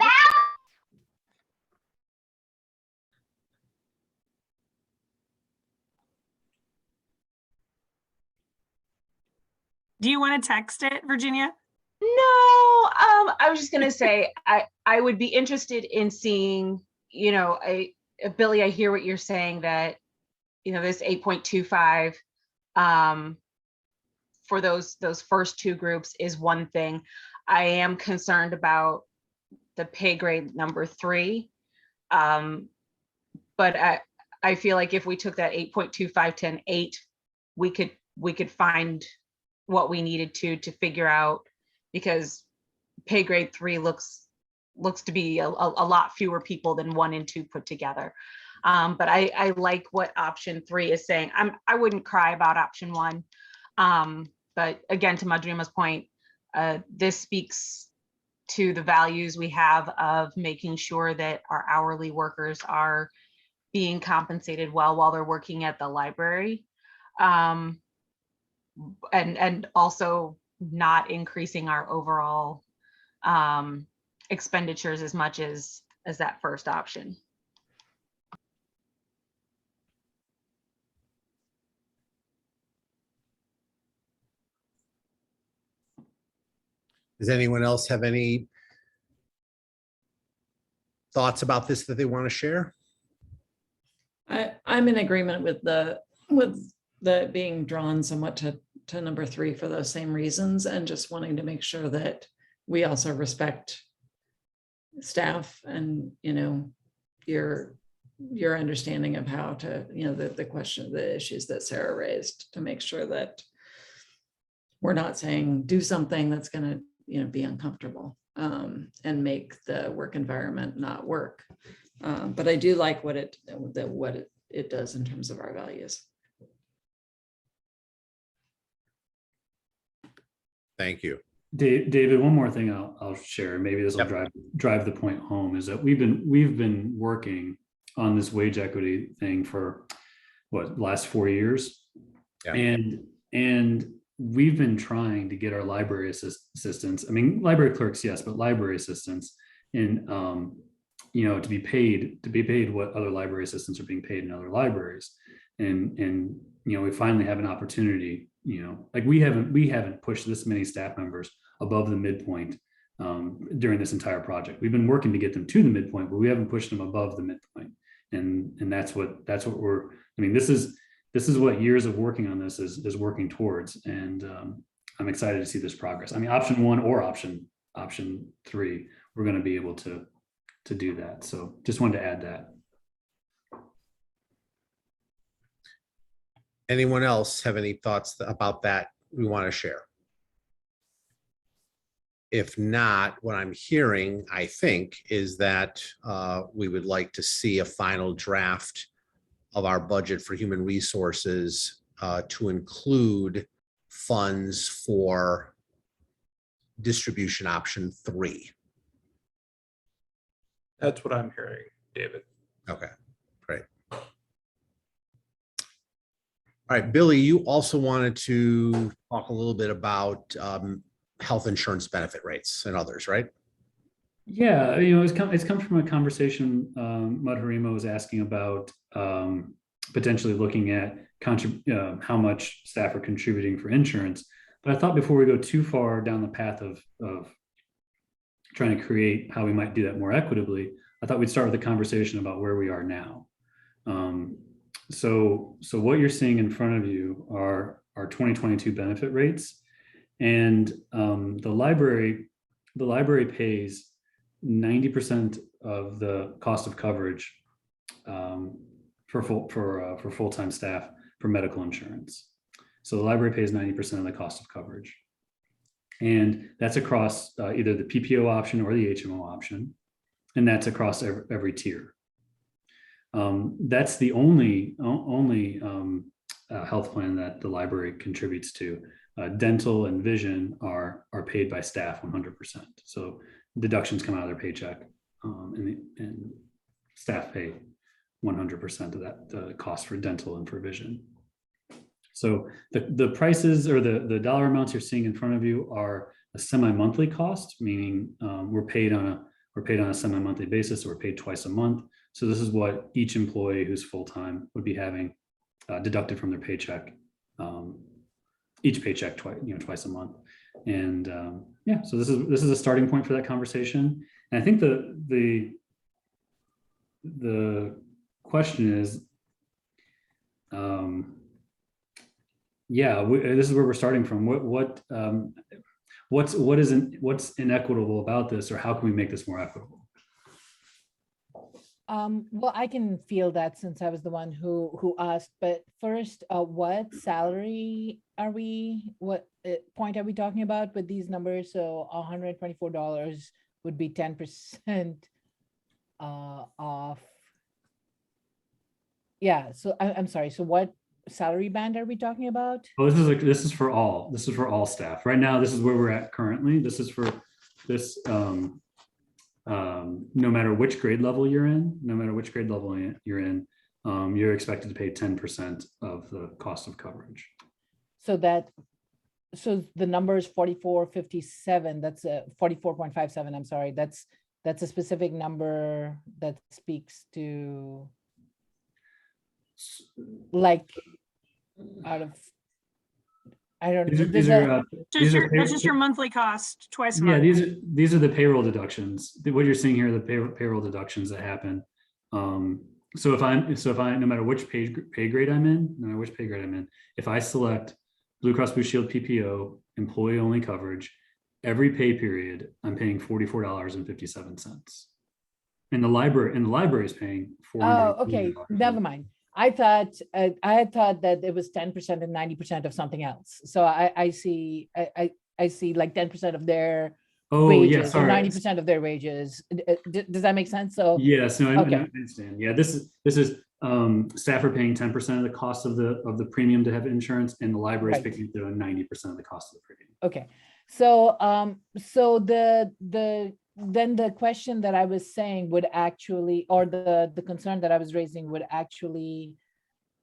Do you want to text it, Virginia? No, I was just gonna say I would be interested in seeing, you know, Billy, I hear what you're saying, that, you know, this 8.25 for those first two groups is one thing. I am concerned about the pay grade number 3. But I feel like if we took that 8.25 to an 8, we could find what we needed to figure out, because pay grade 3 looks to be a lot fewer people than 1 and 2 put together. But I like what option 3 is saying. I wouldn't cry about option 1. But again, to Madrima's point, this speaks to the values we have of making sure that our hourly workers are being compensated well while they're working at the library. And also not increasing our overall expenditures as much as that first option. Does anyone else have any thoughts about this that they want to share? I'm in agreement with the being drawn somewhat to number 3 for those same reasons, and just wanting to make sure that we also respect staff and, you know, your understanding of how to, you know, the issues that Sarah raised, to make sure that we're not saying do something that's going to, you know, be uncomfortable and make the work environment not work. But I do like what it does in terms of our values. Thank you. David, one more thing I'll share, maybe this will drive the point home, is that we've been working on this wage equity thing for what, last 4 years. Yeah. And we've been trying to get our library assistants, I mean, library clerks, yes, but library assistants in, you know, to be paid what other library assistants are being paid in other libraries. And, you know, we finally have an opportunity, you know, like we haven't pushed this many staff members above the midpoint during this entire project. We've been working to get them to the midpoint, but we haven't pushed them above the midpoint. And that's what we're, I mean, this is what years of working on this is working towards. And I'm excited to see this progress. I mean, option 1 or option 3, we're going to be able to do that. So just wanted to add that. Anyone else have any thoughts about that we want to share? If not, what I'm hearing, I think, is that we would like to see a final draft of our budget for human resources to include funds for distribution option 3. That's what I'm hearing, David. Okay, great. All right, Billy, you also wanted to talk a little bit about health insurance benefit rates and others, right? Yeah, you know, it's come from a conversation Madhurima was asking about potentially looking at how much staff are contributing for insurance. But I thought before we go too far down the path of trying to create how we might do that more equitably, I thought we'd start with a conversation about where we are now. So what you're seeing in front of you are our 2022 benefit rates, and the library pays 90% of the cost of coverage for full-time staff for medical insurance. So the library pays 90% of the cost of coverage, and that's across either the PPO option or the HMO option, and that's across every tier. That's the only health plan that the library contributes to. Dental and vision are paid by staff 100%. So deductions come out of their paycheck, and staff pay 100% of that, the cost for dental and for vision. So the prices or the dollar amounts you're seeing in front of you are a semi-monthly cost, meaning we're paid on a semi-monthly basis, or we're paid twice a month. So this is what each employee who's full-time would be having deducted from their paycheck, each paycheck twice a month. And yeah, so this is a starting point for that conversation. And I think the question is, this is where we're starting from. What's inequitable about this, or how can we make this more equitable? Well, I can feel that since I was the one who asked, but first, what salary are we, what point are we talking about with these numbers? So $124 would be 10% off. Yeah, so I'm sorry, so what salary band are we talking about? Well, this is for all staff. Right now, this is where we're at currently. This is for this, no matter which grade level you're in, you're expected to pay 10% of the cost of coverage. So the number is 4457. That's a 44.57. I'm sorry. That's a specific number that speaks to, like, out of, I don't know. That's just your monthly cost twice a month. Yeah, these are the payroll deductions. What you're seeing here are the payroll deductions that happen. So if I no matter which pay grade I'm in, if I select Blue Cross Blue Shield PPO employee only coverage, every pay period I'm paying $44.57. And the library is paying $400. Oh, okay. Never mind. I had thought that it was 10% and 90% of something else. So I see like 10% of their wages, or 90% of their wages. Does that make sense? So yes, no, I okay. understand. Yeah, this is staff are paying 10% of the cost of the premium to have insurance, and the library is picking up 90% of the cost of the premium. Okay, so so then the question that I was saying would actually, or the concern that I was raising would actually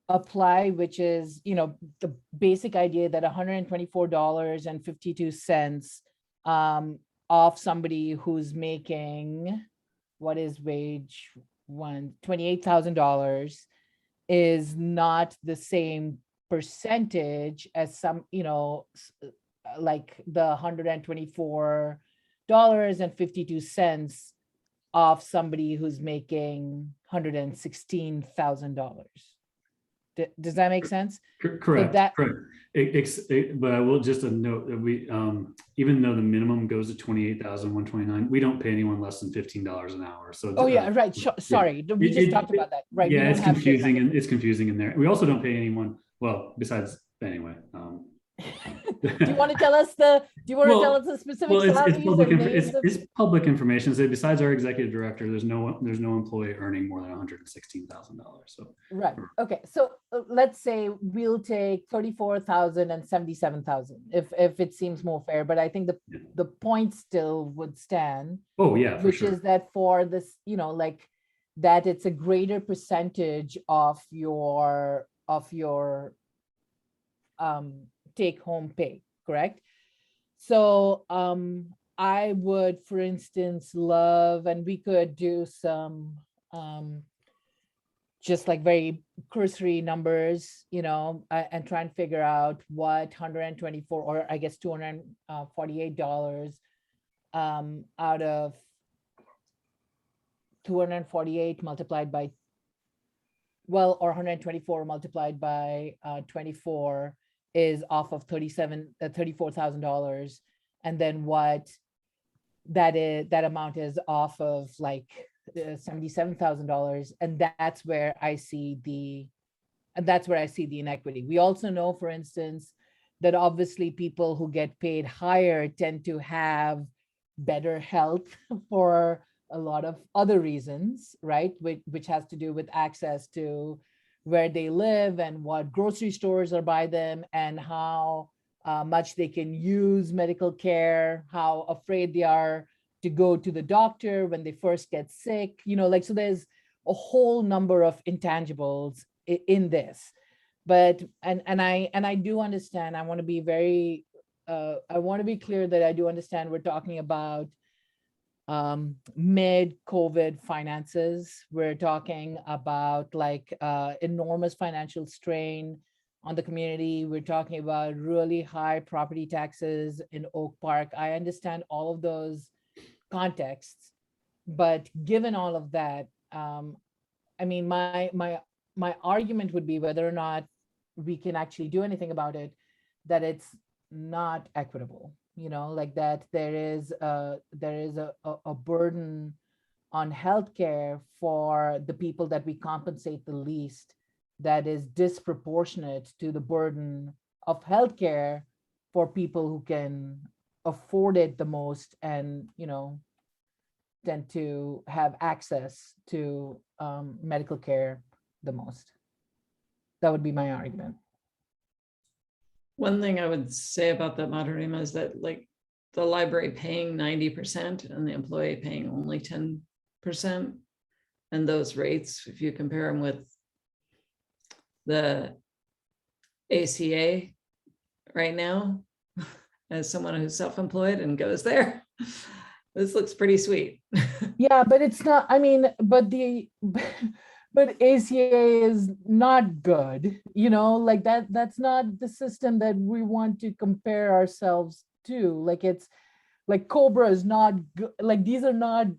apply, which is, the basic idea that $124.52 off somebody who's making, what is wage one, $28,000 is not the same percentage as some, like the $124.52 off somebody who's making $116,000. Does that make sense? Correct. Correct. But I will just note that we, even though the minimum goes to $28,129, we don't pay anyone less than $15 an hour. So right. Sorry, we just talked about that. Right. Yeah, it's confusing, and it's confusing in there. We also don't pay anyone. Well, besides anyway. Do you want to tell us the specific salaries? It's public information. So besides our executive director, there's no employee earning more than $116,000. So right. Okay. So let's say we'll take 34,000 and 77,000 if it seems more fair. But I think the point still would stand. Oh yeah, which is that for this, like that it's a greater percentage of your take home pay, correct? So I would, for instance, love, and we could do some just like very cursory numbers, and try and figure out what 124, or I guess $248 out of 248 multiplied by, or 124 multiplied by 24 is off of $34,000, and then what that amount is off of, like $77,000, and that's where I see the inequity. We also know, for instance, that obviously people who get paid higher tend to have better health for a lot of other reasons, right? Which has to do with access to where they live and what grocery stores are by them, and how much they can use medical care, how afraid they are to go to the doctor when they first get sick, like, so there's a whole number of intangibles in this. But, and I do understand, I want to be very, I want to be clear that I do understand we're talking about mid-COVID finances. We're talking about like enormous financial strain on the community. We're talking about really high property taxes in Oak Park. I understand all of those contexts, but given all of that, I mean, my argument would be whether or not we can actually do anything about it, that it's not equitable, like that there is a burden on healthcare for the people that we compensate the least that is disproportionate to the burden of healthcare for people who can afford it the most and, tend to have access to medical care the most. That would be my argument. One thing I would say about that, Madhurima, is that like the library paying 90% and the employee paying only 10%. And those rates, if you compare them with the ACA right now, as someone who's self-employed and goes there, this looks pretty sweet. Yeah, but it's not, I mean, but ACA is not good, like that's not the system that we want to compare ourselves to. Like it's like Cobra is not good. Like these are not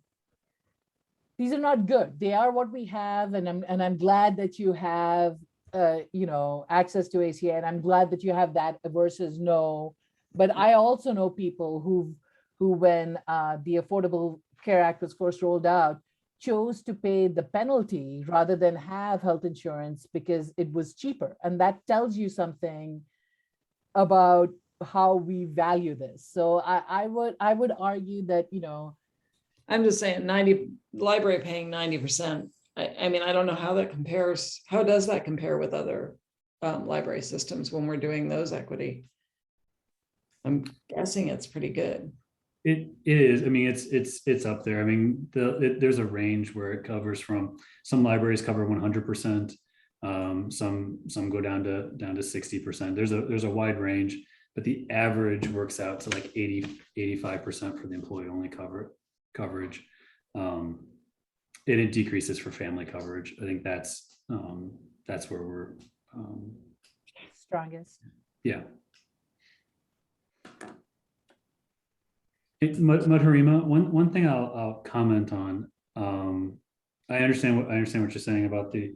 good. They are what we have. And I'm glad that you have, access to ACA, and I'm glad that you have that versus no. But I also know people who when the Affordable Care Act was first rolled out, chose to pay the penalty rather than have health insurance because it was cheaper. And that tells you something about how we value this. So I would argue that, I'm just saying library paying 90%. I mean, I don't know how that compares. How does that compare with other library systems when we're doing those equity? I'm guessing it's pretty good. It is. I mean, it's up there. I mean, there's a range where it covers from, some libraries cover 100%. Some go down to 60%. There's a wide range, but the average works out to like 85% for the employee only coverage. It decreases for family coverage. I think that's where we're strongest. Yeah. Madhurima, one thing I'll comment on. I understand what you're saying about the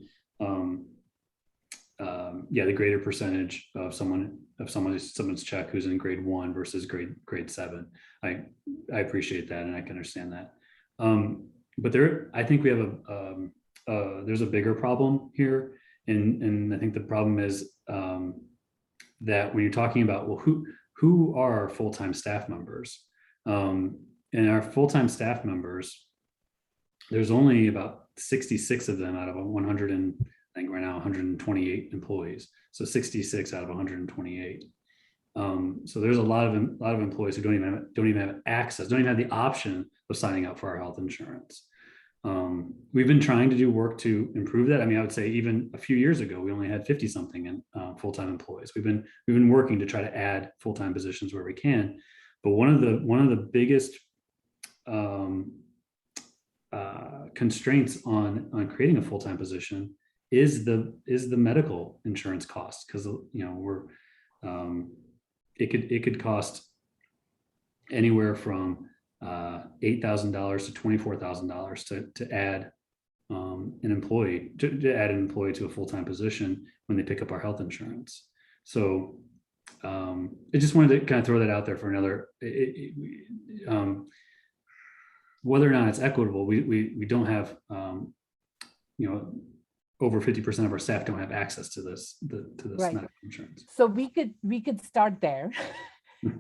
the greater percentage of someone's check who's in grade 1 versus grade 7. I appreciate that, and I can understand that. But I think we have there's a bigger problem here, and I think the problem is that when you're talking about, well, who are our full-time staff members? And our full-time staff members, there's only about 66 of them out of 100 and I think right now 128 employees. So 66 out of 128. So there's a lot of employees who don't even have access, don't even have the option of signing up for our health insurance. We've been trying to do work to improve that. I mean, I would say even a few years ago, we only had 50 something in full-time employees. We've been working to try to add full-time positions where we can. But one of the biggest constraints on creating a full-time position is the medical insurance cost, because it could cost anywhere from $8,000 to $24,000 to add an employee to a full-time position when they pick up our health insurance. So I just wanted to kind of throw that out there for another, whether or not it's equitable, we don't have, over 50% of our staff don't have access to this Right. medical insurance. So we could start there.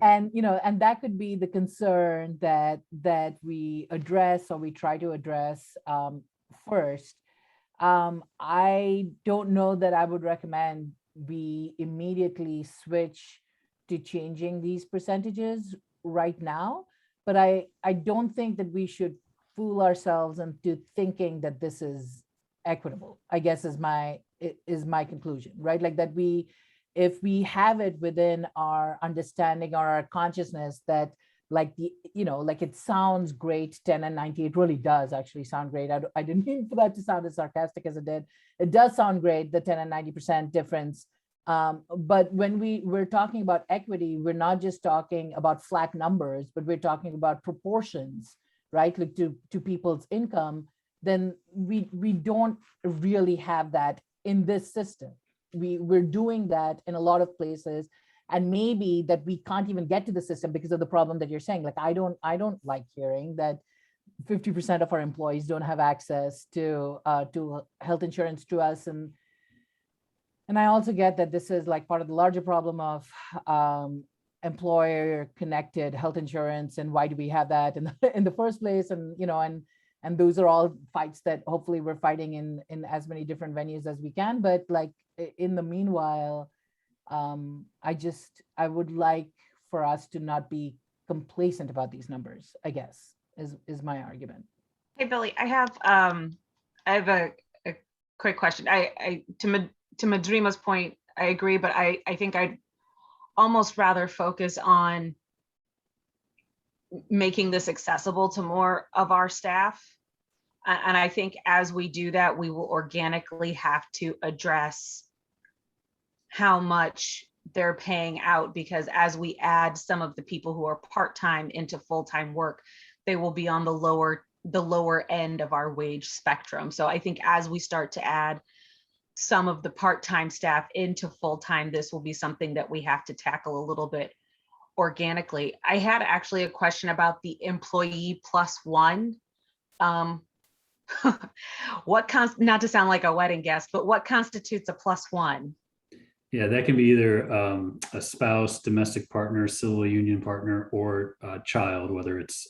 And, and that could be the concern that we address, or we try to address first. I don't know that I would recommend we immediately switch to changing these percentages right now, but I don't think that we should fool ourselves into thinking that this is equitable, I guess is my conclusion, right? Like that if we have it within our understanding or our consciousness that like like it sounds great, 10 and 90, it really does actually sound great. I didn't mean for that to sound as sarcastic as it did. It does sound great, the 10 and 90% difference. But when we're talking about equity, we're not just talking about flat numbers, but we're talking about proportions, right? Like to people's income, then we don't really have that in this system. We're doing that in a lot of places, and maybe that we can't even get to the system because of the problem that you're saying. Like I don't like hearing that 50% of our employees don't have access to health insurance to us, and I also get that this is like part of the larger problem of employer connected health insurance, and why do we have that in the first place, and and those are all fights that hopefully we're fighting in as many different venues as we can. But like in the meanwhile, I would like for us to not be complacent about these numbers, I guess, is my argument. Hey, Billy, I have a quick question. To Madrima's point, I agree, but I think I'd almost rather focus on making this accessible to more of our staff. And I think as we do that, we will organically have to address how much they're paying out, because as we add some of the people who are part-time into full-time work, they will be on the lower end of our wage spectrum. So I think as we start to add some of the part-time staff into full-time, this will be something that we have to tackle a little bit organically. I had actually a question about the employee plus one. Not to sound like a wedding guest, but what constitutes a plus one? Yeah, that can be either a spouse, domestic partner, civil union partner, or a child, whether it's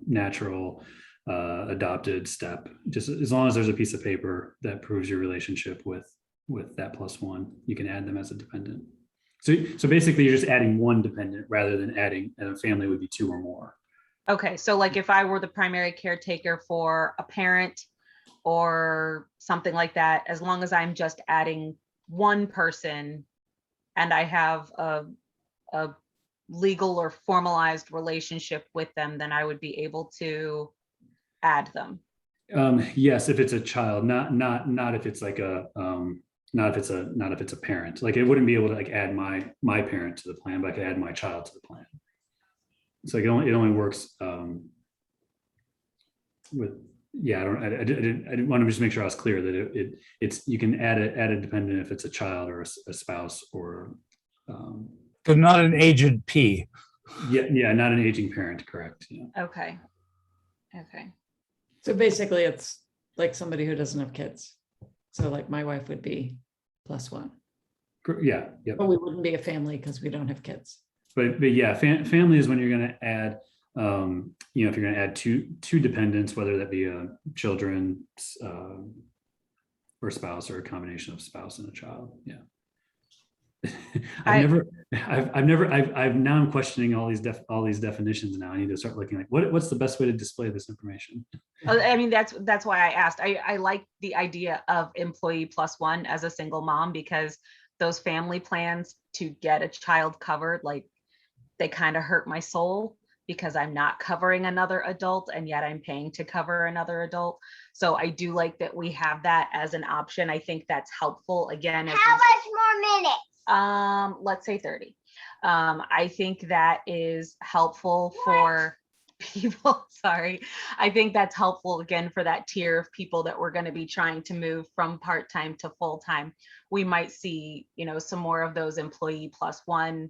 natural, adopted, step. Just as long as there's a piece of paper that proves your relationship with that plus one, you can add them as a dependent. So basically, you're just adding one dependent rather than adding, and a family would be two or more. Okay, so like if I were the primary caretaker for a parent or something like that, as long as I'm just adding one person and I have a legal or formalized relationship with them, then I would be able to add them. Yes, if it's a child, not if it's like a not if it's a parent. Like it wouldn't be able to like add my parent to the plan, but I could add my child to the plan. So it only works with, yeah, I didn't want to just make sure I was clear that it's you can add a dependent if it's a child or a spouse or So not an aged P. Yeah, not an aging parent, correct. Yeah. Okay. So basically it's like somebody who doesn't have kids. So like my wife would be plus one. Yeah. Yep. But we wouldn't be a family because we don't have kids. But yeah, family is when you're going to add, if you're going to add two dependents, whether that be children or spouse, or a combination of spouse and a child. Yeah. Now I'm questioning all these definitions now. I need to start looking like what's the best way to display this information. I mean, that's why I asked. I like the idea of employee plus one as a single mom, because those family plans to get a child covered, like they kind of hurt my soul because I'm not covering another adult and yet I'm paying to cover another adult. So I do like that we have that as an option. I think that's helpful. Again, how much more minutes? Let's say 30. I think that is helpful for people. Sorry. I think that's helpful again for that tier of people that we're going to be trying to move from part-time to full-time. We might see, some more of those employee plus one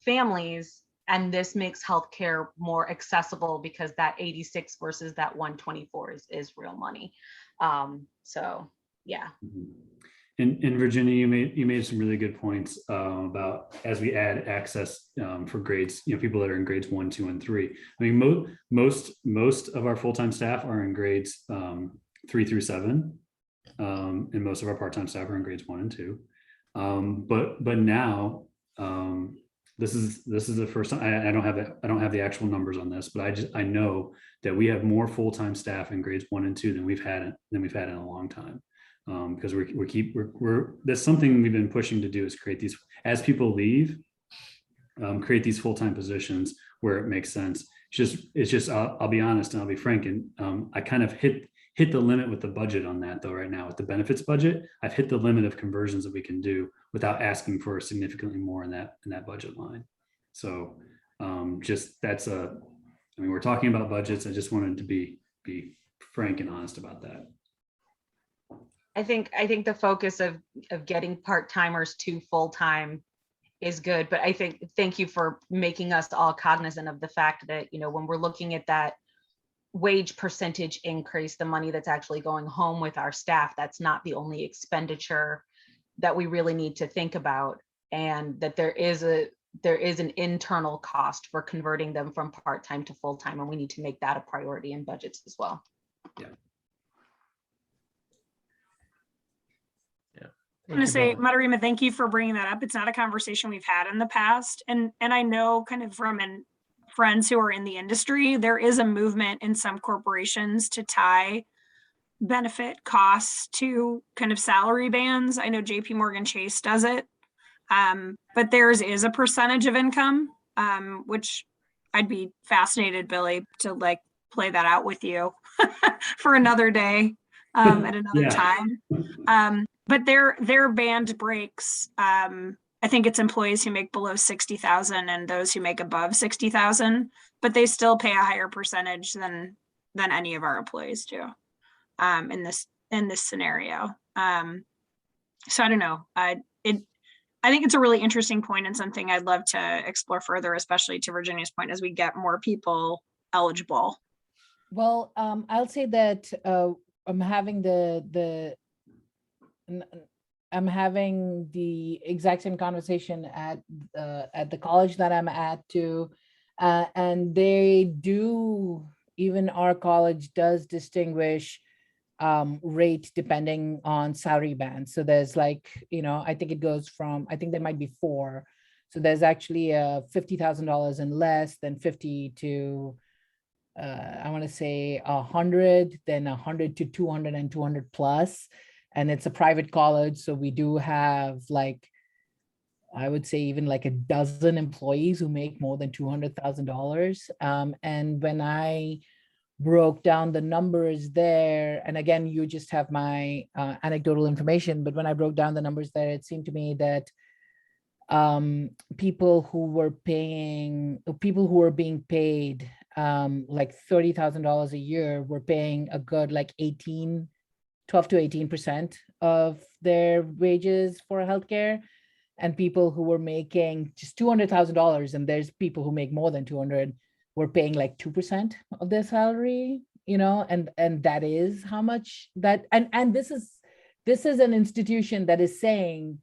families, and this makes healthcare more accessible because that 86 versus that 124 is real money. So yeah. In Virginia, you made some really good points about as we add access for grades, people that are in grades 1, 2, and 3. I mean, most of our full-time staff are in grades 3 through 7, and most of our part-time staff are in grades 1 and 2. But now this is the first time I don't have the actual numbers on this, but I know that we have more full-time staff in grades 1 and 2 than we've had in a long time. Because that's something we've been pushing to do, is create these, as people leave, create these full-time positions where it makes sense. It's just I'll be honest and I'll be frank, and I kind of hit the limit with the budget on that though. Right now with the benefits budget, I've hit the limit of conversions that we can do without asking for significantly more in that budget line. So we're talking about budgets. I just wanted to be frank and honest about that. I think the focus of getting part-timers to full-time is good, but I think, thank you for making us all cognizant of the fact that, when we're looking at that wage percentage increase, the money that's actually going home with our staff, that's not the only expenditure that we really need to think about, and that there is an internal cost for converting them from part-time to full-time, and we need to make that a priority in budgets as well. Yeah. I'm going to say, Madarima, thank you for bringing that up. It's not a conversation we've had in the past. And I know kind of from friends who are in the industry, there is a movement in some corporations to tie benefit costs to kind of salary bands. I know JP Morgan Chase does it, but theirs is a percentage of income, which I'd be fascinated, Billy, to like play that out with you for another day at another time. But their band breaks. I think it's employees who make below 60,000 and those who make above 60,000, but they still pay a higher percentage than any of our employees do in this scenario. So I don't know. I think it's a really interesting point and something I'd love to explore further, especially to Virginia's point, as we get more people eligible. Well, I'll say that I'm having the exact same conversation at the college that I'm at too, and even our college does distinguish rate depending on salary bands. So there's I think it goes from, I think there might be 4. So there's actually $50,000 and less, than 50 to I want to say 100, then 100 to 200 and 200 plus. And it's a private college. So we do have I would say even a dozen employees who make more than $200,000. And when I broke down the numbers there, and again, you just have my anecdotal information, but when I broke down the numbers there, it seemed to me that people who were being paid $30,000 a year were paying a good 12 to 18% of their wages for healthcare, and people who were making just $200,000, and there's people who make more than 200, were paying 2% of their salary, and that is how much that, and this is an institution that is saying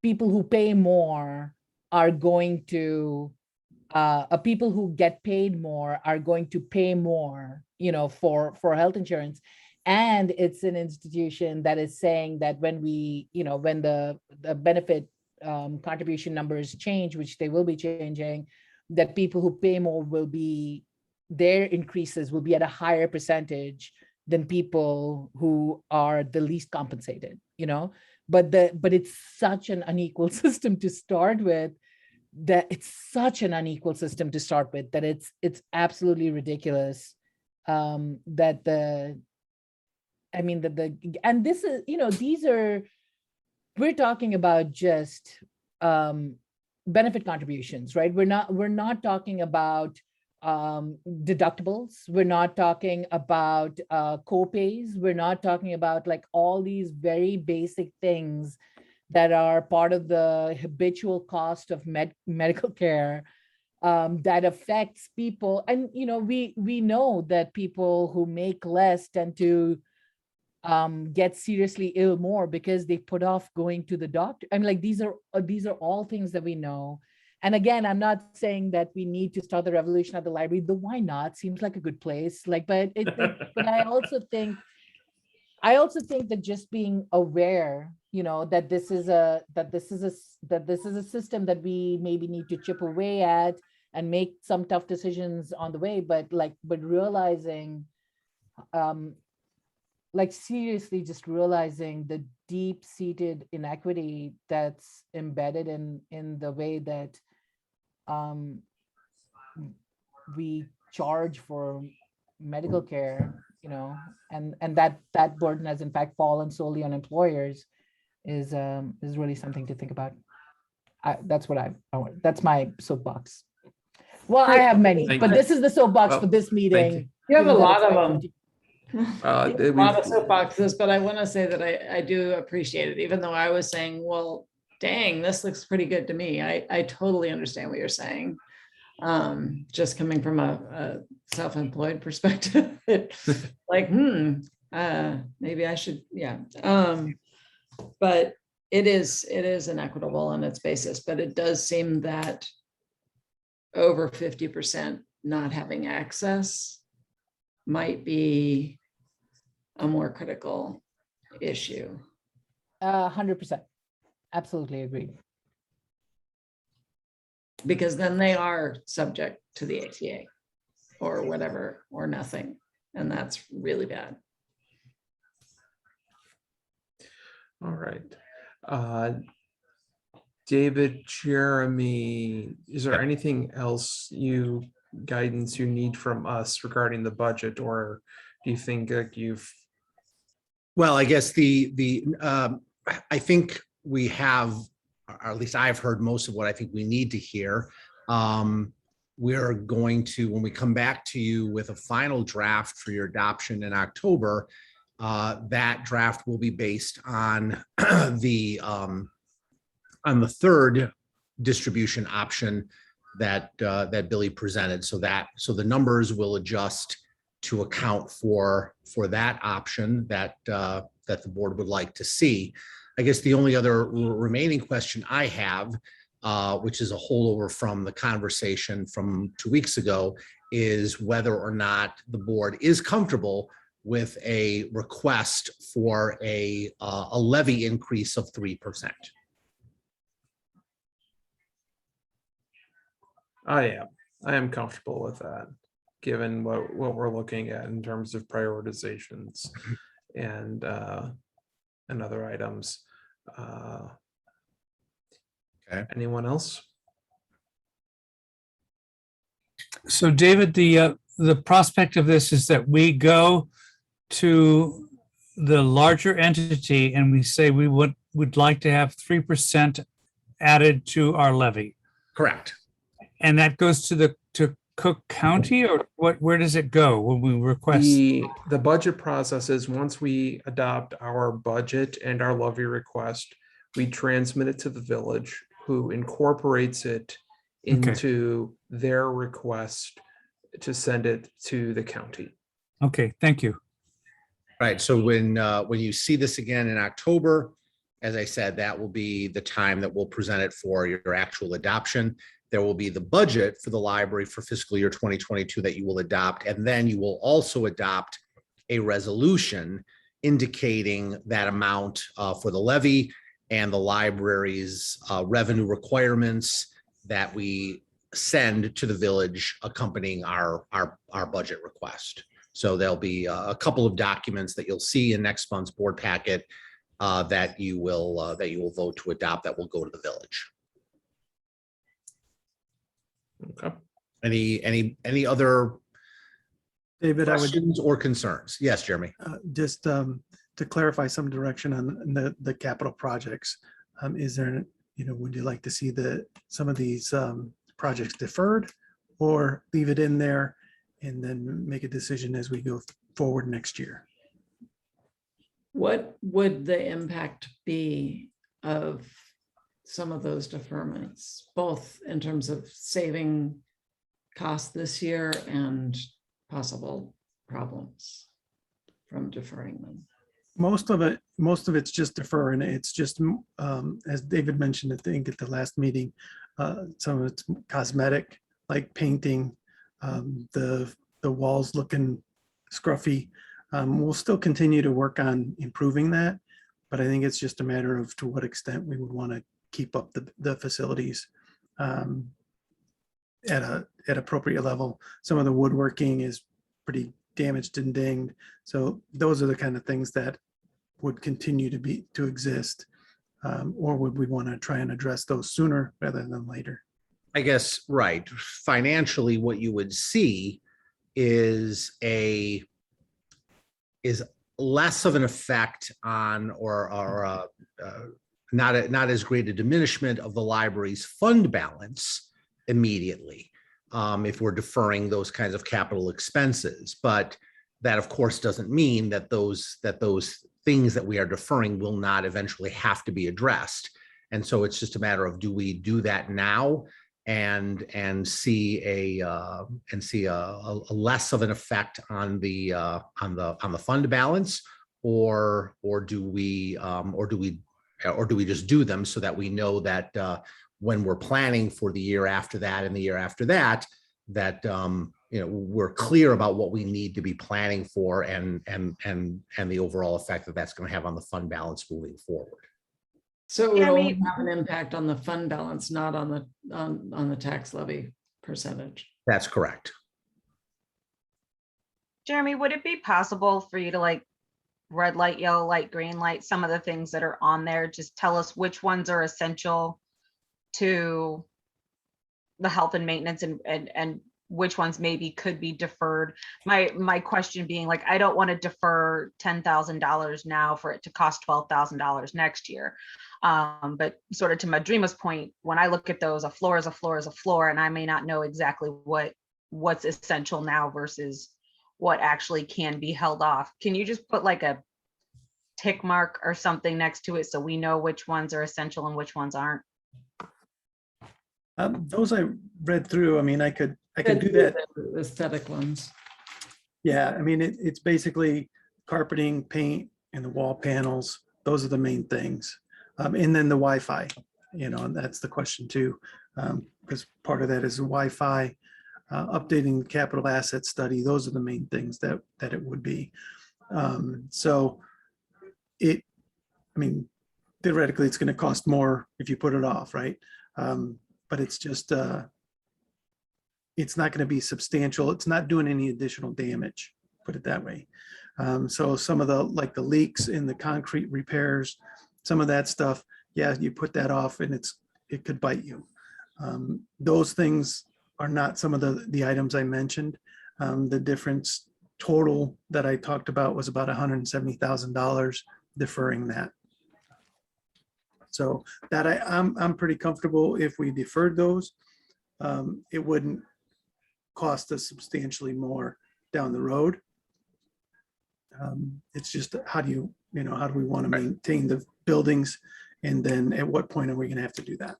people who pay more are going to, people who get paid more are going to pay more, for health insurance. And it's an institution that is saying that when when the benefit contribution numbers change, which they will be changing, that people who pay more their increases will be at a higher percentage than people who are the least compensated, but it's such an unequal system to start with, that it's absolutely ridiculous that and this is, we're talking about just benefit contributions, right? We're not talking about deductibles. We're not talking about co-pays. We're not talking about all these very basic things that are part of the habitual cost of medical care that affects people. And, we know that people who make less tend to get seriously ill more because they put off going to the doctor. These are all things that we know. And again, I'm not saying that we need to start the revolution at the library. The why not seems like a good place. But I also think that just being aware, that this is a system that we maybe need to chip away at and make some tough decisions on the way, but realizing, seriously, just realizing the deep-seated inequity that's embedded in the way that we charge for medical care, and that burden has in fact fallen solely on employers is really something to think about. That's what I want. That's my soapbox. Well, I have many, Thank but you. this is the soapbox Well, for this meeting. You have a given that lot it's of 5:15. them. A lot of soapboxes, but I want to say that I do appreciate it, even though I was saying, well, dang, this looks pretty good to me. I totally understand what you're saying. Just coming from a self-employed perspective, like, maybe I should, yeah. But it is inequitable on its basis, but it does seem that over 50% not having access might be a more critical issue. 100%. Absolutely agreed. Because then they are subject to the ACA or whatever, or nothing. And that's really bad. All right. David, Jeremy, is there anything else guidance you need from us regarding the budget, or do you think you've? Well, I guess I think we have, or at least I've heard most of what I think we need to hear. We're going to, when we come back to you with a final draft for your adoption in October, that draft will be based on the third distribution option that Billy presented. So the numbers will adjust to account for that option that the board would like to see. I guess the only other remaining question I have, which is a holdover from the conversation from 2 weeks ago, is whether or not the board is comfortable with a request for a levy increase of 3%. I am comfortable with that, given what we're looking at in terms of prioritizations and other items. Okay. Anyone else? So David, the prospect of this is that we go to the larger entity and we say we would like to have 3% added to our levy. Correct. And that goes to Cook County, or where does it go when we request? The budget process is, once we adopt our budget and our levy request, we transmit it to the village, who incorporates it into their request to send it to the county. Okay, thank you. Right. So when you see this again in October, as I said, that will be the time that we'll present it for your actual adoption. There will be the budget for the library for fiscal year 2022 that you will adopt. And then you will also adopt a resolution indicating that amount for the levy and the library's revenue requirements that we send to the village accompanying our budget request. So there'll be a couple of documents that you'll see in next month's board packet that you will vote to adopt that will go to the village. Okay. Any other David, questions or concerns? Yes, Jeremy. Just to clarify some direction on the capital projects, is there, would you like to see some of these projects deferred, or leave it in there and then make a decision as we go forward next year? What would the impact be of some of those deferments, both in terms of saving costs this year and possible problems from deferring them? Most of it's just deferring. It's just, as David mentioned, I think at the last meeting, some of it's cosmetic, like painting, the walls looking scruffy. We'll still continue to work on improving that, But I think it's just a matter of to what extent we would want to keep up the facilities at appropriate level. Some of the woodworking is pretty damaged and dinged. So those are the kind of things that would continue to exist. Or would we want to try and address those sooner rather than later? I guess, right. Financially, what you would see is less of an effect on or not as great a diminishment of the library's fund balance immediately if we're deferring those kinds of capital expenses. But that, of course, doesn't mean that those things that we are deferring will not eventually have to be addressed. And so it's just a matter of, do we do that now and see a less of an effect on the fund balance, or do we just do them so that we know that when we're planning for the year after that and the year after that, that we're clear about what we need to be planning for and the overall effect that that's going to have on the fund balance moving forward. So it would only have an impact on the fund balance, not on the tax levy percentage. That's correct. Jeremy, would it be possible for you to like red light, yellow light, green light, some of the things that are on there? Just tell us which ones are essential to the health and maintenance and which ones maybe could be deferred. My question being, like, I don't want to defer $10,000 now for it to cost $12,000 next year. But sort of to Madrima's point, when I look at those, a floor is a floor is a floor, and I may not know exactly what's essential now versus what actually can be held off. Can you just put like a tick mark or something next to it so we know which ones are essential and which ones aren't? Those I read through. I mean, I could do that. Aesthetic ones. Yeah, I mean, it's basically carpeting, paint, and the wall panels. Those are the main things. And then the Wi-Fi, and that's the question too, because part of that is the Wi-Fi, updating the capital asset study. Those are the main things that it would be. So I mean, theoretically, it's going to cost more if you put it off, right? But it's just, it's not going to be substantial. It's not doing any additional damage, put it that way. So some of the leaks in the concrete repairs, some of that stuff, yeah, you put that off and it could bite you. Those things are not some of the items I mentioned. The difference total that I talked about was about $170,000 deferring that. So that I'm pretty comfortable if we deferred those. It wouldn't cost us substantially more down the road. It's just how do we want to maintain the buildings, and then at what point are we going to have to do that?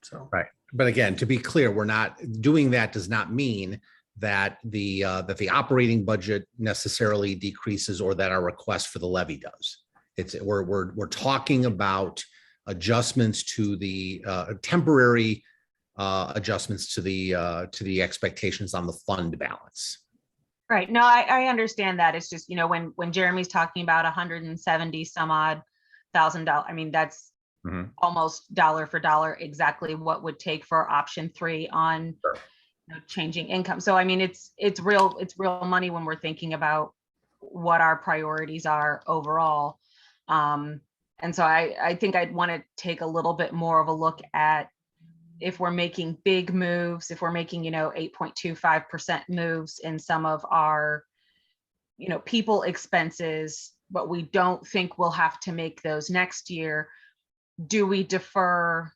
So right. But again, to be clear, we're not doing that. Does not mean that the operating budget necessarily decreases or that our request for the levy does. We're talking about adjustments to the temporary adjustments to the expectations on the fund balance. Right. No, I understand that. It's just, when Jeremy's talking about 170 some odd $1,000, I mean, that's almost dollar for dollar exactly what would take for option 3 on changing income. So I mean, it's real money when we're thinking about what our priorities are overall. And so I think I'd want to take a little bit more of a look at if we're making big moves, if we're making, 8.25% moves in some of our, people expenses, but we don't think we'll have to make those next year. Do we defer,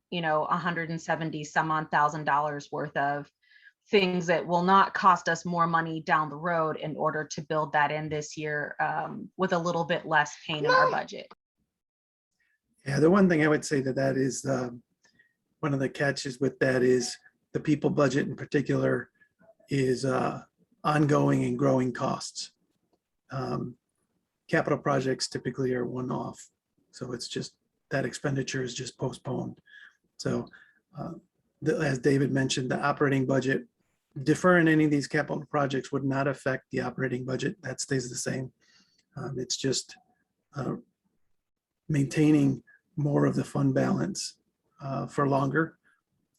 170 some odd $1,000 worth of things that will not cost us more money down the road in order to build that in this year with a little bit less pain in our budget? Yeah, the one thing I would say to that is one of the catches with that is the people budget in particular is ongoing and growing costs. Capital projects typically are one-off, so it's just that expenditure is just postponed. So as David mentioned, the operating budget, deferring any of these capital projects would not affect the operating budget. That stays the same. It's just maintaining more of the fund balance for longer.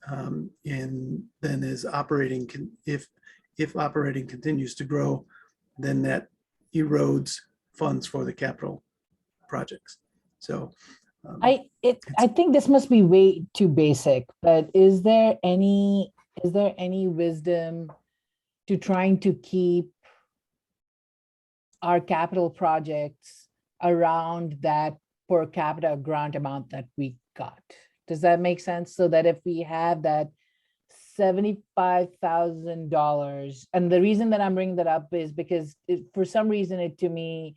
And then as operating, if operating continues to grow, then that erodes funds for the capital projects. So I think this must be way too basic, but is there any wisdom to trying to keep our capital projects around that per capita grant amount that we got? Does that make sense? So that if we have that $75,000, and the reason that I'm bringing that up is because for some reason it to me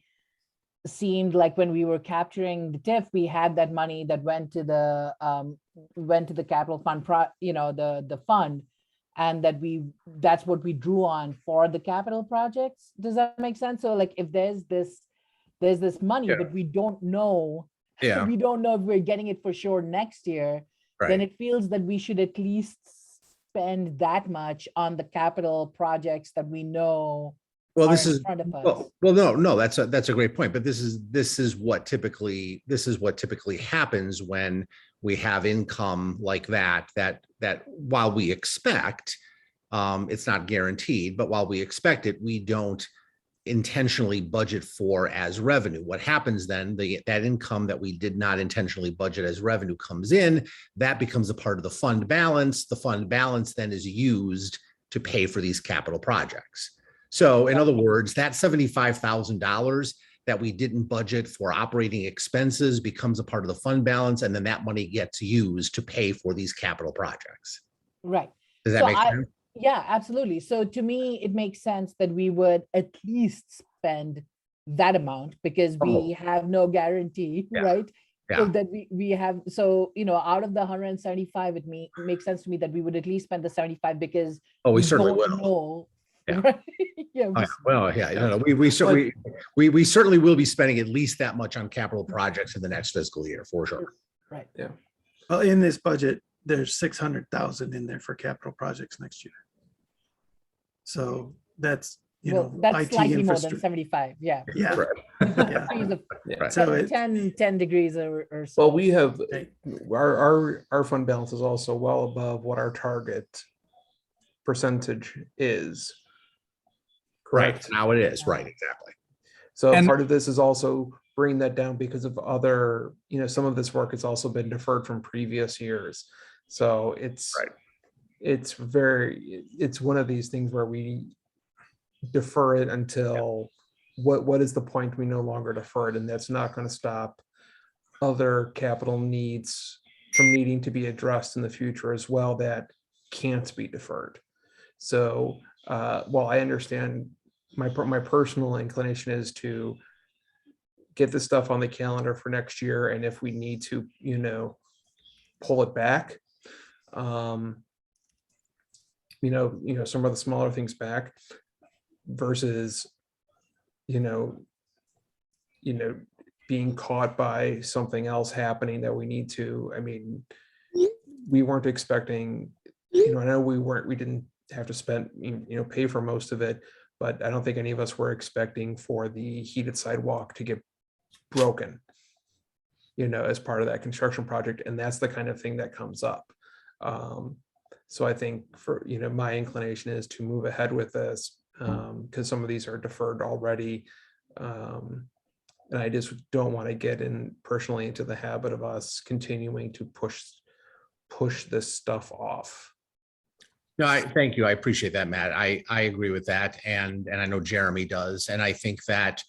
seemed like when we were capturing the TIF, we had that money that went to the capital fund, the fund, and that's what we drew on for the capital projects. Does that make sense? So like if there's this money, but we don't know, we don't know if we're getting it for sure next year, then it feels that we should at least spend that much on the capital projects that we know. Well, this is no, that's a great point. But this is what typically happens when we have income like that while we expect, it's not guaranteed, but while we expect it, we don't intentionally budget for as revenue. What happens then, that income that we did not intentionally budget as revenue comes in, that becomes a part of the fund balance. The fund balance then is used to pay for these capital projects. So in other words, that $75,000 that we didn't budget for operating expenses becomes a part of the fund balance, and then that money gets used to pay for these capital projects. Right. Does that make sense? Yeah, absolutely. So to me, it makes sense that we would at least spend that amount because we have no guarantee, right? Yeah. So that we have, so, out of the 175, it makes sense to me that we would at least spend the 75 because we certainly don't will. know. Yeah. Right? We certainly will be spending at least that much on capital projects in the next fiscal year for sure. Right. Yeah. Well, in this budget, there's 600,000 in there for capital projects next year. So that's, that's IT slightly more than infrastructure. 75. Yeah. Yeah. Right. So it's 10 degrees or so. Well, we have our fund balance is also well above what our target percentage is. Correct. Right. Now it is. Right. Exactly. So part of this is also bringing that down because of other, some of this work has also been deferred from previous years. So it's one of these things where we defer it until what is the point we no longer defer it, and that's not going to stop other capital needs from needing to be addressed in the future as well that can't be deferred. So while I understand my personal inclination is to get this stuff on the calendar for next year, and if we need to, pull it back, some of the smaller things back versus, being caught by something else happening that we need to. I mean, we weren't expecting, I know we didn't have to spend, pay for most of it, but I don't think any of us were expecting for the heated sidewalk to get broken, as part of that construction project. And that's the kind of thing that comes up. So I think for, my inclination is to move ahead with this because some of these are deferred already. And I just don't want to get personally into the habit of us continuing to push this stuff off. No, thank you. I appreciate that, Matt. I agree with that. And I know Jeremy does. And I think that,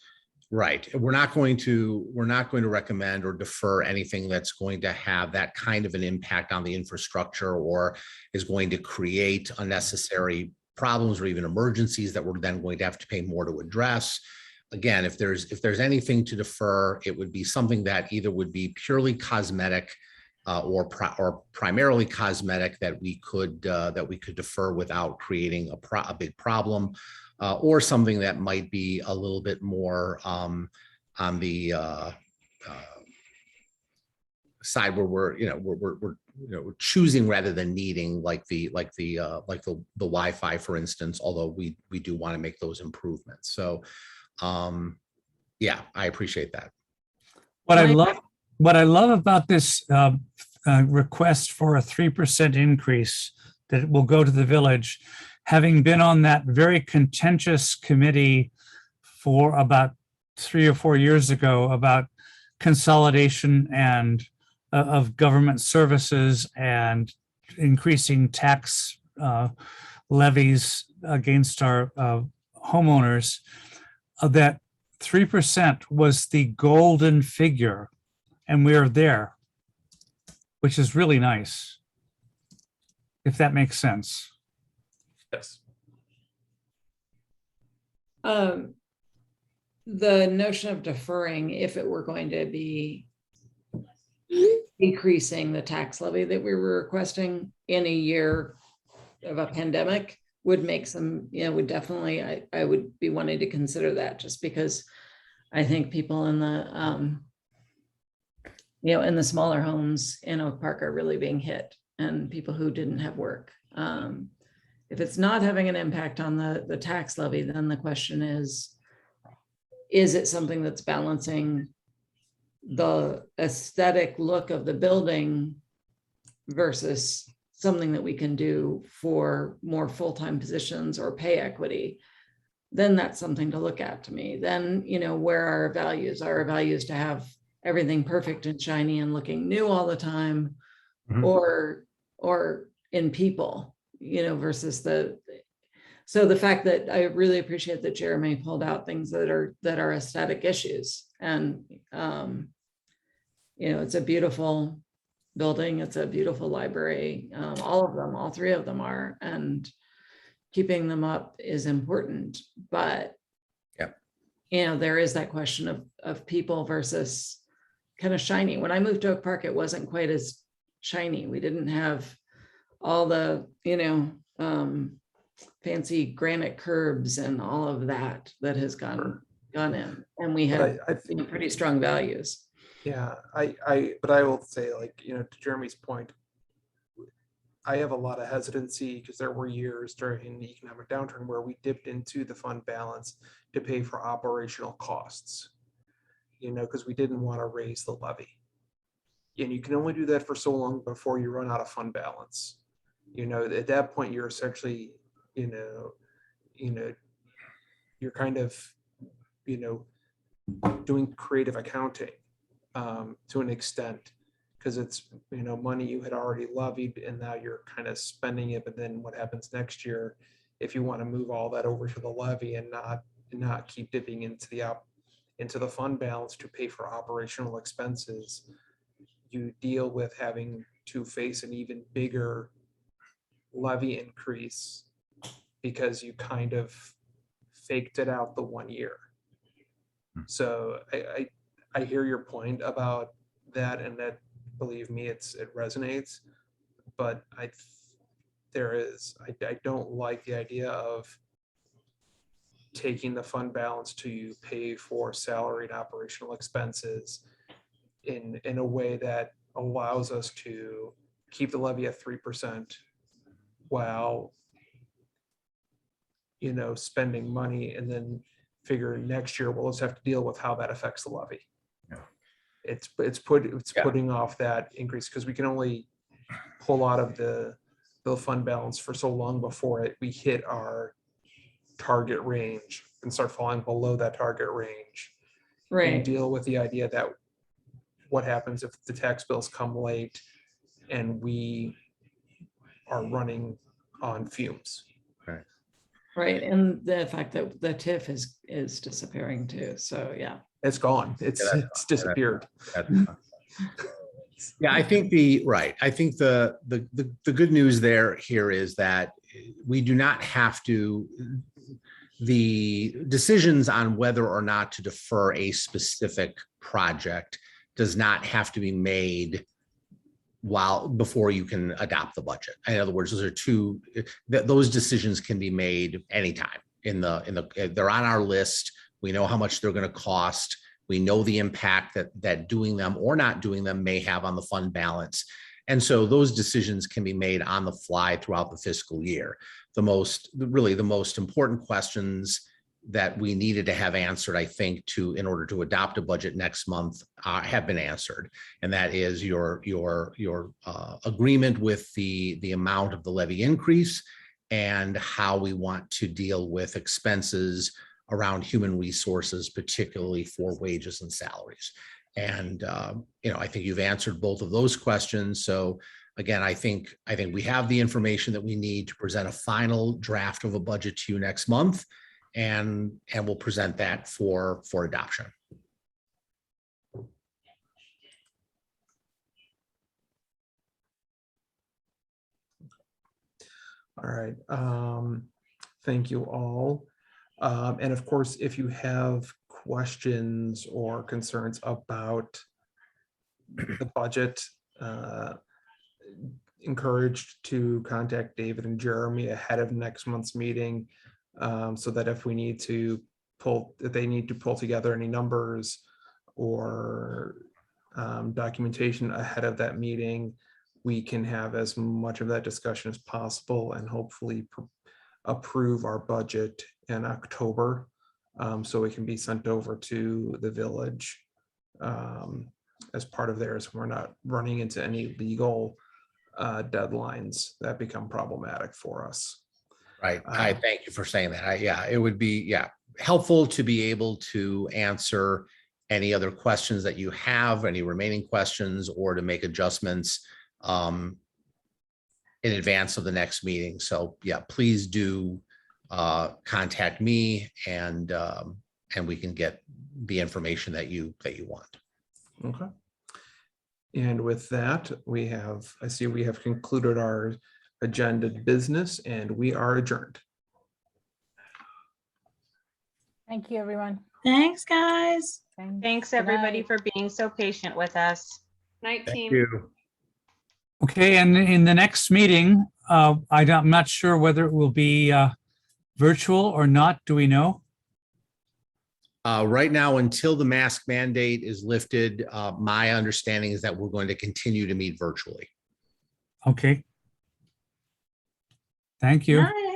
right, we're not going to recommend or defer anything that's going to have that kind of an impact on the infrastructure or is going to create unnecessary problems or even emergencies that we're then going to have to pay more to address. Again, if there's anything to defer, it would be something that either would be purely cosmetic or primarily cosmetic that we could defer without creating a big problem, or something that might be a little bit more on the side where we're choosing rather than needing, like the Wi-Fi, for instance. Although we do want to make those improvements. So yeah, I appreciate that. What I love, what I love about this request for a 3% increase that will go to the village, having been on that very contentious committee for about 3 or 4 years ago about consolidation and of government services and increasing tax levies against our homeowners, that 3% was the golden figure, and we're there, which is really nice, if that makes sense. Yes. The notion of deferring, if it were going to be decreasing the tax levy that we were requesting in a year of a pandemic, would make some, would definitely, I would be wanting to consider that, just because I think people in the, in the smaller homes in Oak Park are really being hit, and people who didn't have work. If it's not having an impact on the tax levy, then the question is it something that's balancing the aesthetic look of the building versus something that we can do for more full-time positions or pay equity? Then that's something to look at to me. Then, where are our values? Are our values to have everything perfect and shiny and looking new all the time, or in people, versus so the fact that I really appreciate that Jeremy pulled out things that are aesthetic issues. And, it's a beautiful building. It's a beautiful library. All of them, all three of them are, and keeping them up is important. But, there is that question of people versus kind of shiny. When I moved to Oak Park, it wasn't quite as shiny. We didn't have all the, fancy granite curbs and all of that has gone in, and we have pretty strong values. Yeah, but I will say, to Jeremy's point, I have a lot of hesitancy because there were years during the economic downturn where we dipped into the fund balance to pay for operational costs, because we didn't want to raise the levy. And you can only do that for so long before you run out of fund balance. At that point, you're essentially, you're kind of, doing creative accounting to an extent, because it's, money you had already levied and now you're kind of spending it. But then what happens next year, if you want to move all that over to the levy and not keep dipping into the fund balance to pay for operational expenses, you deal with having to face an even bigger levy increase because you kind of faked it out the 1 year. So I hear your point about that, and that, believe me, it resonates. But I don't like the idea of taking the fund balance to pay for salary and operational expenses in a way that allows us to keep the levy at 3% while spending money, and then figure next year, well, let's have to deal with how that affects the levy. It's putting off that increase, because we can only pull out of the fund balance for so long before we hit our target range and start falling below that target range. Right. And deal with the idea that what happens if the tax bills come late and we are running on fumes. Right. And the fact that the TIF is disappearing too. So yeah. It's gone. It's disappeared. Yeah, I think I think the good news here is that we do not have to, the decisions on whether or not to defer a project does not have to be made before you can adopt the budget. In other words, those decisions can be made anytime. They're on our list. We know how much they're going to cost. We know the impact that doing them or not doing them may have on the fund balance. And so those decisions can be made on the fly throughout the fiscal year. The most important questions that we needed to have answered, I think, in order to adopt a budget next month have been answered. And that is your agreement with the amount of the levy increase and how we want to deal with expenses around human resources, particularly for wages and salaries. And, I think you've answered both of those questions. So again, I think we have the information that we need to present a final draft of a budget to you next month, and we'll present that for adoption. All right. Thank you all. And of course, if you have questions or concerns about the budget, encouraged to contact David and Jeremy ahead of next month's meeting, so that if they need to pull together any numbers or documentation ahead of that meeting, we can have as much of that discussion as possible and hopefully approve our budget in October, so it can be sent over to the village as part of theirs. We're not running into any legal deadlines that become problematic for us. Right. I thank you for saying that. It would be helpful to be able to answer any other questions that you have, any remaining questions, or to make adjustments in advance of the next meeting. So please do contact me, and we can get the information that you want. Okay. And with that, I see we have concluded our agenda business, and we are adjourned. Thank you, everyone. Thanks, guys. Thanks, Good everybody, night. for being so patient with us. Night, Thank team. you. Okay, and in the next meeting, I'm not sure whether it will be virtual or not. Do we know? Right now, until the mask mandate is lifted, my understanding is that we're going to continue to meet virtually. Okay. Thank you. Night.